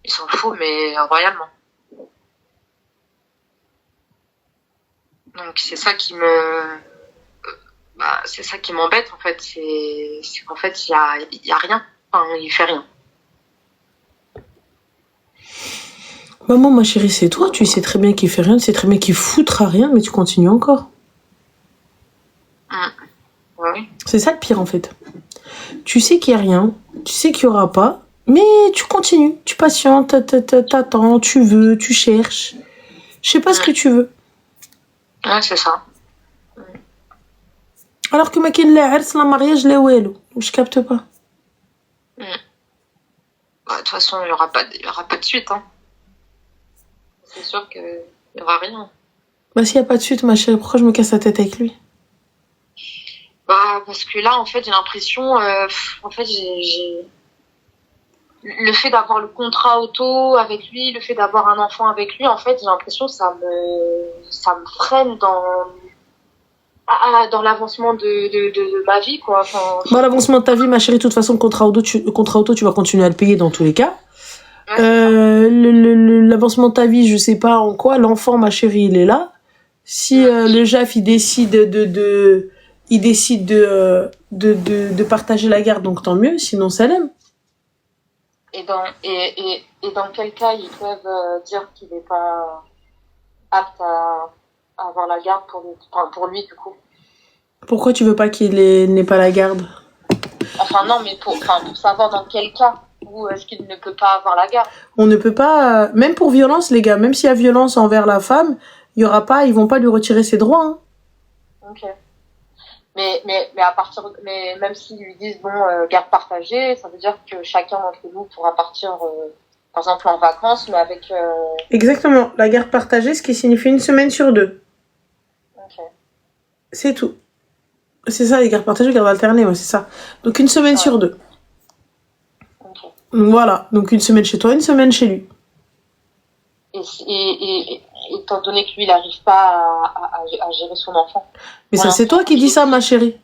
Il s'en fout mais royalement. Donc c'est ça qui c'est ça qui m'embête en fait, c'est qu'en fait il y a rien, enfin il fait rien. Maman, ma chérie, c'est toi, tu sais très bien qu'il fait rien, tu sais très bien qu'il foutra rien, mais tu continues encore. Oui. C'est ça le pire en fait. Tu sais qu'il y a rien, tu sais qu'il y aura pas, mais tu continues, tu patientes, t'attends, tu veux, tu cherches. Je sais pas ce que tu veux. Ouais, c'est ça. Alors que ma ken la ars la mariage la welo, je capte pas. Bah, de toute façon, il y aura pas de suite hein. C'est sûr qu'il n'y aura rien. Bah s'il y a pas de suite, ma chérie, pourquoi je me casse la tête avec lui? Bah parce que là, en fait, j'ai l'impression, en fait, j'ai le fait d'avoir le contrat auto avec lui, le fait d'avoir un enfant avec lui, en fait, j'ai l'impression que ça me freine dans l'avancement de ma vie, quoi. Enfin, bah l'avancement de ta vie, ma chérie, de toute façon, le contrat auto, tu vas continuer à le payer dans tous les cas. Ouais, l'avancement de ta vie, je sais pas en quoi, l'enfant, ma chérie, il est là. Si le JAF, il décide de partager la garde, donc tant mieux, sinon ça l'aime. Et dans quel cas ils peuvent dire qu'il n'est pas apte à avoir la garde pour lui, du coup? Pourquoi tu veux pas qu'il n'ait pas la garde? Enfin non, mais pour savoir dans quel cas où est-ce qu'il ne peut pas avoir la garde. On ne peut pas, même pour violence, les gars, même s'il y a violence envers la femme, il y aura pas, ils vont pas lui retirer ses droits. Hein. Ok. Mais à partir, mais même s'ils lui disent garde partagée, ça veut dire que chacun d'entre nous pourra partir, par exemple en vacances, mais avec. Exactement. La garde partagée, ce qui signifie 1 semaine sur 2. Ok. C'est tout. C'est ça, les gardes partagées, garde alternée, ouais, c'est ça. Donc 1 semaine sur 2. Ok. Voilà. Donc 1 semaine chez toi, 1 semaine chez lui. Et étant donné que lui, il n'arrive pas à gérer son enfant. Mais ça, c'est toi qui dis ça, ma chérie.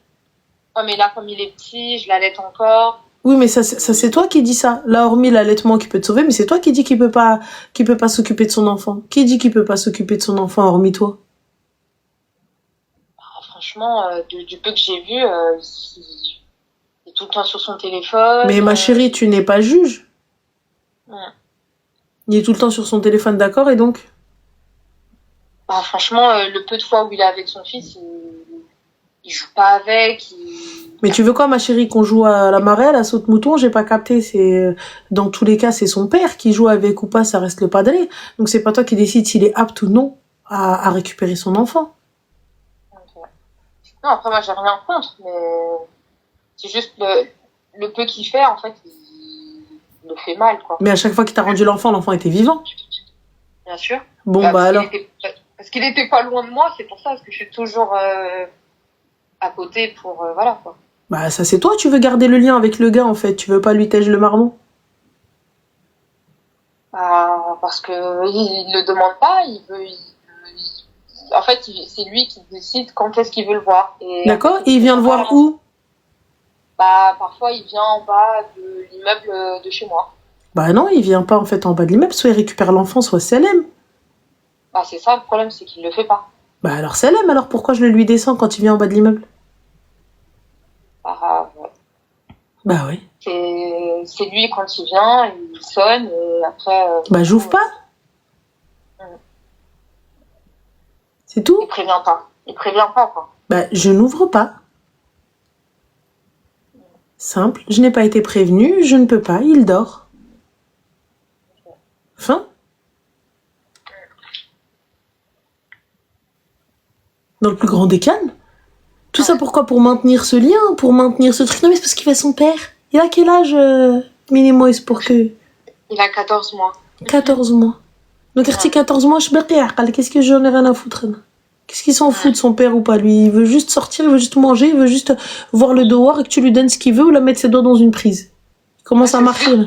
Ouais, mais là, comme il est petit, je l'allaite encore. Oui, mais ça, c'est toi qui dis ça. Là, hormis l'allaitement qui peut te sauver, mais c'est toi qui dis qu'il peut pas s'occuper de son enfant. Qui dit qu'il peut pas s'occuper de son enfant, hormis toi? Franchement, du peu que j'ai vu, il est tout le temps sur son téléphone. Mais ma chérie, tu n'es pas juge. Ouais. Il est tout le temps sur son téléphone, d'accord, et donc? Bah, franchement, le peu de fois où il est avec son fils, il joue pas avec. Mais tu veux quoi, ma chérie, qu'on joue à la marelle, à saute-mouton? J'ai pas capté. C'est dans tous les cas, c'est son père qui joue avec ou pas, ça reste le padré. Donc c'est pas toi qui décide s'il est apte ou non à récupérer son enfant. Okay. Non, après moi j'ai rien contre, mais c'est juste le peu qu'il fait, en fait, il le fait mal, quoi. Mais à chaque fois qu'il t'a rendu l'enfant était vivant. Bien sûr. Bon, bah alors. Parce qu'il était pas loin de moi, c'est pour ça, parce que je suis toujours à côté pour voilà, quoi. Bah ça c'est toi, tu veux garder le lien avec le gars en fait, tu veux pas lui tège le marmot. Parce que il le demande pas, en fait c'est lui qui décide quand est-ce qu'il veut le voir. Et d'accord, et il vient le voir où? Bah parfois il vient en bas de l'immeuble de chez moi. Bah non, il vient pas en fait en bas de l'immeuble, soit il récupère l'enfant, soit c'est l'aime. Bah c'est ça le problème, c'est qu'il le fait pas. Bah alors c'est l'aime, alors pourquoi je le lui descends quand il vient en bas de l'immeuble? Ouais. Bah oui. C'est lui quand il vient, il sonne et après. Bah j'ouvre pas. C'est tout. Il prévient pas quoi. Bah je n'ouvre pas. Simple, je n'ai pas été prévenue, je ne peux pas, il dort. Fin. Dans le plus grand des calmes. Tout ça pourquoi? Pour maintenir ce lien, pour maintenir ce truc. Non mais c'est parce qu'il va son père. Il a quel âge, minimum, pour que... Il a 14 mois. 14 mois. Donc, ouais. 14 mois, qu'est-ce que j'en ai rien à foutre? Qu'est-ce qu'il s'en fout de son père ou pas, lui? Il veut juste sortir, il veut juste manger, il veut juste voir le dehors et que tu lui donnes ce qu'il veut ou la mettre ses doigts dans une prise. Il commence à marcher, là.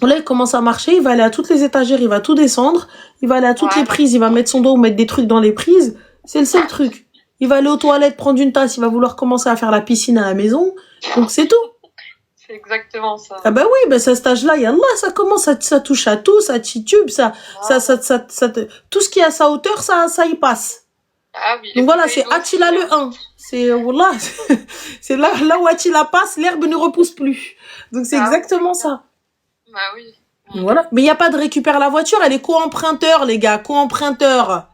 Là, il commence à marcher, il va aller à toutes les étagères, il va tout descendre, il va aller à toutes les prises, il va mettre son doigt ou mettre des trucs dans les prises. C'est le seul truc. Il va aller aux toilettes, prendre une tasse, il va vouloir commencer à faire la piscine à la maison. Donc, c'est tout. C'est exactement ça. Ah bah oui, bah, à cet âge-là, yallah, ça commence, ça touche à tout, ça titube, ça, tout ce qui est à sa hauteur, ça y passe. Ah oui. Donc voilà, c'est Attila le 1. C'est, wallah, c'est là où Attila passe, l'herbe ne repousse plus. Donc c'est exactement ça. Bah oui. Voilà. Mais il n'y a pas de récupère la voiture, elle est co-emprunteur, les gars, co-emprunteur.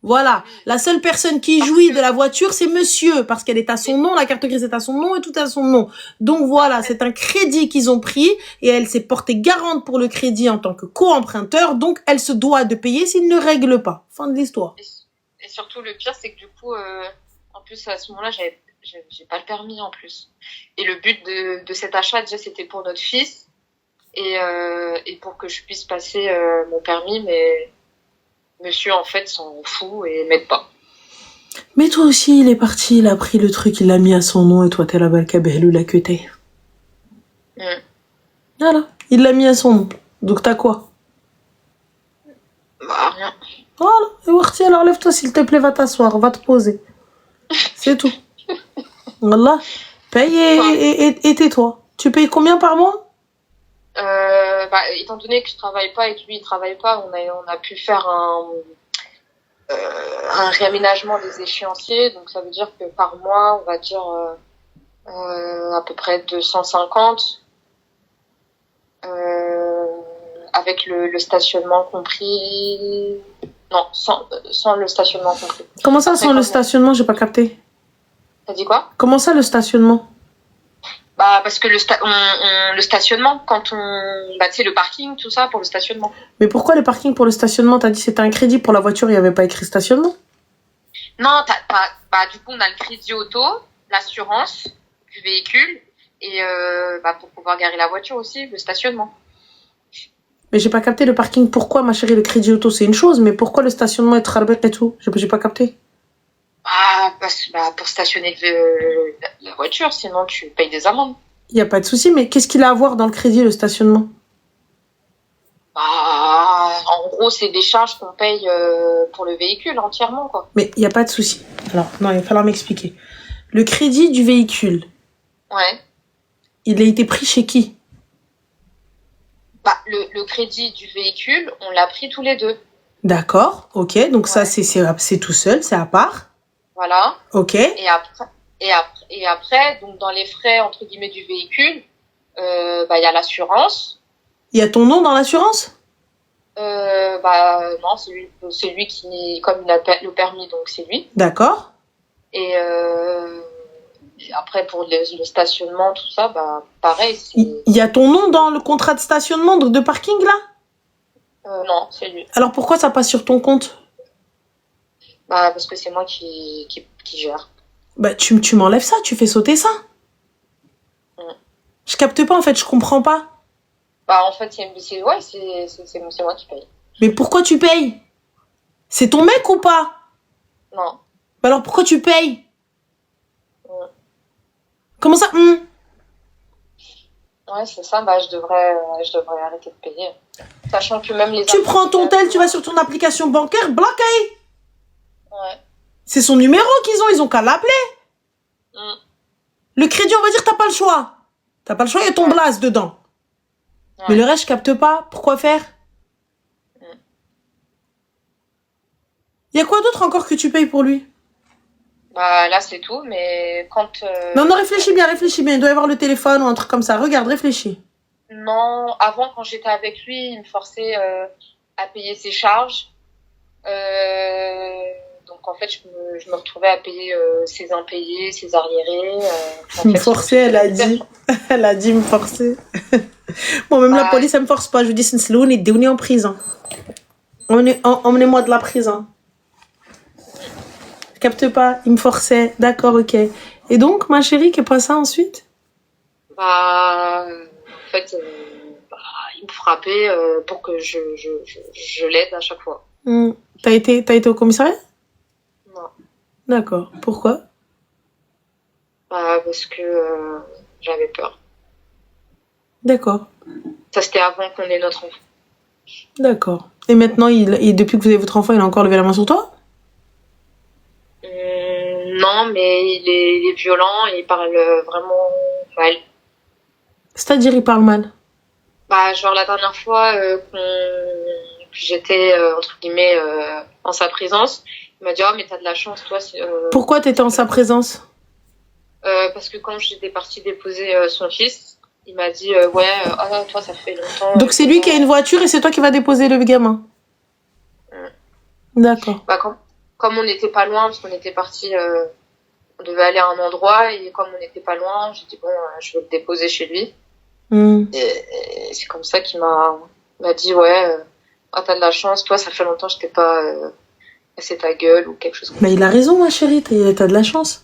Voilà. La seule personne qui jouit de la voiture, c'est monsieur, parce qu'elle est à son nom, la carte grise est à son nom et tout est à son nom. Donc voilà, c'est un crédit qu'ils ont pris et elle s'est portée garante pour le crédit en tant que co-emprunteur, donc elle se doit de payer s'il ne règle pas. Fin de l'histoire. Et surtout, le pire, c'est que du coup, en plus, à ce moment-là, j'ai pas le permis en plus. Et le but de cet achat, déjà, c'était pour notre fils et pour que je puisse passer mon permis, mais monsieur, en fait, s'en fout et m'aide pas. Mais toi aussi, il est parti, il a pris le truc, il l'a mis à son nom et toi, t'es là-bas, le la que t'es. Voilà, il l'a mis à son nom. Donc t'as quoi? Bah, rien. Voilà, et Warti, alors lève-toi s'il te plaît, va t'asseoir, va te poser. C'est tout. Voilà. Paye et tais-toi. Tu payes combien par mois? Étant donné que je travaille pas et que lui il travaille pas, on a pu faire un réaménagement des échéanciers, donc ça veut dire que par mois on va dire à peu près 250 avec le stationnement compris. Non, sans le stationnement compris. Comment ça, sans le stationnement? J'ai pas capté. T'as dit quoi? Comment ça, le stationnement? Bah, parce que le stationnement, quand bah, tu sais, le parking, tout ça, pour le stationnement. Mais pourquoi le parking pour le stationnement? T'as dit c'était un crédit pour la voiture, il n'y avait pas écrit stationnement? Non, bah, du coup, on a le crédit auto, l'assurance du véhicule, et bah, pour pouvoir garer la voiture aussi, le stationnement. Mais j'ai pas capté le parking. Pourquoi, ma chérie, le crédit auto, c'est une chose, mais pourquoi le stationnement est trarbet et tout? J'ai pas capté. Pour stationner la voiture, sinon tu payes des amendes. Il n'y a pas de souci, mais qu'est-ce qu'il a à voir dans le crédit, le stationnement? Bah, en gros, c'est des charges qu'on paye pour le véhicule entièrement, quoi. Mais il n'y a pas de souci. Alors, non, il va falloir m'expliquer. Le crédit du véhicule, Ouais. il a été pris chez qui? Bah, le crédit du véhicule, on l'a pris tous les deux. D'accord, ok. Donc ça, Ouais. c'est tout seul, c'est à part. Voilà. Ok. Et après, donc dans les frais entre guillemets du véhicule, bah il y a l'assurance. Il y a ton nom dans l'assurance? Non, c'est lui qui, comme il a le permis, donc c'est lui. D'accord. Et après pour le stationnement, tout ça, bah pareil, c'est Il y a ton nom dans le contrat de stationnement, de parking, là? non, c'est lui. Alors pourquoi ça passe sur ton compte? Bah parce que c'est moi qui gère. Bah, tu m'enlèves ça, tu fais sauter ça. Mm. Je capte pas, en fait, je comprends pas. Bah en fait, c'est moi qui paye. Mais pourquoi tu payes? C'est ton mec ou pas? Non. Bah alors pourquoi tu payes? Mm. Comment ça? Ouais, c'est ça, bah je devrais arrêter de payer. Sachant que même les Tu prends ton tel, tu vas sur ton application bancaire, bloqué. Ouais. C'est son numéro ils ont qu'à l'appeler. Mm. Le crédit, on va dire, t'as pas le choix. T'as pas le choix, il y a ton blase dedans. Ouais. Mais le reste, je capte pas. Pourquoi faire? Il y a quoi d'autre encore que tu payes pour lui? Bah là c'est tout, mais quand Non, réfléchis bien. Il doit y avoir le téléphone ou un truc comme ça. Regarde, réfléchis. non, avant quand j'étais avec lui, il me forçait à payer ses charges. Donc en fait, je me retrouvais à payer ses impayés, ses arriérés. Me forcer, elle a dit. Elle a dit me forcer. Bon, même la police, elle me force pas. Je lui dis, c'est une et déuni en prison. Emmenez-moi de la prison. Je capte pas, il me forçait. D'accord, ok. Et donc, ma chérie, qu'est pas ça ensuite? En fait, il me frappait pour que je l'aide à chaque fois. T'as été au commissariat? Non. D'accord. Pourquoi? Parce que j'avais peur. D'accord. Ça, c'était avant qu'on ait notre enfant. D'accord. Et maintenant, depuis que vous avez votre enfant, il a encore levé la main sur toi? Non, mais il est violent et il parle vraiment mal. C'est-à-dire, il parle mal? Genre la dernière fois que j'étais, entre guillemets, en sa présence, il m'a dit « Oh, mais t'as de la chance, toi. » Pourquoi t'étais en sa présence? Parce que quand j'étais partie déposer son fils, il m'a dit « Ouais, toi, ça fait longtemps. » Donc c'est lui qui a une voiture et c'est toi qui vas déposer le gamin? D'accord. Comme on n'était pas loin, parce qu'on était parti, on devait aller à un endroit, et comme on n'était pas loin, j'ai dit « Bon, je vais le déposer chez lui. » Et c'est comme ça qu'il m'a dit « Ouais, t'as de la chance, toi, ça fait longtemps que je t'ai pas cassé ta gueule, ou quelque chose comme ça. » Mais il a raison, ma chérie, t'as de la chance.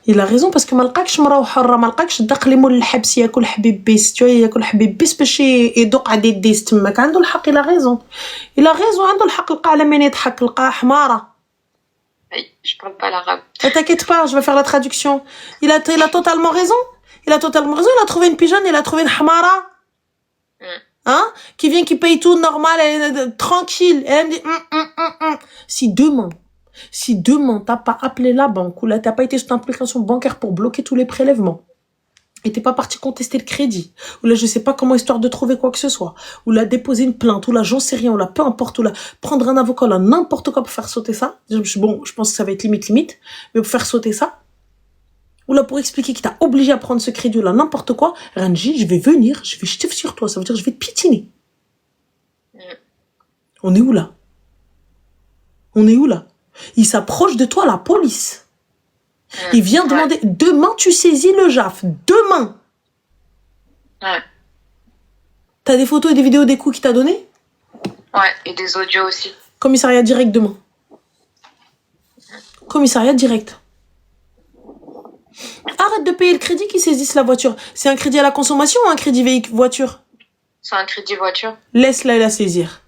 Il a raison parce que ما لقاكش مرا حرة ما لقاكش دق لي مول الحبس ياكل حبيب بيس tu vois ياكل حبيب بيس باش يدق على يديس تماك عنده الحق il a raison عنده الحق لقى على من يضحك لقى حمارة. Je parle pas l'arabe. T'inquiète pas, je vais faire la traduction. Il a totalement raison. Il a trouvé une pigeonne, il a trouvé une hamara. Hein? Qui vient, qui paye tout normal, tranquille. Et elle me dit, Si demain, t'as pas appelé la banque, ou là, t'as pas été sur ton application bancaire pour bloquer tous les prélèvements, et t'es pas parti contester le crédit, ou là, je sais pas comment, histoire de trouver quoi que ce soit, ou là, déposer une plainte, ou là, j'en sais rien, ou là, peu importe, ou là, prendre un avocat, là, n'importe quoi pour faire sauter ça. Bon, je pense que ça va être limite, mais pour faire sauter ça, ou là, pour expliquer qu'il t'a obligé à prendre ce crédit, ou là, n'importe quoi, Ranji, je vais venir, je vais jeter sur toi, ça veut dire, je vais te piétiner. On est où là? Il s'approche de toi, la police. Il vient demander, demain tu saisis le JAF, demain. Ouais. T'as des photos et des vidéos des coups qu'il t'a donné? Ouais, et des audios aussi. Commissariat direct demain. Commissariat direct. Arrête de payer le crédit qui saisisse la voiture. C'est un crédit à la consommation ou un crédit voiture? C'est un crédit voiture. Laisse-la la saisir.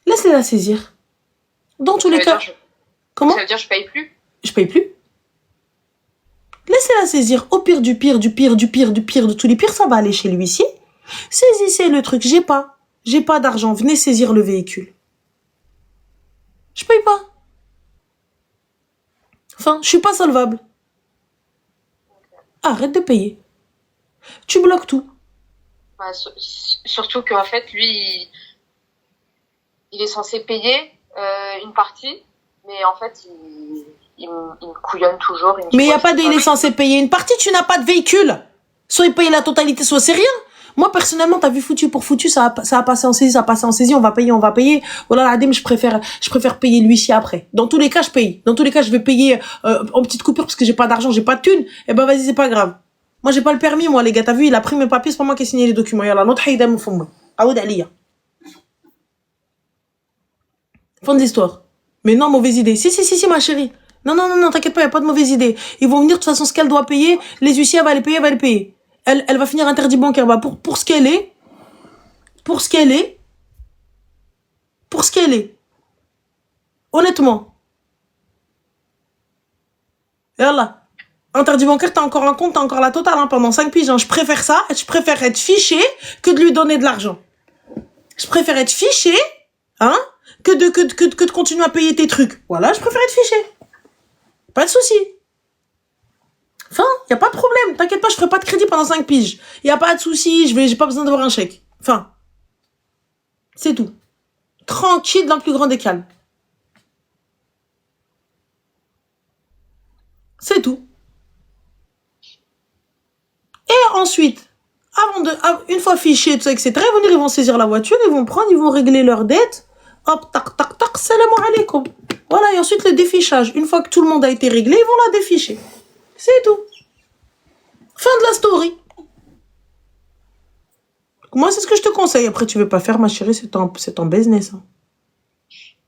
Laisse-la la saisir. Dans tous les cas. Comment? Ça veut dire que je paye plus? Je paye plus. Laissez-la saisir. Au pire du pire, du pire, du pire, du pire, de tous les pires, ça va aller chez l'huissier. Saisissez le truc. J'ai pas d'argent. Venez saisir le véhicule. Je paye pas. Enfin, je suis pas solvable. Arrête de payer. Tu bloques tout. Ouais, surtout qu'en fait, lui, il est censé payer une partie, mais en fait, il me couillonne toujours. Mais il n'y a pas de... Il est censé payer une partie, tu n'as pas de véhicule. Soit il paye la totalité, soit c'est rien. Moi, personnellement, t'as vu foutu pour foutu, ça a passé en saisie, ça a passé en saisie, on va payer. Voilà, l'adem, je préfère payer l'huissier après. Dans tous les cas, je paye. Dans tous les cas, je vais payer en petite coupure parce que j'ai pas d'argent, j'ai pas de thune. Eh ben, vas-y, c'est pas grave. Moi, j'ai pas le permis, moi, les gars. T'as vu, il a pris mes papiers, c'est pas moi qui ai signé les documents. Yallah, notre haïda me font moi. Aoud Aliya. Fin de l'histoire. Mais non, mauvaise idée. Si, ma chérie. Non, t'inquiète pas, y a pas de mauvaise idée. Ils vont venir, de toute façon, ce qu'elle doit payer, les huissiers, elle va les payer. Elle va finir interdit bancaire. Bah, pour ce qu'elle est. Honnêtement. Yallah. Interdit bancaire, t'as encore un compte, t'as encore la totale, hein, pendant 5 piges, hein. Je préfère ça, je préfère être fiché que de lui donner de l'argent. Je préfère être fiché, hein, que de continuer à payer tes trucs. Voilà, je préfère être fiché. Pas de souci. Enfin, y a pas de problème. T'inquiète pas, je ferai pas de crédit pendant 5 piges. Y a pas de souci, j'ai pas besoin d'avoir un chèque. Enfin. C'est tout. Tranquille, dans le plus grand des calmes. C'est tout. Et ensuite, une fois fichés, tout ça, etc., ils vont saisir la voiture, ils vont prendre, ils vont régler leurs dettes. Hop, tac, salam alaikum. Voilà, et ensuite le défichage. Une fois que tout le monde a été réglé, ils vont la déficher. C'est tout. Fin de la story. Moi, c'est ce que je te conseille. Après, tu veux pas faire, ma chérie, c'est ton business. Hein.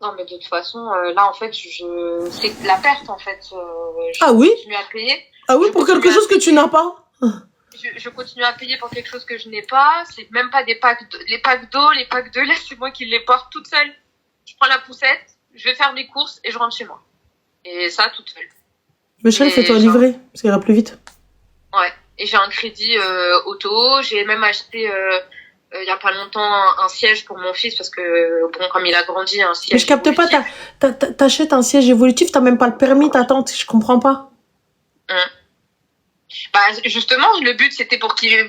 Non, mais de toute façon, là, en fait, c'est la perte, en fait. Ah oui? Continue à payer. Ah oui, pour quelque chose que tu n'as pas? Je continue à payer pour quelque chose que je n'ai pas. C'est même pas les packs d'eau, les packs de lait, c'est moi qui les porte toute seule. Je prends la poussette, je vais faire mes courses et je rentre chez moi. Et ça, toute seule. Mais chérie, fais-toi livrer, ça ira plus vite. Ouais. Et j'ai un crédit auto. J'ai même acheté il y a pas longtemps un siège pour mon fils parce que bon, comme il a grandi, un siège. Mais je capte pas, t'achètes un siège évolutif, t'as même pas le permis, t'attends, je comprends pas. Bah justement, le but c'était pour qu'il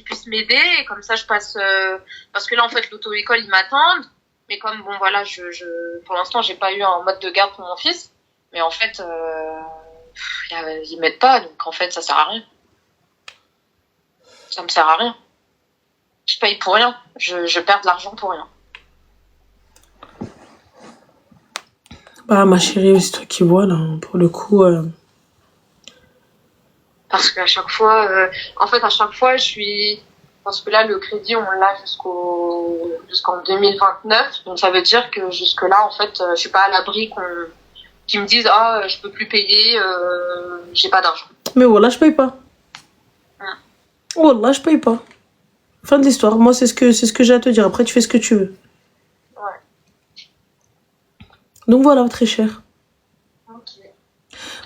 puisse m'aider et comme ça je passe parce que là en fait l'auto-école ils m'attendent, mais comme bon voilà, pour l'instant j'ai pas eu un mode de garde pour mon fils, mais en fait ils m'aident pas, donc en fait ça sert à rien. Ça me sert à rien. Je paye pour rien, je perds de l'argent pour rien. Bah ma chérie, c'est toi qui vois là, pour le coup. Parce qu'à chaque fois, je suis... Parce que là, le crédit, on l'a jusqu'en 2029. Donc, ça veut dire que jusque-là, en fait, je suis pas à l'abri qu'ils me disent « Ah, je peux plus payer, j'ai pas d'argent. » Mais voilà, je paye pas. Wallah, je paye pas. Fin de l'histoire. Moi, c'est ce que j'ai à te dire. Après, tu fais ce que tu veux. Ouais. Donc voilà, très cher. Ok.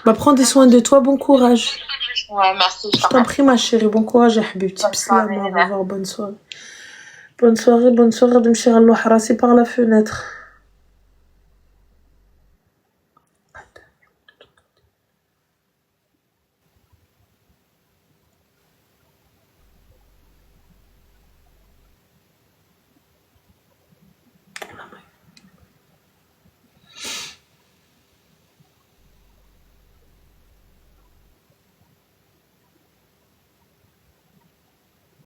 Bah, prends des soins de toi. Bon courage. Ouais, merci. Je t'en prie, ma chérie. Bon courage, Habibti. Bismillah, au revoir. Bonne soirée. Bonne soirée. De me faire Allah par la fenêtre.